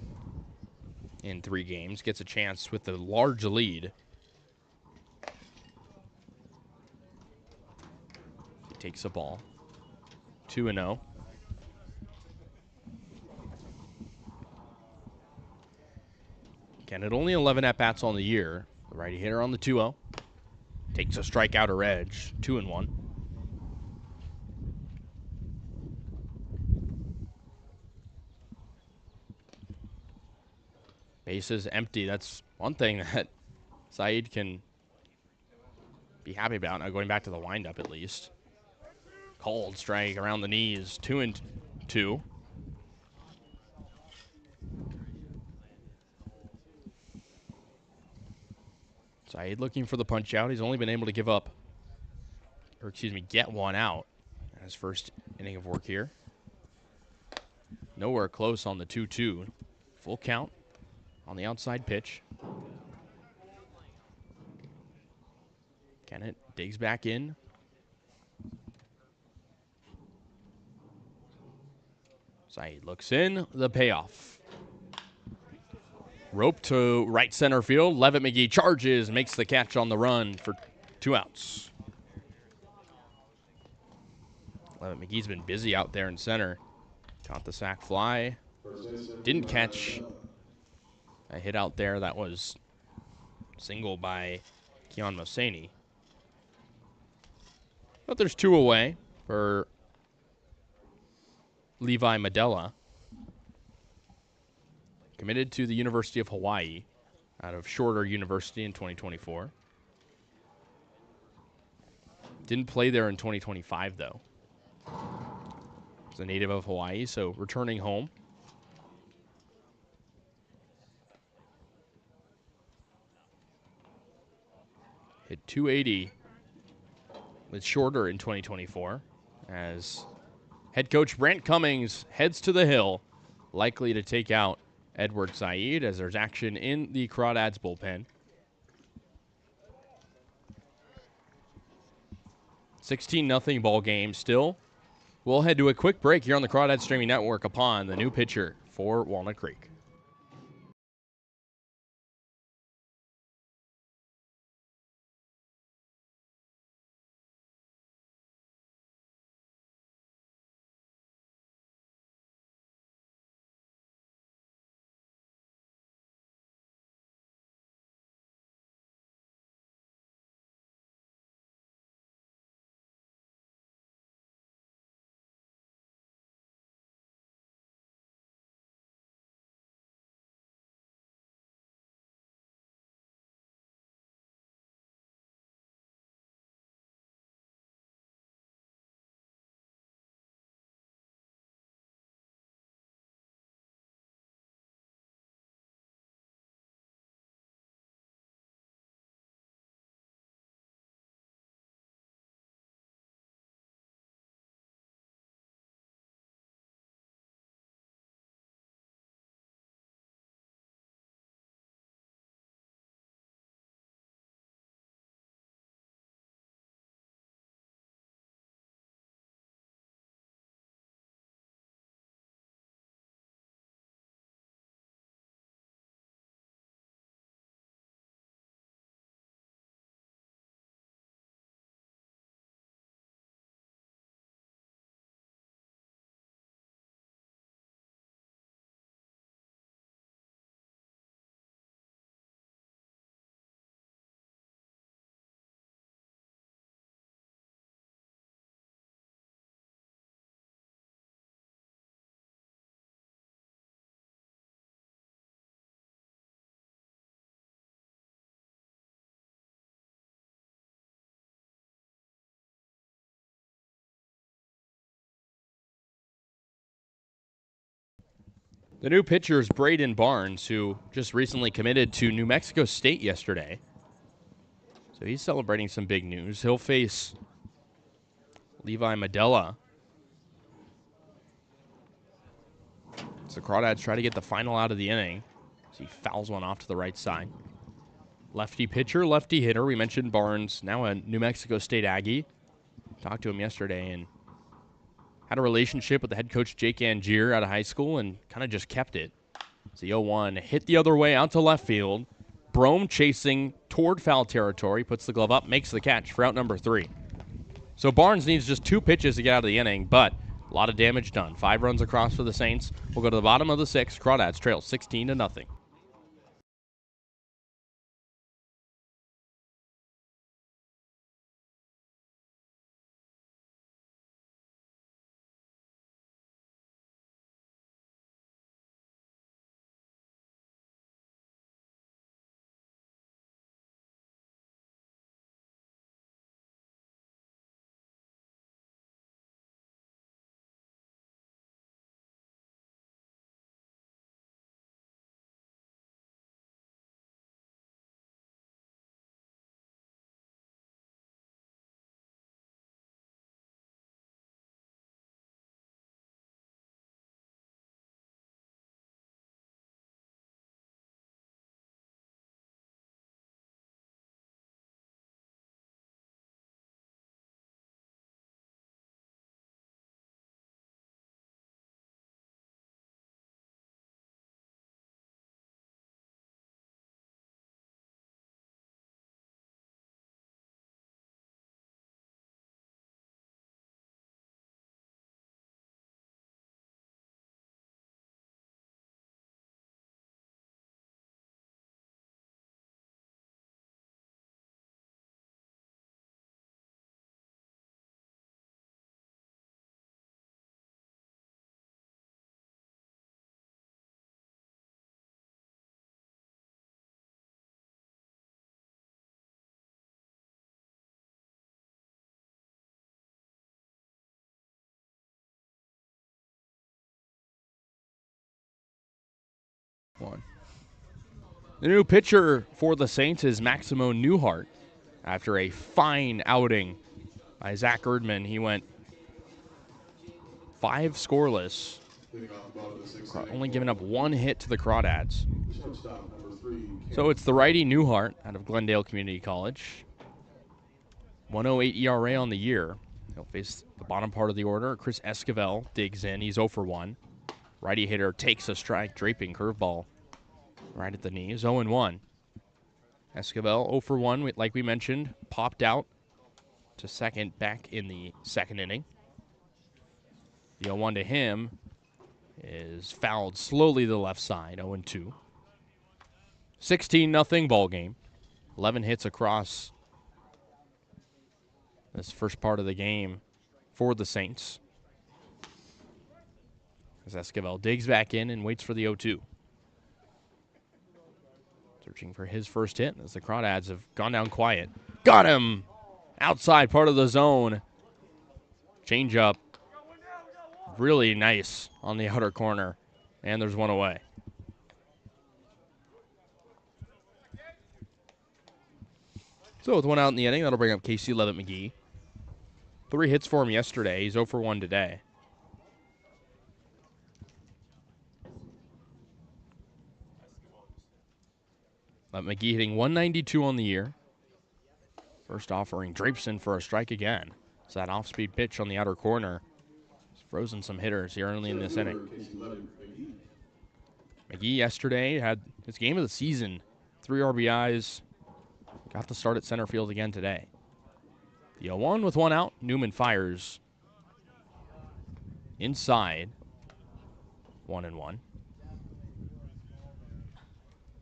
in 3 games. Gets a chance with the large lead. He takes a ball. 2-0. Kennett only 11 at-bats on the year. The righty hitter on the 2-0. Takes a strikeout or edge. 2-1. Bases empty. That's one thing that Saeed can be happy about. Now going back to the windup at least. Cold strike around the knees. 2-2. Saeed looking for the punch out. He's only been able to get one out in his first inning of work here. Nowhere close on the 2-2. Full count on the outside pitch. Kennett digs back in. Saeed looks in. The payoff. Rope to right center field. Levitt McGee charges, makes the catch on the run for 2 outs. Levitt McGee's been busy out there in center. Caught the sac fly. Didn't catch a hit out there. That was single by Keon Moseni. But there's 2 away for Levi Medella. Committed to the University of Hawaii out of Shorter University in 2024. Didn't play there in 2025, though. He's a native of Hawaii, so returning home. Hit 280 with shorter in 2024 as head coach Brant Cummings heads to the hill, likely to take out Edward Said as there's action in the Crawdads bullpen. 16-0 ball game still. We'll head to a quick break here on the Crawdad Streaming Network upon the new pitcher for Walnut Creek. The new pitcher is Braden Barnes, who just recently committed to New Mexico State yesterday. So he's celebrating some big news. He'll face Levi Medella. So Crawdads try to get the final out of the inning as he fouls one off to the right side. Lefty pitcher, lefty hitter. We mentioned Barnes, now a New Mexico State Aggie. Talked to him yesterday and had a relationship with the head coach Jake Angier out of high school and kind of just kept it. It's the 0-1 hit the other way out to left field. Brome chasing toward foul territory, puts the glove up, makes the catch for out number 3. So Barnes needs just 2 pitches to get out of the inning, but a lot of damage done. 5 runs across for the Saints. We'll go to the bottom of the 6th. Crawdads trail 16-0. 1. The new pitcher for the Saints is Maximo Newhart. After a fine outing by Zach Erdman, he went 5 scoreless, only giving up 1 hit to the Crawdads. So it's the righty Newhart out of Glendale Community College. 1.08 ERA on the year. He'll face the bottom part of the order. Chris Esquivel digs in. He's 0 for 1. Righty hitter takes a strike, draping curveball right at the knees. 0-1. Esquivel 0 for 1, like we mentioned, popped out to second back in the second inning. The 0-1 to him is fouled slowly to the left side, 0-2. 16-0 ball game. 11 hits across this first part of the game for the Saints. As Esquivel digs back in and waits for the 0-2. Searching for his first hit as the Crawdads have gone down quiet. Got him! Outside part of the zone. Change up. Really nice on the outer corner. And there's one away. So with one out in the inning, that'll bring up Casey Levitt-McGee. 3 hits for him yesterday. He's 0 for 1 today. McGee hitting 192 on the year. First offering drapes in for a strike again. It's that off-speed pitch on the outer corner. It's frozen some hitters here early in this inning. McGee yesterday had his game of the season. 3 RBIs. Got the start at center field again today. The 0-1 with 1 out. Newman fires. Inside. 1-1.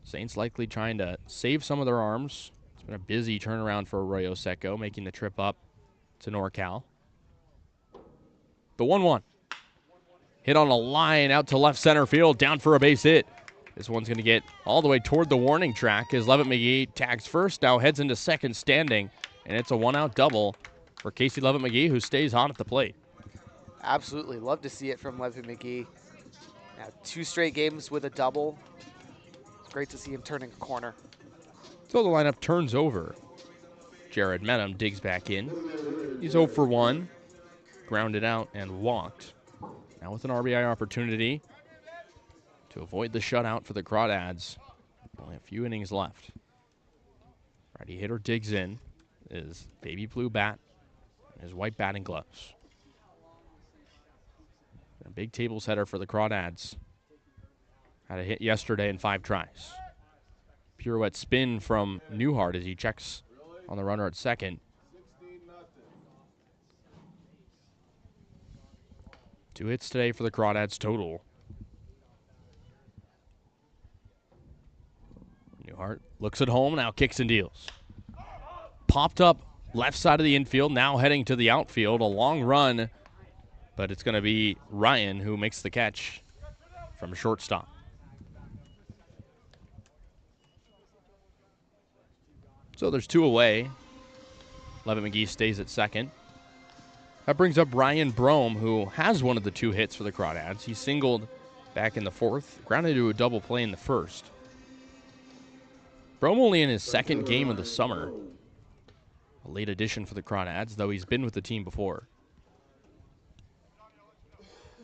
Saints likely trying to save some of their arms. It's been a busy turnaround for Arroyo Seco, making the trip up to NorCal. The 1-1. Hit on a line out to left center field, down for a base hit. This one's going to get all the way toward the warning track as Levitt-McGee tags first, now heads into second standing, and it's a 1-out double for Casey Levitt-McGee, who stays hot at the plate. Absolutely. Love to see it from Levitt-McGee. Now 2 straight games with a double. It's great to see him turning a corner. So the lineup turns over. Jared Medham digs back in. He's 0 for 1. Grounded out and walked. Now with an RBI opportunity to avoid the shutout for the Crawdads. Only a few innings left. Righty hitter digs in. His baby blue bat and his white batting gloves. A big tables header for the Crawdads. Had a hit yesterday in 5 tries. Pirouette spin from Newhart as he checks on the runner at second. 2 hits today for the Crawdads total. Newhart looks at home, now kicks and deals. Popped up left side of the infield, now heading to the outfield. A long run, but it's going to be Ryan who makes the catch from shortstop. So there's 2 away. Levitt-McGee stays at second. That brings up Ryan Brome, who has one of the 2 hits for the Crawdads. He singled back in the 4th, grounded to a double play in the 1st. Brome only in his 2nd game of the summer. A late addition for the Crawdads, though he's been with the team before.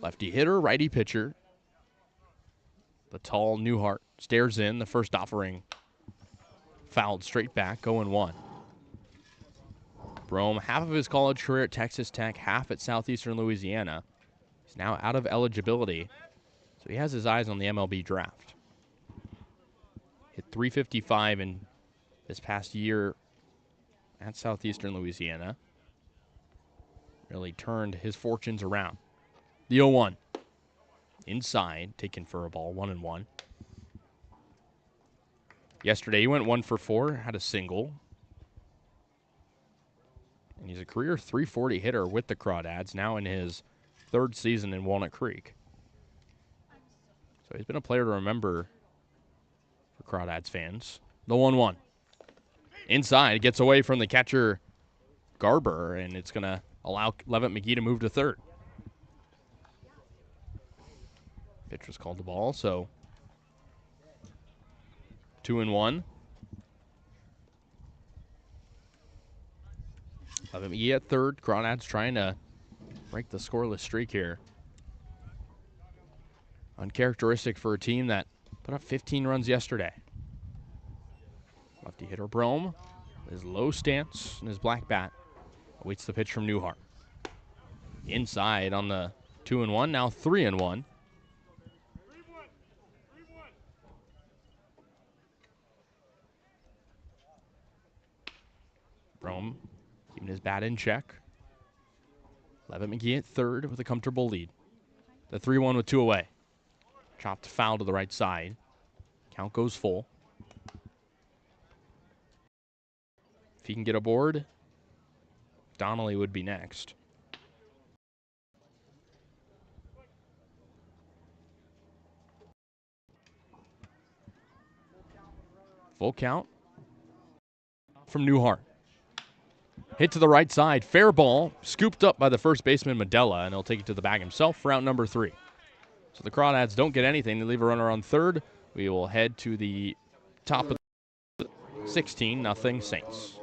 Lefty hitter, righty pitcher. The tall Newhart stares in. The first offering fouled straight back, 0-1. Brome, half of his college career at Texas Tech, half at Southeastern Louisiana. He's now out of eligibility, so he has his eyes on the MLB draft. Hit .355 in this past year at Southeastern Louisiana. Really turned his fortunes around. The 0-1. Inside, taken for a ball, 1-1. Yesterday, he went 1 for 4, had a single. And he's a career .340 hitter with the Crawdads, now in his 3rd season in Walnut Creek. So he's been a player to remember for Crawdads fans. The 1-1. Inside, gets away from the catcher, Garber, and it's going to allow Levitt-McGee to move to 3rd. Pitch was called the ball, so 2-1. Levitt McGee at third. Crawdads trying to break the scoreless streak here. Uncharacteristic for a team that put up 15 runs yesterday. Lefty hitter Brome, his low stance and his black bat, awaits the pitch from Newhart. Inside on the 2-1, now 3-1. Brome keeping his bat in check. Levitt McGee at third with a comfortable lead. The 3-1 with 2 away. Chopped foul to the right side. Count goes full. If he can get aboard, Donnelly would be next. Full count from Newhart. Hit to the right side. Fair ball. Scooped up by the first baseman, Medella, and he'll take it to the bag himself for out number 3. So the Crawdads don't get anything. They leave a runner on third. We will head to the top of the 16-0 Saints.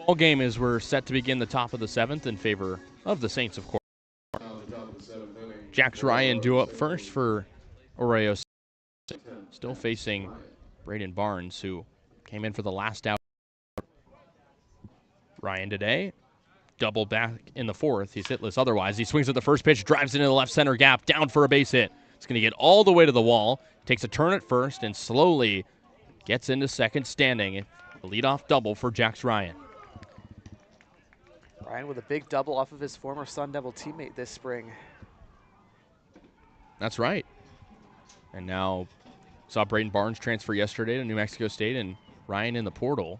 Ball game as we're set to begin the top of the 7th in favor of the Saints, of course. Jax Ryan due up first for Arroyo Seco, still facing Braden Barnes, who came in for the last out. Ryan today, double back in the 4th. He's hitless otherwise. He swings at the first pitch, drives into the left center gap, down for a base hit. It's going to get all the way to the wall, takes a turn at first, and slowly gets into second standing. A leadoff double for Jax Ryan. Ryan with a big double off of his former Sun Devil teammate this spring. That's right. And now saw Braden Barnes transfer yesterday to New Mexico State and Ryan in the portal.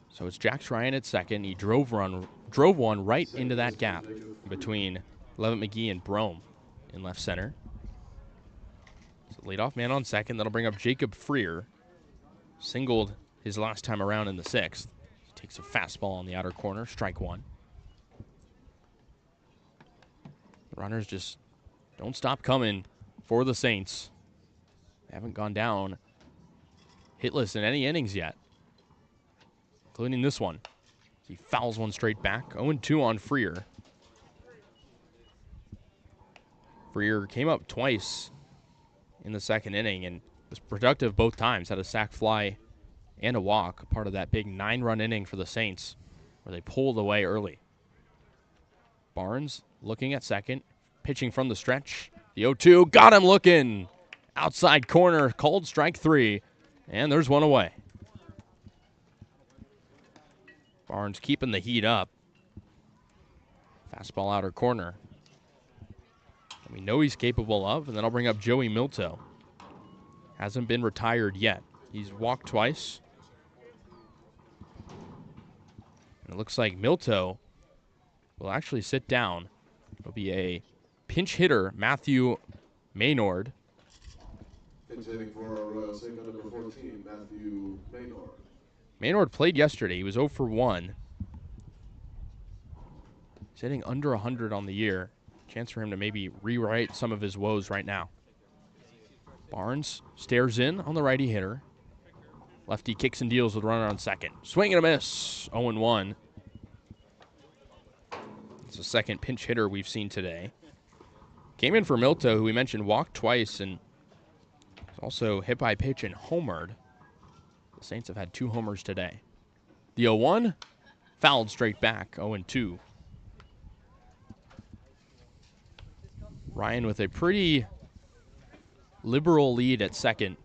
So it's Jax Ryan at second. He drove one right into that gap between Levitt McGee and Brome in left center. So leadoff man on second. That'll bring up Jacob Freer. Singled his last time around in the 6th. Takes a fastball on the outer corner, strike 1. The runners just don't stop coming for the Saints. They haven't gone down hitless in any innings yet, including this one. He fouls one straight back. 0-2 on Freer. Freer came up twice in the 2nd inning and was productive both times. Had a sac fly and a walk, part of that big 9-run inning for the Saints where they pulled away early. Barnes looking at second, pitching from the stretch. The 0-2, got him looking. Outside corner, called strike 3, and there's one away. Barnes keeping the heat up. Fastball outer corner. And we know he's capable of, and then I'll bring up Joey Milto. Hasn't been retired yet. He's walked twice. And it looks like Milto will actually sit down. It'll be a pinch hitter, Matthew Maynard. Pinch hitting for Arroyo Seco, number 14, Matthew Maynard. Maynard played yesterday. He was 0 for 1. He's hitting under 100 on the year. Chance for him to maybe rewrite some of his woes right now. Barnes stares in on the righty hitter. Lefty kicks and deals with runner on second. Swing and a miss. 0-1. It's the second pinch hitter we've seen today. Came in for Milto, who we mentioned walked twice and also hit by pitch and homered. The Saints have had 2 homers today. The 0-1 fouled straight back. 0-2. Ryan with a pretty liberal lead at second.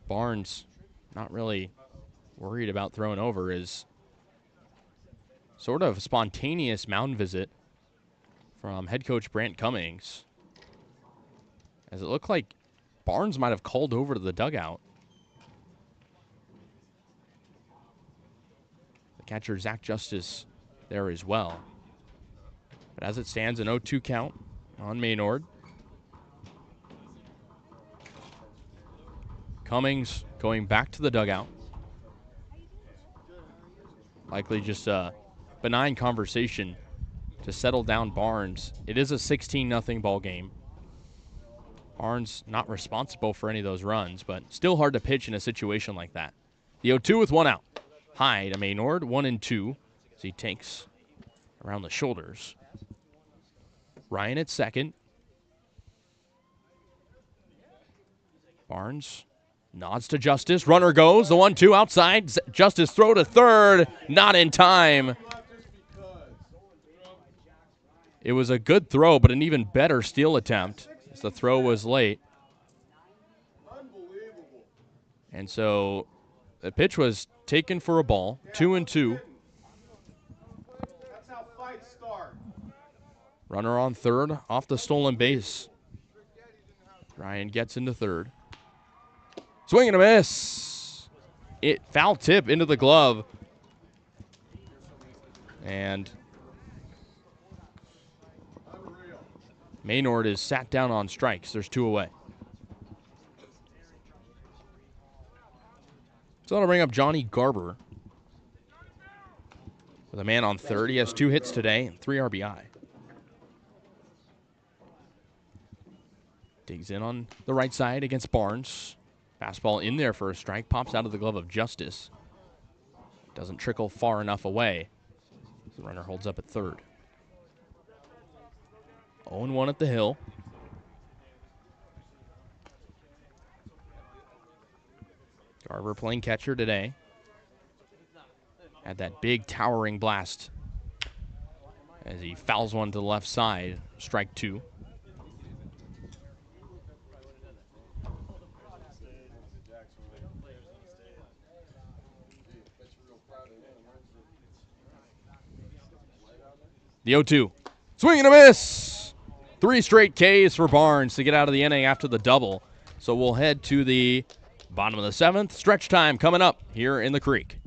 Barnes not really worried about throwing over. His sort of spontaneous mound visit from head coach Brant Cummings, as it looked like Barnes might have called over to the dugout. The catcher Zach Justice there as well. But as it stands, an 0-2 count on Maynard. Cummings going back to the dugout. Likely just a benign conversation to settle down Barnes. It is a 16-0 ball game. Barnes not responsible for any of those runs, but still hard to pitch in a situation like that. The 0-2 with 1 out. High to Maynard, 1-2, as he takes around the shoulders. Ryan at second. Barnes nods to Justice. Runner goes. The 1-2 outside. Justice throw to third. Not in time. It was a good throw, but an even better steal attempt as the throw was late. And so the pitch was taken for a ball. 2-2. That's how fights start. Runner on third off the stolen base. Ryan gets into third. Swing and a miss. It foul tip into the glove. And Maynard is sat down on strikes. There's 2 away. So that'll bring up Johnny Garber with a man on third. He has 2 hits today and 3 RBI. Digs in on the right side against Barnes. Fastball in there for a strike. Pops out of the glove of Justice. Doesn't trickle far enough away. The runner holds up at third. 0-1 at the hill. Garver playing catcher today. Had that big towering blast as he fouls one to the left side. Strike 2. The 0-2. Swing and a miss. 3 straight Ks for Barnes to get out of the inning after the double. So we'll head to the bottom of the 7th. Stretch time coming up here in the Creek.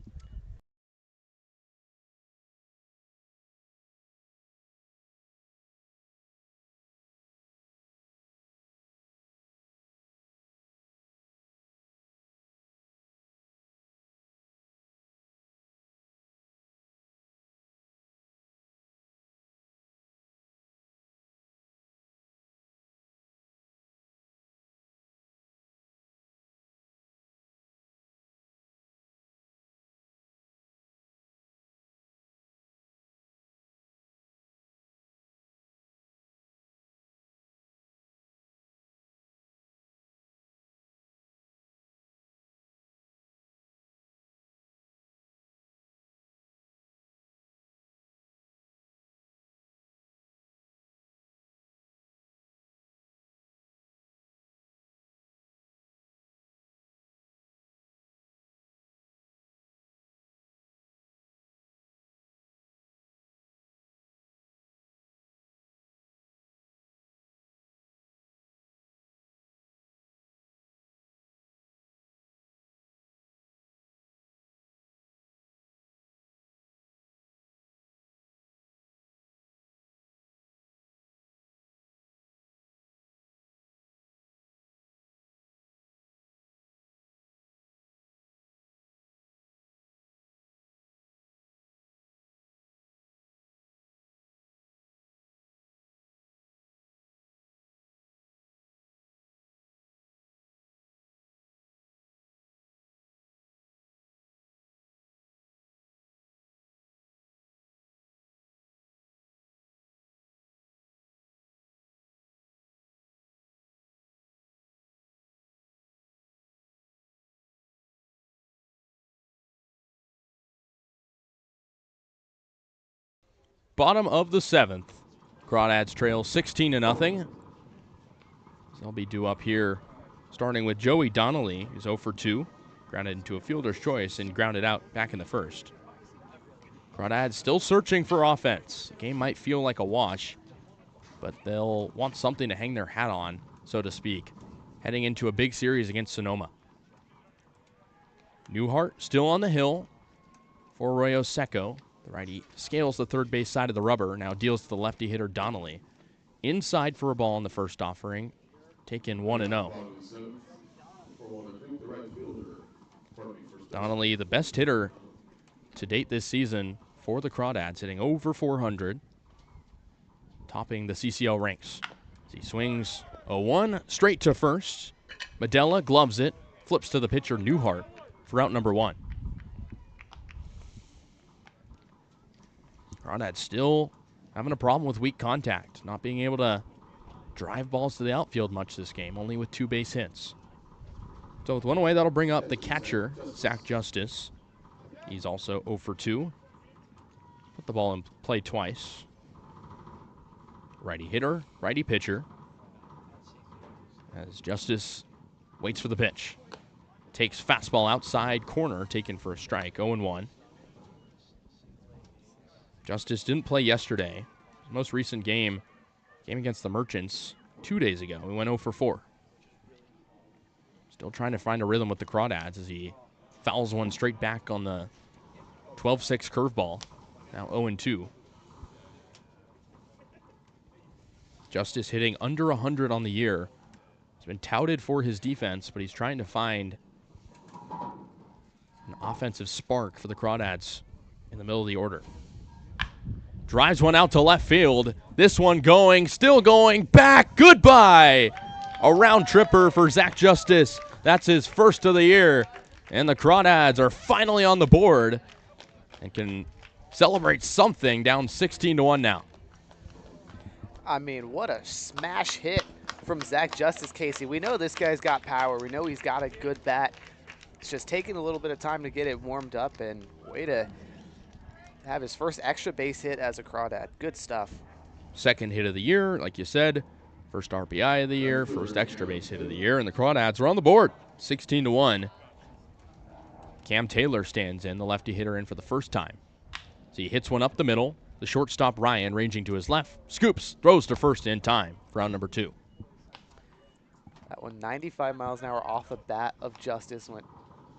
bottom of the 7th. Crawdads trail 16-0. They'll be due up here, starting with Joey Donnelly, who's 0 for 2. Grounded into a fielder's choice and grounded out back in the first. Crawdads still searching for offense. The game might feel like a wash, but they'll want something to hang their hat on, so to speak, heading into a big series against Sonoma. Newhart still on the hill for Arroyo Seco. The righty scales the third base side of the rubber, now deals to the lefty hitter Donnelly. Inside for a ball in the first offering, taken 1-0. Donnelly, the best hitter to date this season for the Crawdads, hitting over 400, topping the CCL ranks. As he swings 0-1 straight to first. Medella gloves it, flips to the pitcher Newhart for out number 1. Crawdads still having a problem with weak contact, not being able to drive balls to the outfield much this game, only with 2 base hits. So with one away, that'll bring up the catcher, Zach Justice. He's also 0 for 2. Put the ball in play twice. Righty hitter, righty pitcher. As Justice waits for the pitch. Takes fastball outside corner, taken for a strike, 0-1. Justice didn't play yesterday. His most recent game against the Merchants 2 days ago. He went 0 for 4. Still trying to find a rhythm with the Crawdads as he fouls one straight back on the 12-6 curveball. Now 0-2. Justice hitting under 100 on the year. He's been touted for his defense, but he's trying to find an offensive spark for the Crawdads in the middle of the order. Drives one out to left field. This one going, still going, back, goodbye! A round tripper for Zach Justice. That's his first of the year. And the Crawdads are finally on the board and can celebrate something, down 16-1 now. I mean, what a smash hit from Zach Justice, Casey. We know this guy's got power. We know he's got a good bat. It's just taking a little bit of time to get it warmed up, and way to have his first extra base hit as a Crawdad. Good stuff. Second hit of the year, like you said. First RBI of the year, first extra base hit of the year, and the Crawdads are on the board, 16-1. Cam Taylor stands in, the lefty hitter in for the first time. So he hits one up the middle. The shortstop Ryan, ranging to his left, scoops, throws to first in time for round number 2. That one, 95 miles an hour off the bat of Justice, went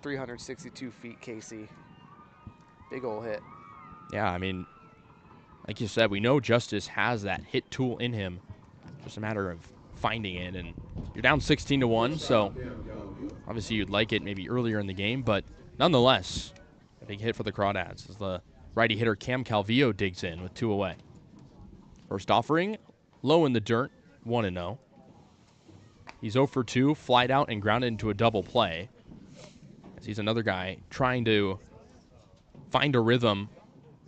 362 feet, Casey. Big ol' hit. Yeah, I mean, like you said, we know Justice has that hit tool in him. Just a matter of finding it, and you're down 16-1, so obviously you'd like it maybe earlier in the game, but nonetheless, a big hit for the Crawdads as the righty hitter Cam Calvillo digs in with 2 away. First offering, low in the dirt, 1-0. He's 0 for 2, flied out and grounded into a double play. As he's another guy trying to find a rhythm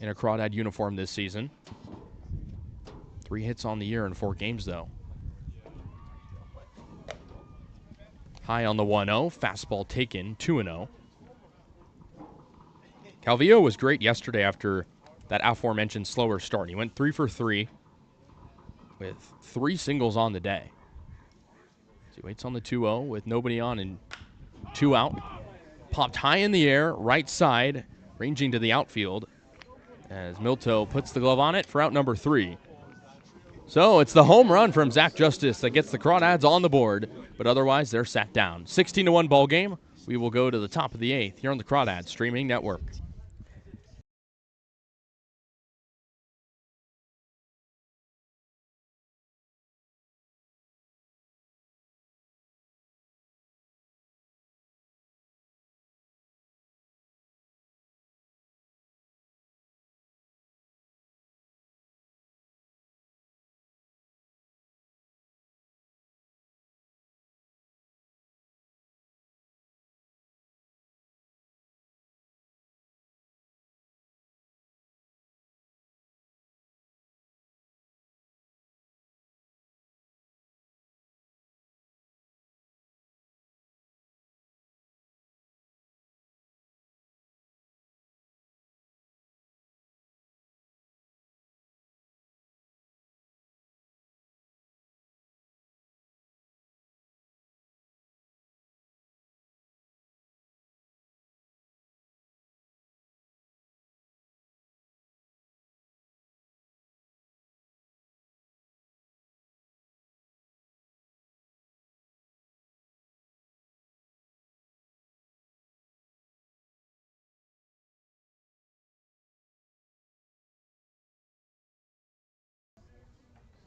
in a Crawdad uniform this season. 3 hits on the year in 4 games, though. High on the 1-0, fastball taken, 2-0. Calvillo was great yesterday after that aforementioned slower start. He went 3 for 3 with 3 singles on the day. So he waits on the 2-0 with nobody on and 2 out. Popped high in the air, right side, ranging to the outfield as Milto puts the glove on it for out number 3. So it's the home run from Zach Justice that gets the Crawdads on the board, but otherwise they're sat down. 16-1 ball game. We will go to the top of the 8th here on the Crawdad Streaming Network.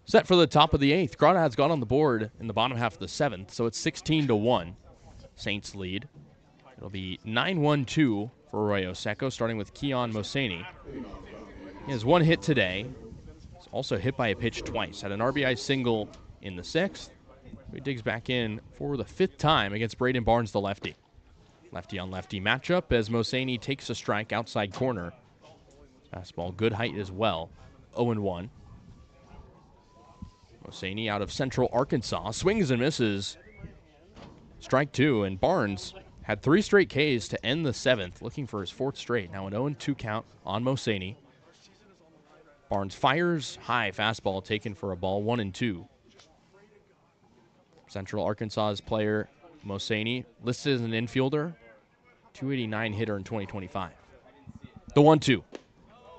Set for the top of the 8th. Crawdad's got on the board in the bottom half of the 7th, so it's 16-1. Saints lead. It'll be 9-1-2 for Arroyo Seco, starting with Keon Moseni. He has 1 hit today. He's also hit by a pitch twice. Had an RBI single in the 6th. He digs back in for the 5th time against Braden Barnes, the lefty. Lefty on lefty matchup as Moseni takes a strike outside corner. Fastball, good height as well. 0-1. Moseni out of Central Arkansas. Swings and misses. Strike 2, and Barnes had 3 straight Ks to end the 7th, looking for his 4th straight. Now an 0-2 count on Moseni. Barnes fires high, fastball taken for a ball, 1-2. Central Arkansas's player Moseni listed as an infielder, 289 hitter in 2025. The 1-2.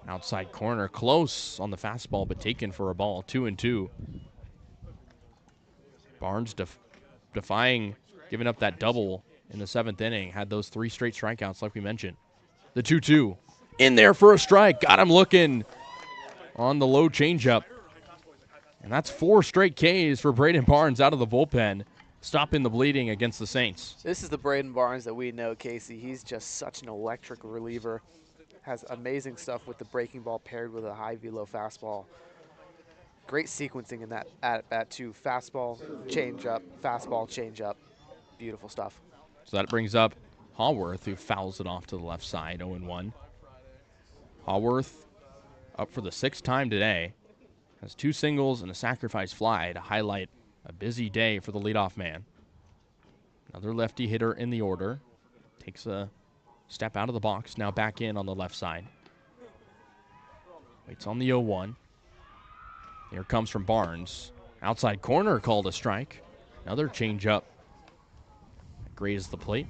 Outside corner, close on the fastball, but taken for a ball, 2-2. Barnes defying giving up that double in the 7th inning, had those 3 straight strikeouts like we mentioned. The 2-2. In there for a strike, got him looking on the low changeup. And that's 4 straight Ks for Braden Barnes out of the bullpen, stopping the bleeding against the Saints. This is the Braden Barnes that we know, Casey. He's just such an electric reliever. Has amazing stuff with the breaking ball paired with a high velo fastball. Great sequencing in that at-bat too. Fastball, changeup, fastball, changeup. Beautiful stuff. So that brings up Haworth, who fouls it off to the left side, 0-1. Haworth up for the 6th time today. Has 2 singles and a sacrifice fly to highlight a busy day for the leadoff man. Another lefty hitter in the order. Takes a step out of the box, now back in on the left side. Waits on the 0-1. Here comes from Barnes. Outside corner called a strike. Another changeup. Grazes the plate.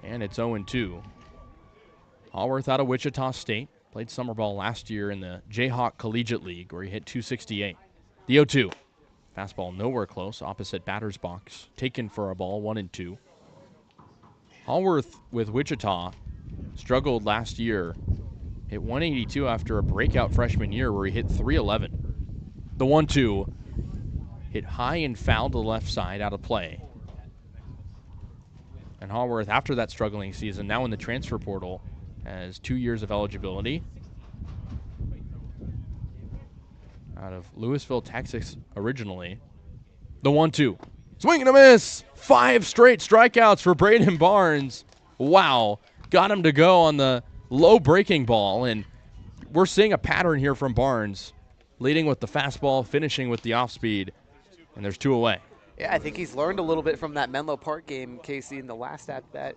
And it's 0-2. Haworth out of Wichita State. Played summer ball last year in the Jayhawk Collegiate League where he hit 268. The 0-2. Fastball nowhere close, opposite batter's box. Taken for a ball, 1-2. Haworth with Wichita struggled last year. Hit 182 after a breakout freshman year where he hit 311. The 1-2. Hit high and foul to the left side, out of play. And Haworth, after that struggling season, now in the transfer portal, has 2 years of eligibility. Out of Louisville, Texas, originally. The 1-2. Swing and a miss. 5 straight strikeouts for Braden Barnes. Wow. Got him to go on the low breaking ball, and we're seeing a pattern here from Barnes. Leading with the fastball, finishing with the off speed, and there's 2 away. Yeah, I think he's learned a little bit from that Menlo Park game, Casey, in the last at-bat.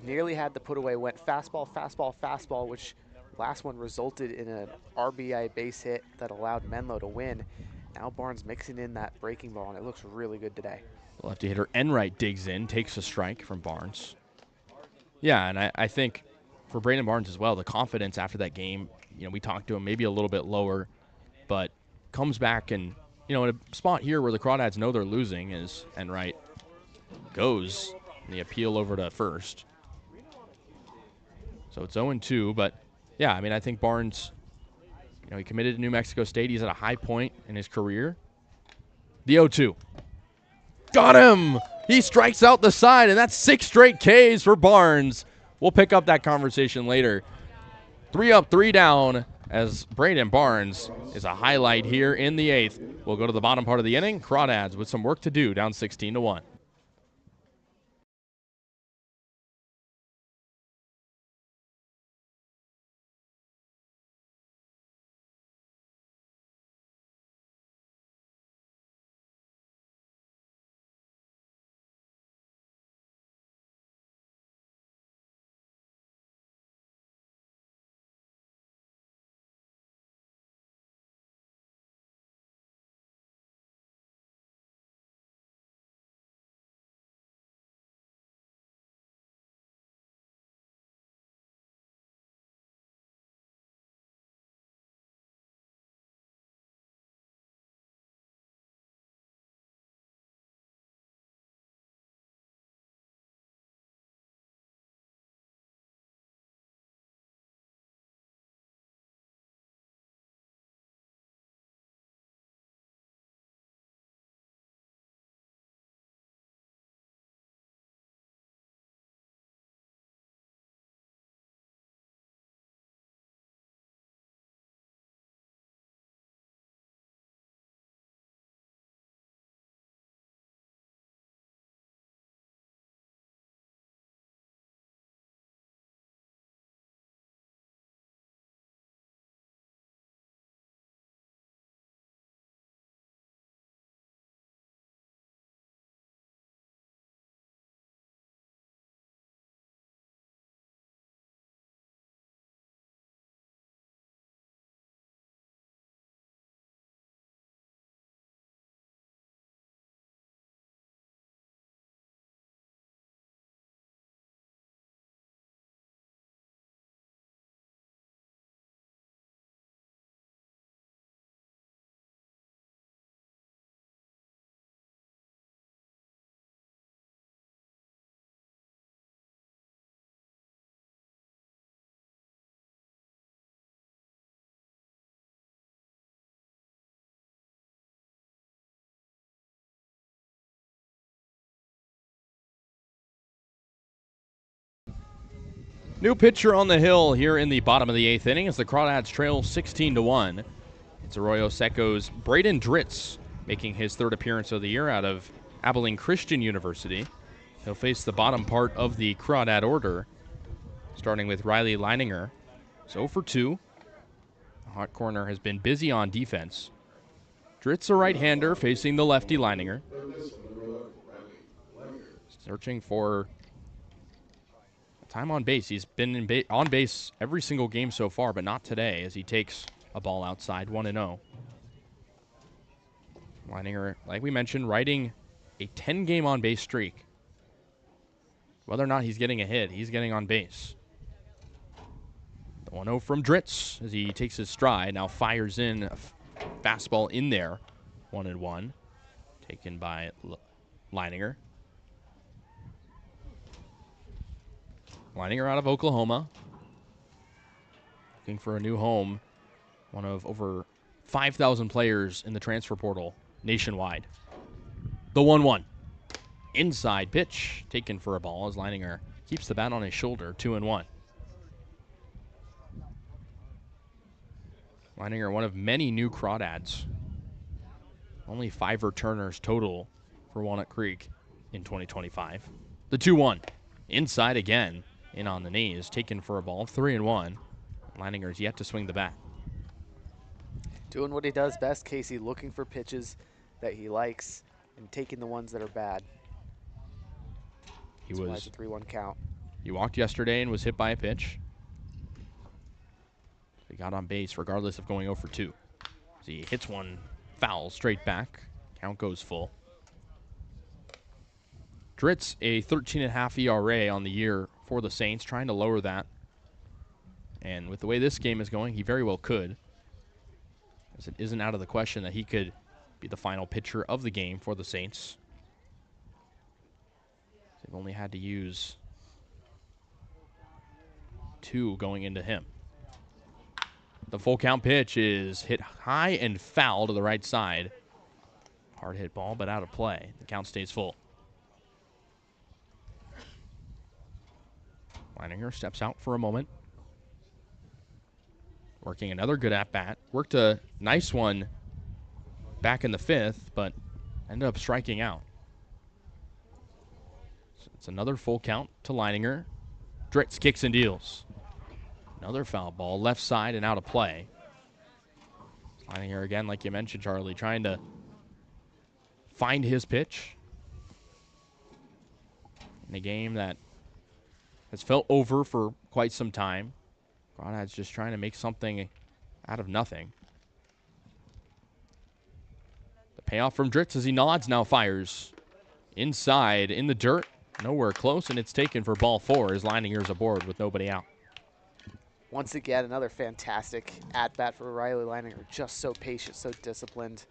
Nearly had the put away, went fastball, fastball, fastball, which last one resulted in an RBI base hit that allowed Menlo to win. Now Barnes mixing in that breaking ball, and it looks really good today. The lefty hitter Enright digs in, takes a strike from Barnes. Yeah, and I think for Braden Barnes as well, the confidence after that game, we talked to him maybe a little bit lower, but comes back and, in a spot here where the Crawdads know they're losing as Enright goes in the appeal over to first. So it's 0-2, but yeah, I think Barnes, he committed to New Mexico State. He's at a high point in his career. The 0-2. Got him! He strikes out the side, and that's 6 straight Ks for Barnes. We'll pick up that conversation later. 3 up, 3 down, as Braden Barnes is a highlight here in the 8th. We'll go to the bottom part of the inning. Crawdads with some work to do, down 16-1. New pitcher on the hill here in the bottom of the 8th inning as the Crawdads trail 16-1. It's Arroyo Seco's Braden Dritz making his 3rd appearance of the year out of Abilene Christian University. He'll face the bottom part of the Crawdad order, starting with Riley Leininger. So for 2. The hot corner has been busy on defense. Dritz, a right-hander, facing the lefty Leininger. Searching for time on base. He's been on base every single game so far, but not today as he takes a ball outside, 1-0. Leininger, like we mentioned, riding a 10-game on-base streak. Whether or not he's getting a hit, he's getting on base. The 1-0 from Dritz as he takes his stride, now fires in a fastball in there, 1-1, taken by Leininger. Leininger out of Oklahoma, looking for a new home. One of over 5,000 players in the transfer portal nationwide. The 1-1. Inside pitch, taken for a ball as Leininger keeps the bat on his shoulder, 2-1. Leininger, one of many new Crawdads. Only 5 returners total for Walnut Creek in 2025. The 2-1. Inside again. In on the knees, taken for a ball, 3-1. Leininger's yet to swing the bat. Doing what he does best, Casey, looking for pitches that he likes and taking the ones that are bad. He That's why it's a 3-1 count. He walked yesterday and was hit by a pitch. He got on base regardless of going 0 for 2. As he hits one foul straight back. Count goes full. Dritz, a 13.5 ERA on the year for the Saints, trying to lower that. And with the way this game is going, he very well could, as it isn't out of the question that he could be the final pitcher of the game for the Saints. They've only had to use 2 going into him. The full count pitch is hit high and foul to the right side. Hard hit ball, but out of play. The count stays full. Leininger steps out for a moment. Working another good at-bat. Worked a nice one back in the 5th, but ended up striking out. So it's another full count to Leininger. Dritz kicks and deals. Another foul ball, left side and out of play. Leininger again, like you mentioned, Charlie, trying to find his pitch in a game that has felt over for quite some time. Crawdad's just trying to make something out of nothing. The payoff from Dritz as he nods, now fires. Inside, in the dirt, nowhere close, and it's taken for ball 4 as Leininger's aboard with nobody out. Once again, another fantastic at-bat for Riley Leininger. Just so patient, so disciplined.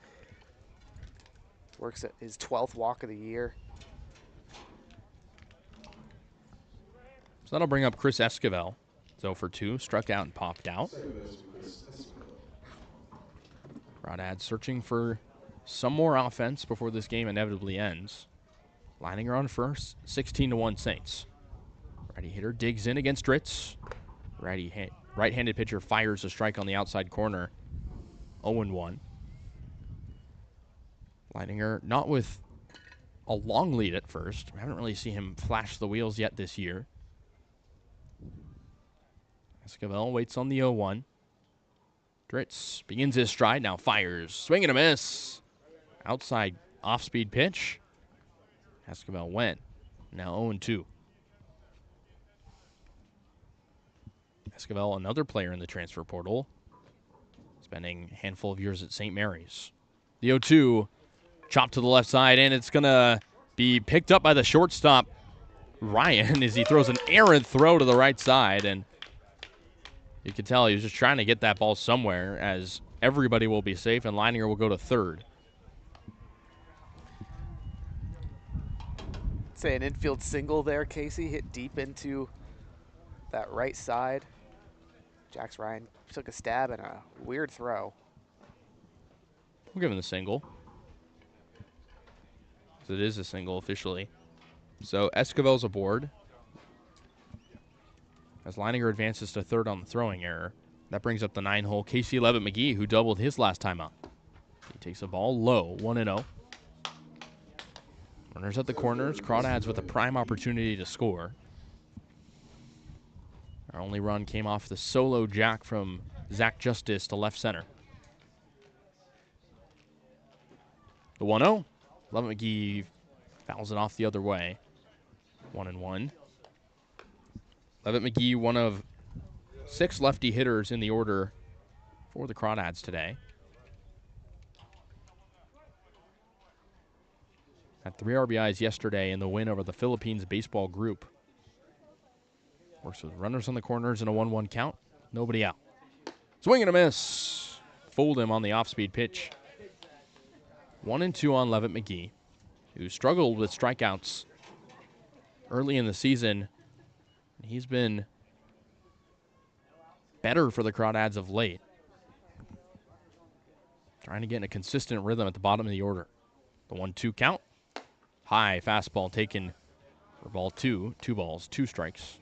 Works at his 12th walk of the year. So that'll bring up Chris Esquivel. 0 for 2, struck out and popped out. Crawdad searching for some more offense before this game inevitably ends. Leininger on first, 16-1 Saints. Righty hitter digs in against Dritz. Right-handed pitcher fires a strike on the outside corner. 0-1. Leininger not with a long lead at first. We haven't really seen him flash the wheels yet this year. Esquivel waits on the 0-1. Dritz begins his stride, now fires. Swing and a miss. Outside off-speed pitch. Esquivel went. Now 0-2. Esquivel, another player in the transfer portal, spending a handful of years at St. Mary's. The 0-2, chopped to the left side, and it's going to be picked up by the shortstop, Ryan, as he throws an errant throw to the right side, and you can tell he was just trying to get that ball somewhere, as everybody will be safe, and Leininger will go to third. Say an infield single there, Casey, hit deep into that right side. Jax Ryan took a stab and a weird throw. We'll give him the single. It is a single officially. So Esquivel's aboard. as Leininger advances to third on the throwing error. That brings up the 9-hole Casey Levitt McGee, who doubled his last time up. He takes the ball low, 1-0. Runners at the corners. Crawdads with a prime opportunity to score. Our only run came off the solo jack from Zach Justice to left center. The 1-0. Levitt McGee fouls it off the other way. 1-1. Levitt McGee, one of 6 lefty hitters in the order for the Crawdads today. Had 3 RBIs yesterday in the win over the Philippines baseball group. Works with runners on the corners and a 1-1 count. Nobody out. Swing and a miss. Fooled him on the off-speed pitch. 1-2 on Levitt McGee, who struggled with strikeouts early in the season. He's been better for the Crawdads of late. Trying to get in a consistent rhythm at the bottom of the order. The 1-2 count. High fastball taken for ball 2. 2 balls, 2 strikes.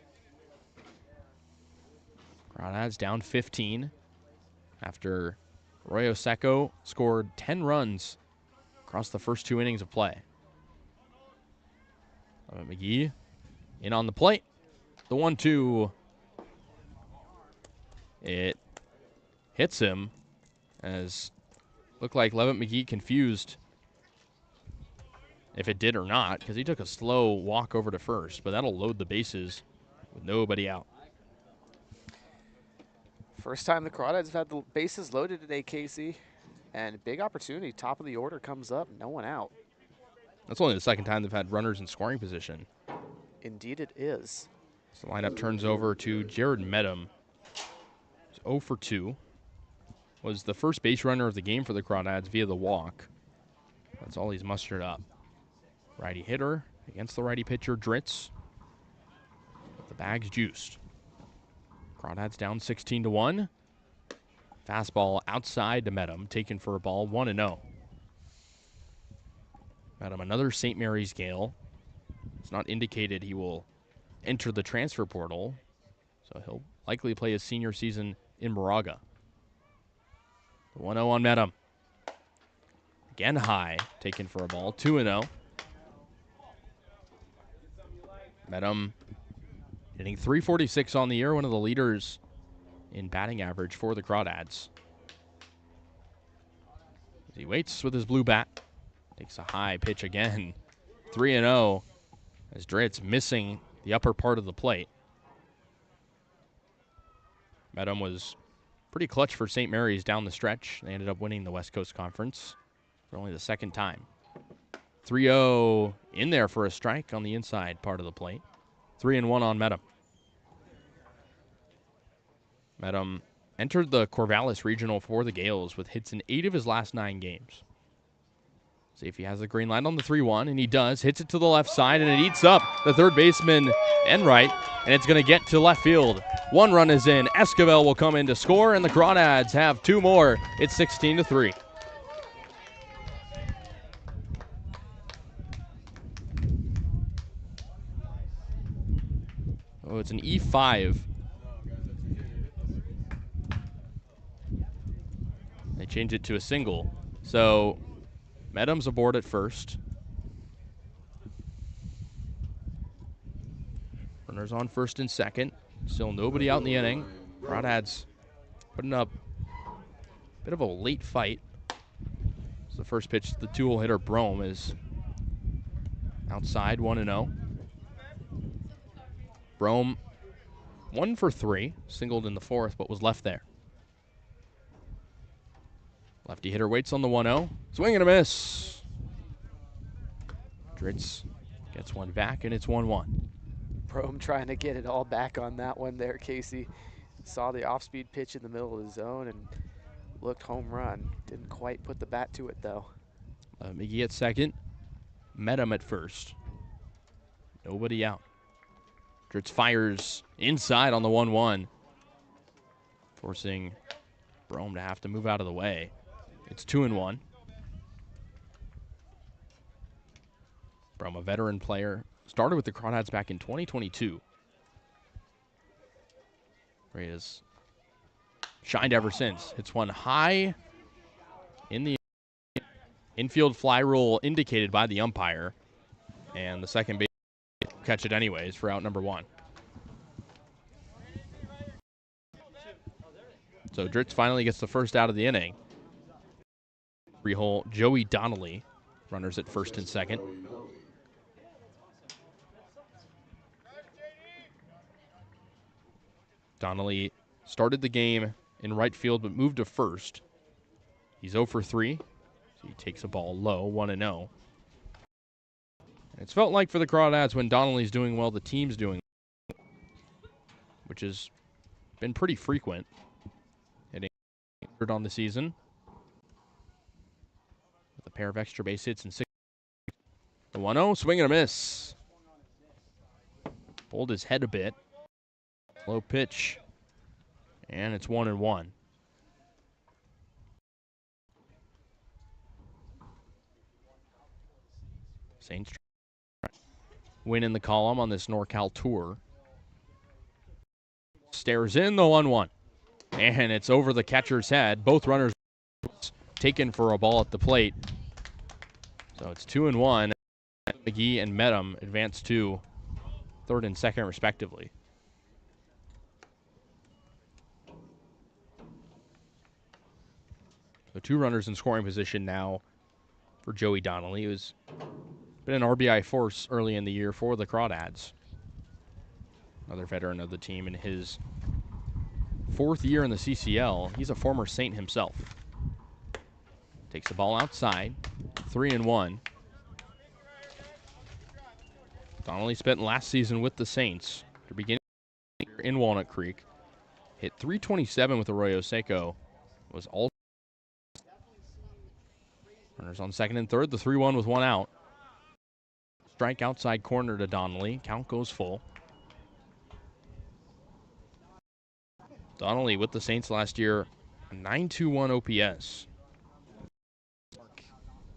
Crawdads down 15 after Arroyo Seco scored 10 runs across the first 2 innings of play. McGee in on the plate. The 1-2. It hits him, as looked like Levitt McGee confused if it did or not, because he took a slow walk over to first, but that'll load the bases with nobody out. First time the Crawdads have had the bases loaded today, Casey. And big opportunity. Top of the order comes up. No one out. That's only the second time they've had runners in scoring position. Indeed it is. So the lineup turns over to Jared Medham. He's 0 for 2. Was the first base runner of the game for the Crawdads via the walk. That's all he's mustered up. Righty hitter against the righty pitcher, Dritz. The bag's juiced. Crawdads down 16-1. Fastball outside to Medham, taken for a ball, 1-0. Medham, another St. Mary's Gale. It's not indicated he will enter the transfer portal, so he'll likely play his senior season in Moraga. The 1-0 on Medham. Again high, taken for a ball, 2-0. Medham hitting .346 on the year, one of the leaders in batting average for the Crawdads. As he waits with his blue bat, takes a high pitch again. 3-0 as Dritz missing the upper part of the plate. Medham was pretty clutch for St. Mary's down the stretch. They ended up winning the West Coast Conference for only the second time. 3-0 in there for a strike on the inside part of the plate. 3-1 on Medham. Medham entered the Corvallis Regional for the Gales with hits in 8 of his last 9 games. See if he has the green light on the 3-1, and he does. Hits it to the left side, and it eats up the third baseman and right, and it's going to get to left field. 1 run is in. Esquivel will come in to score, and the Crawdads have 2 more. It's 16-3. Oh, it's an E5. They change it to a single. So Medham's aboard at first. Runners on first and second. Still nobody out in the inning. Crawdads putting up a bit of a late fight. It's the first pitch, the 2-hole hitter Brome is outside, 1-0. Brome 1 for 3, singled in the 4th, but was left there. Lefty hitter waits on the 1-0. Swing and a miss. Dritz gets one back, and it's 1-1. Brome trying to get it all back on that one there, Casey. Saw the off-speed pitch in the middle of the zone and looked home run. Didn't quite put the bat to it, though. McGee at second. Medham at first. Nobody out. Dritz fires inside on the 1-1, forcing Brome to have to move out of the way. It's 2-1. Brome, a veteran player, started with the Crawdads back in 2022. where he has shined ever since. Hits one high in the infield fly rule indicated by the umpire. And the second base catch it anyways for out number 1. So Dritz finally gets the first out of the inning. Three-hole Joey Donnelly, runners at first and second. Donnelly started the game in right field but moved to first. He's 0 for 3, so he takes a ball low, 1-0. It's felt like for the Crawdads when Donnelly's doing well, the team's doing well, which has been pretty frequent. Hitting on the season with a pair of extra base hits and 6. The 1-0, swing and a miss. Pulled his head a bit. Low pitch, and it's 1-1. Saints win in the column on this NorCal tour. Stares in the 1-1, and it's over the catcher's head. Both runners taken for a ball at the plate. So it's 2-1. McGee and Medham advance to third and second, respectively. So 2 runners in scoring position now for Joey Donnelly, who's been an RBI force early in the year for the Crawdads. Another veteran of the team in his 4th year in the CCL. He's a former Saint himself. Takes the ball outside, 3-1. Donnelly spent last season with the Saints. To begin in Walnut Creek, hit .327 with Arroyo Seco. Was all runners on second and third. The 3-1 with 1 out. Strike outside corner to Donnelly. Count goes full. Donnelly with the Saints last year, a 921 OPS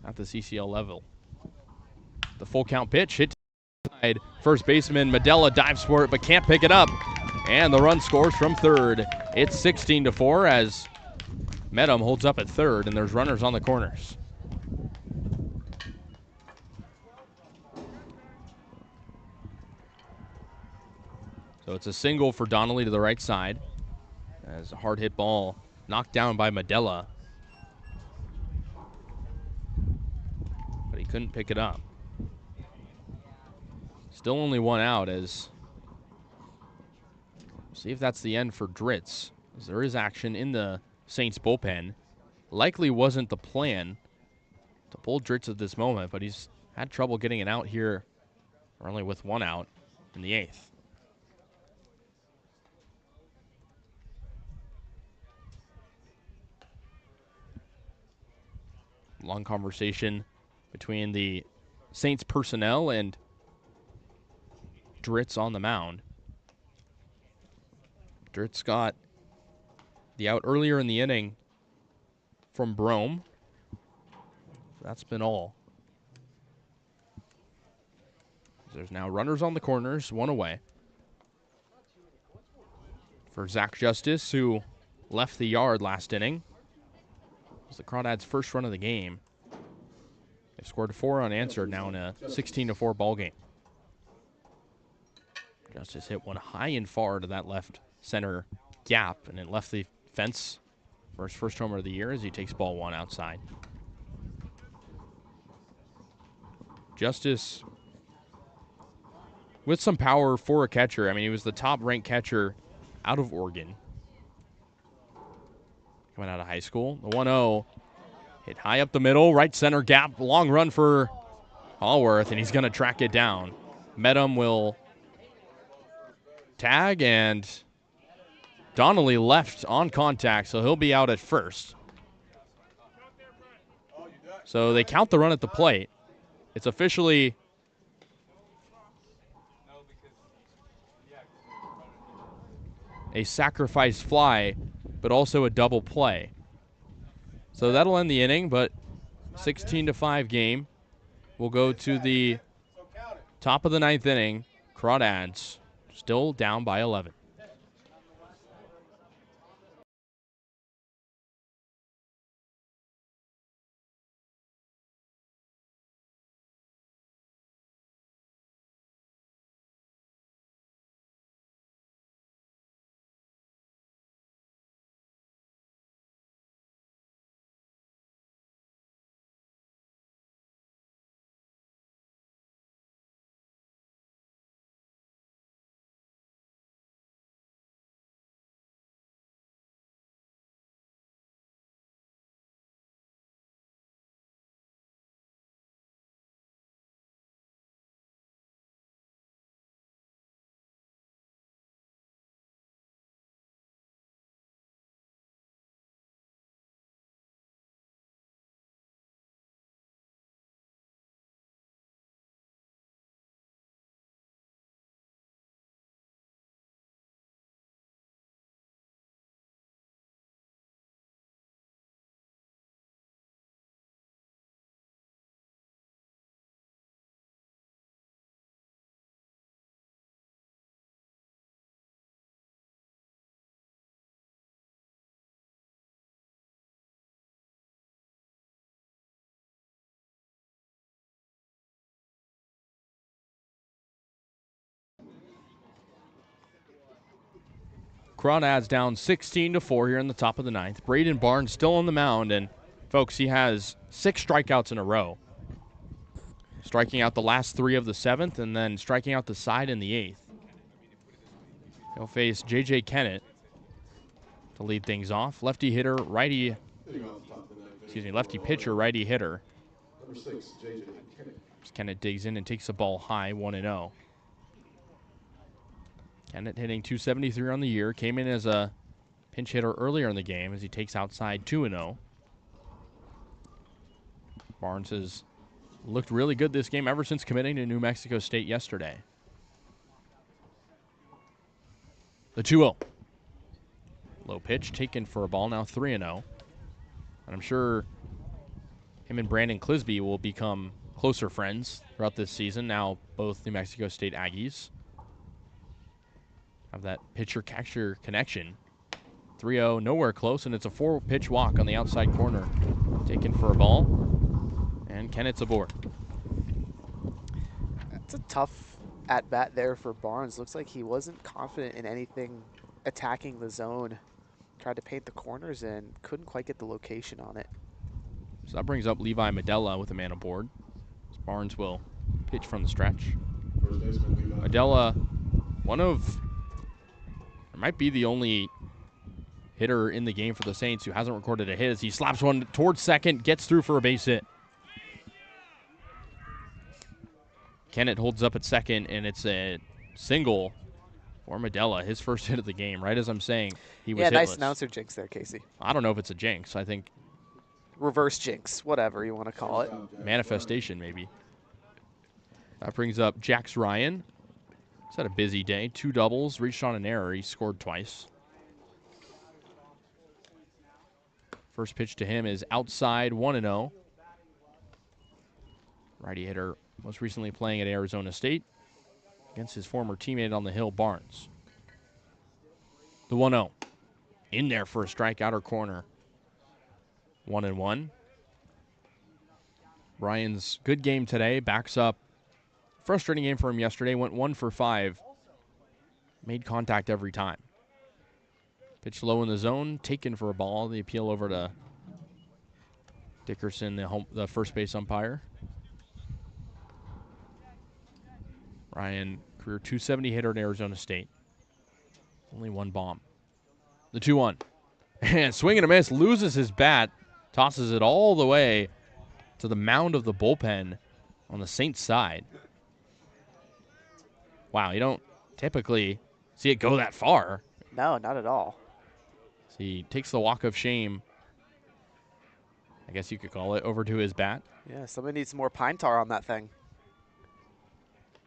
at the CCL level. The full count pitch hit. First baseman Medella dives for it but can't pick it up. And the run scores from third. It's 16-4 as Medham holds up at third, and there's runners on the corners. So it's a single for Donnelly to the right side as a hard hit ball knocked down by Medella. But he couldn't pick it up. Still only 1 out as see if that's the end for Dritz. As there is action in the Saints bullpen. Likely wasn't the plan to pull Dritz at this moment, but he's had trouble getting it out here only with 1 out in the 8th. Long conversation between the Saints personnel and Dritz on the mound. Dritz got the out earlier in the inning from Brome. That's been all. There's now runners on the corners, 1 away. For Zach Justice, who left the yard last inning. It was the Crawdads' first run of the game. They've scored 4 unanswered now in a 16-4 ball game. Justice hit one high and far to that left center gap, and it left the fence for his first homer of the year as he takes ball 1 outside. Justice with some power for a catcher. I mean, he was the top-ranked catcher out of Oregon coming out of high school. The 1-0 hit high up the middle, right center gap, long run for Allworth, and he's going to track it down. Medham will tag, and Donnelly left on contact, so he'll be out at first. So they count the run at the plate. It's officially a sacrifice fly, but also a double play. So that'll end the inning, but 16-5 game. We'll go to the top of the 9th inning. Crawdads still down by 11. Crawdads down 16-4 here in the top of the ninth. Braden Barnes still on the mound, and folks, he has 6 strikeouts in a row. Striking out the last 3 of the 7th, and then striking out the side in the 8th. He'll face J.J. Kennett to lead things off. Lefty hitter, righty, lefty pitcher, righty hitter. Number 6, J.J. Kennett. Kennett digs in and takes the ball high, 1-0. Kennett hitting .273 on the year. Came in as a pinch hitter earlier in the game as he takes outside 2-0. Barnes has looked really good this game ever since committing to New Mexico State yesterday. The 2-0. Low pitch taken for a ball, now 3-0. And I'm sure him and Brandon Clisby will become closer friends throughout this season. Now both New Mexico State Aggies have that pitcher-catcher connection. 3-0, nowhere close, and it's a 4-pitch walk on the outside corner. Taken for a ball, and Kennett's aboard. It's a tough at-bat there for Barnes. Looks like he wasn't confident in anything attacking the zone. Tried to paint the corners and couldn't quite get the location on it. So that brings up Levi Medella with a man aboard. Barnes will pitch from the stretch. Medella, might be the only hitter in the game for the Saints who hasn't recorded a hit as he slaps one towards second, gets through for a base hit. Kennett holds up at second, and it's a single for Medella, his first hit of the game, right as I'm saying he was hitless. Nice announcer jinx there, Kasey. I don't know if it's a jinx. I think reverse jinx, whatever you want to call it. Manifestation, maybe. That brings up Jax Ryan. He's had a busy day. 2 doubles, reached on an error. He scored twice. First pitch to him is outside, 1-0. Righty hitter, most recently playing at Arizona State against his former teammate on the hill, Barnes. The 1-0. In there for a strike, outer corner. 1-1. Ryan's good game today backs up. Frustrating game for him yesterday. Went 1 for 5. Made contact every time. Pitch low in the zone. Taken for a ball. The appeal over to Dickerson, the first base umpire. Ryan, career .270 hitter at Arizona State. Only 1 bomb. The 2-1. And swing and a miss. Loses his bat. Tosses it all the way to the mound of the bullpen on the Saints side. Wow, you don't typically see it go that far. No, not at all. So he takes the walk of shame, I guess you could call it, over to his bat. Yeah, somebody needs some more pine tar on that thing.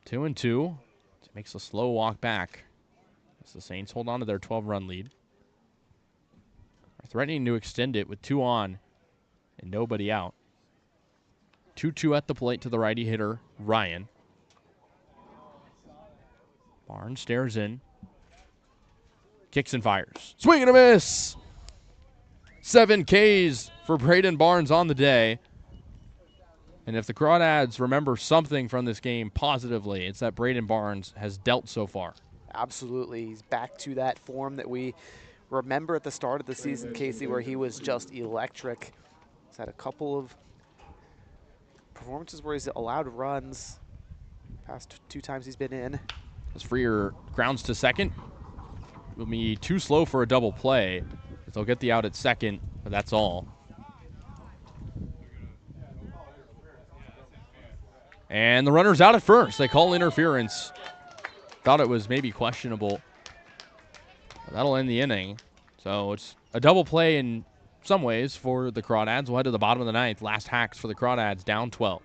2-2. Makes a slow walk back as the Saints hold on to their 12-run lead. They're threatening to extend it with 2 on and nobody out. 2-2 at the plate to the righty hitter, Ryan. Barnes stares in. Kicks and fires. Swing and a miss! 7 Ks for Braden Barnes on the day. And if the Crawdads remember something from this game positively, it's that Braden Barnes has dealt so far. Absolutely. He's back to that form that we remember at the start of the season, Kasey, where he was just electric. He's had a couple of performances where he's allowed runs. Past 2 times he's been in. As Freer grounds to second. Will be too slow for a double play. They'll get the out at second, but that's all. And the runner's out at first. They call interference. Thought it was maybe questionable. That'll end the inning. So it's a double play in some ways for the Crawdads. We'll head to the bottom of the ninth. Last hacks for the Crawdads, down 12.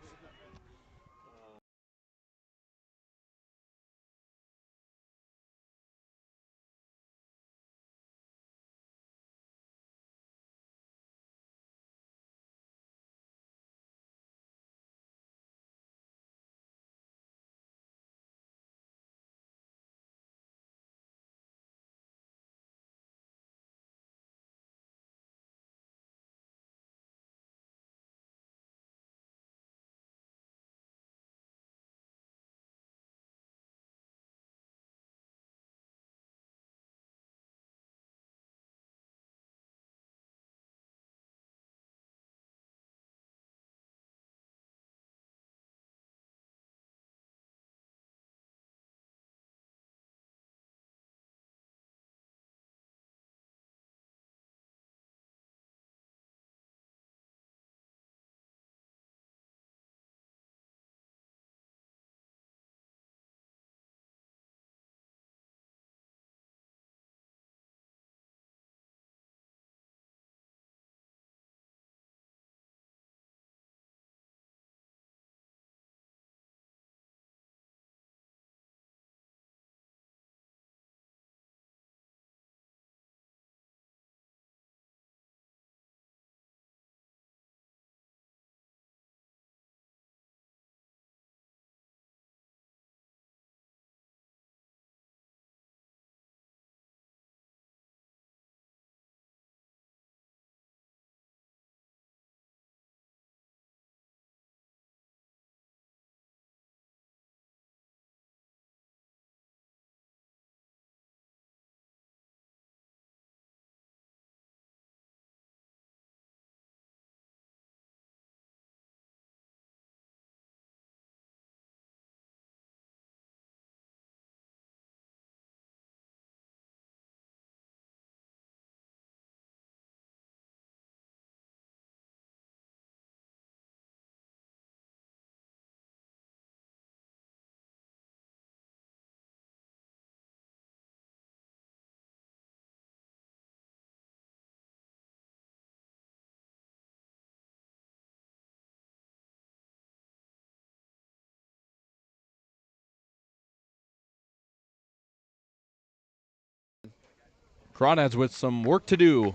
Crawdads with some work to do,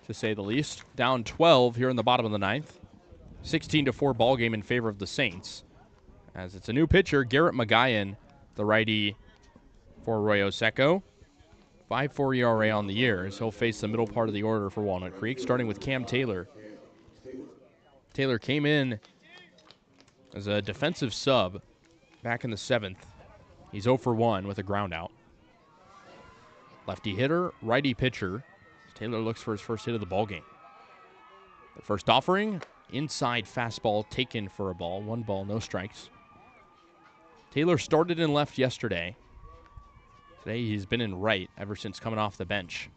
to say the least. Down 12 here in the bottom of the ninth. 16-4 ball game in favor of the Saints. As it's a new pitcher, Garrett McGuyan, the righty for Arroyo Seco. 5.4 ERA on the year as he'll face the middle part of the order for Walnut Creek, starting with Cam Taylor. Taylor came in as a defensive sub back in the 7th. He's 0 for 1 with a ground out. Lefty hitter, righty pitcher. Taylor looks for his first hit of the ball game. The first offering, inside fastball taken for a ball. 1 ball, no strikes. Taylor started in left yesterday. Today he's been in right ever since coming off the bench,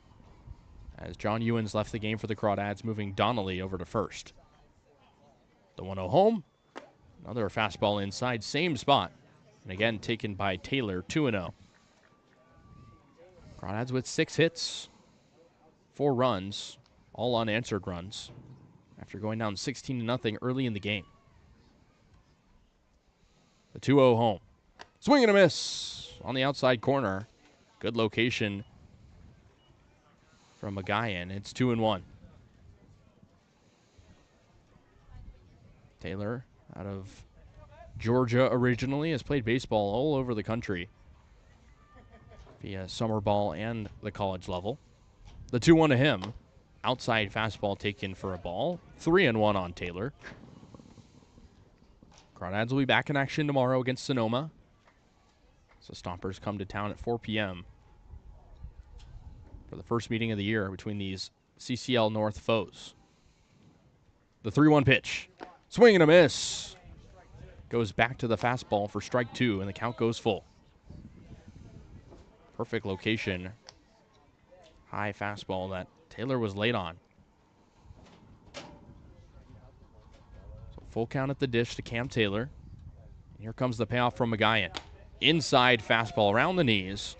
as John Ewens left the game for the Crawdads, moving Donnelly over to first. The 1-0 home. Another fastball inside, same spot. And again, taken by Taylor, 2-0. Crawdads with 6 hits, 4 runs, all unanswered runs, after going down 16-0 early in the game. The 2-0 home. Swing and a miss on the outside corner. Good location from McGuyan. It's 2-1. Taylor, out of Georgia originally, has played baseball all over the country via summer ball and the college level. The 2-1 to him. Outside fastball taken for a ball. 3-1 on Taylor. Crawdads will be back in action tomorrow against Sonoma. So Stompers come to town at 4 p.m. for the first meeting of the year between these CCL North foes. The 3-1 pitch. Swing and a miss. Goes back to the fastball for strike 2, and the count goes full. Perfect location. High fastball that Taylor was late on. So full count at the dish to Cam Taylor. And here comes the payoff from McGuyan. Inside fastball around the knees.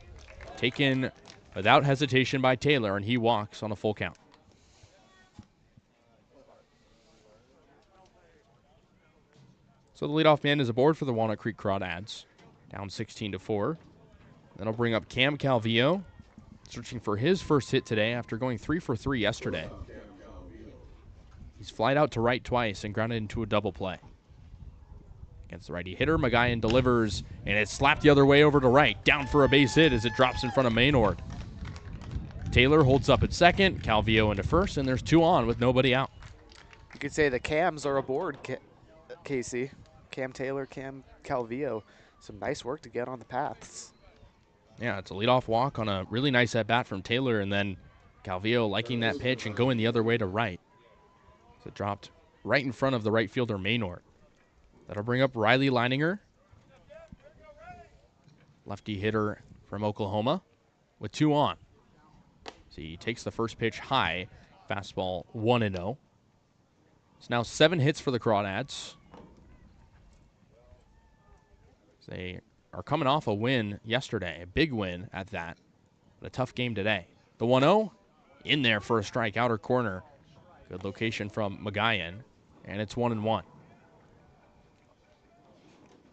Taken without hesitation by Taylor, and he walks on a full count. So the leadoff man is aboard for the Walnut Creek Crawdads. Down 16-4. That'll bring up Cam Calvillo, searching for his first hit today after going 3 for 3 yesterday. He's flied out to right twice and grounded into a double play. Against the righty hitter, McGuyan delivers, and it's slapped the other way over to right. Down for a base hit as it drops in front of Maynard. Taylor holds up at second, Calvillo into first, and there's 2 on with nobody out. You could say the Cams are aboard, Casey. Cam Taylor, Cam Calvillo. Some nice work to get on the paths. Yeah, it's a leadoff walk on a really nice at-bat from Taylor, and then Calvillo liking that pitch and going the other way to right. So it dropped right in front of the right fielder, Maynard. That'll bring up Riley Leininger, lefty hitter from Oklahoma, with 2 on. So he takes the first pitch high, fastball 1-0. It's now 7 hits for the Crawdads. They are coming off a win yesterday, a big win at that, but a tough game today. The 1-0, in there for a strike, outer corner. Good location from McGuyan, and it's 1-1.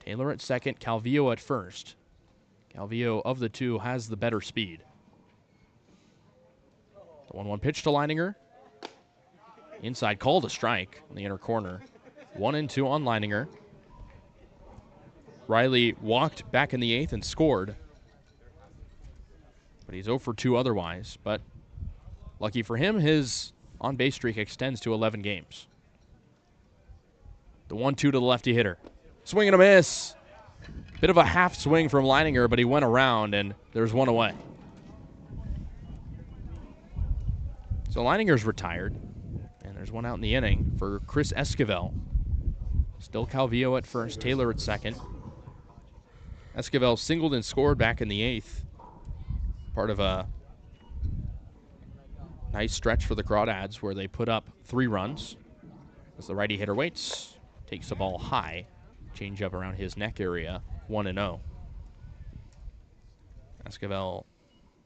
Taylor at second, Calvillo at first. Calvillo, of the 2, has the better speed. The 1-1 pitch to Leininger. Inside, called a strike on the inner corner. 1-2 on Leininger. Riley walked back in the 8th and scored. But he's 0 for 2 otherwise. But lucky for him, his on-base streak extends to 11 games. The 1-2 to the lefty hitter. Swing and a miss. Bit of a half swing from Leininger, but he went around, and there's 1 away. So Leininger's retired, and there's 1 out in the inning for Chris Esquivel. Still Calvillo at first, Taylor at second. Esquivel singled and scored back in the 8th. Part of a nice stretch for the Crawdads where they put up 3 runs. As the righty hitter waits, takes the ball high. Change up around his neck area, 1-0. Esquivel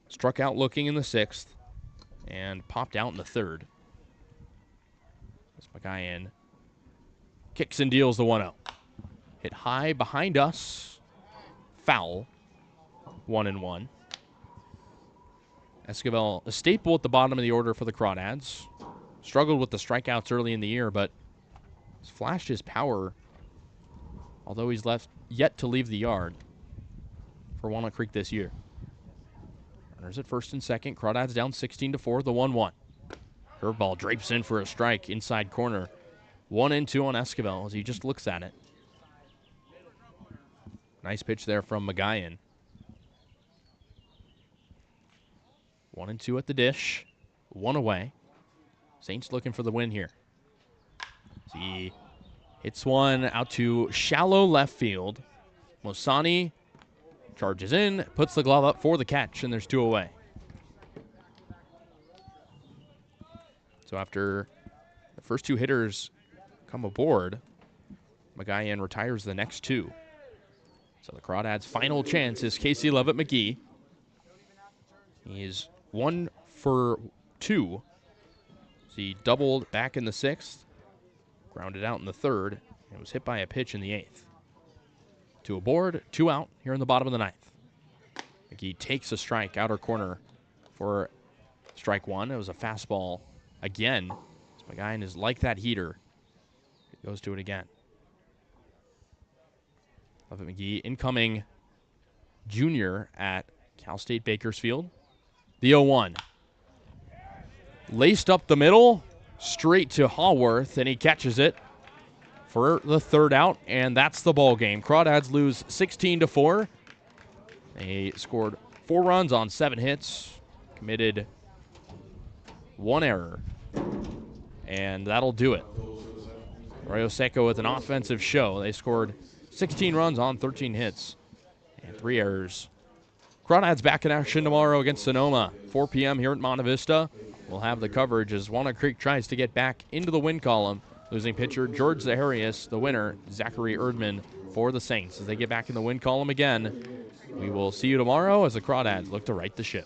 struck out looking in the 6th and popped out in the 3rd. As McGuyan kicks and deals the 1-0. Hit high behind us. Foul. 1-1. Esquivel, a staple at the bottom of the order for the Crawdads. Struggled with the strikeouts early in the year, but has flashed his power, although he's yet to leave the yard for Walnut Creek this year. Runners at first and second. Crawdads down 16-4, the 1-1. Curveball drapes in for a strike inside corner. 1-2 on Esquivel as he just looks at it. Nice pitch there from Magayan. 1-2 at the dish. 1 away. Saints looking for the win here. He hits one out to shallow left field. Mosani charges in, puts the glove up for the catch, and there's 2 away. So after the first 2 hitters come aboard, Magayan retires the next 2. So the Crawdads' final chance is Casey Levitt McGee. He's 1 for 2. So he doubled back in the 6th, grounded out in the 3rd, and was hit by a pitch in the 8th. 2 aboard, 2 out here in the bottom of the 9th. McGee takes a strike, outer corner for strike 1. It was a fastball again. Magayan is like that heater. He goes to it again. Levitt McGee, incoming junior at Cal State Bakersfield. The 0-1. Laced up the middle, straight to Haworth, and he catches it for the 3rd out, and that's the ball game. Crawdads lose 16-4. They scored 4 runs on 7 hits, committed 1 error, and that'll do it. Arroyo Seco with an offensive show. They scored 16 runs on 13 hits and 3 errors. Crawdads back in action tomorrow against Sonoma, 4 p.m. here at Monte Vista. We'll have the coverage as Walnut Creek tries to get back into the win column. Losing pitcher George Zaharias, the winner, Zachary Erdman for the Saints. As they get back in the win column again, we will see you tomorrow as the Crawdads look to right the ship.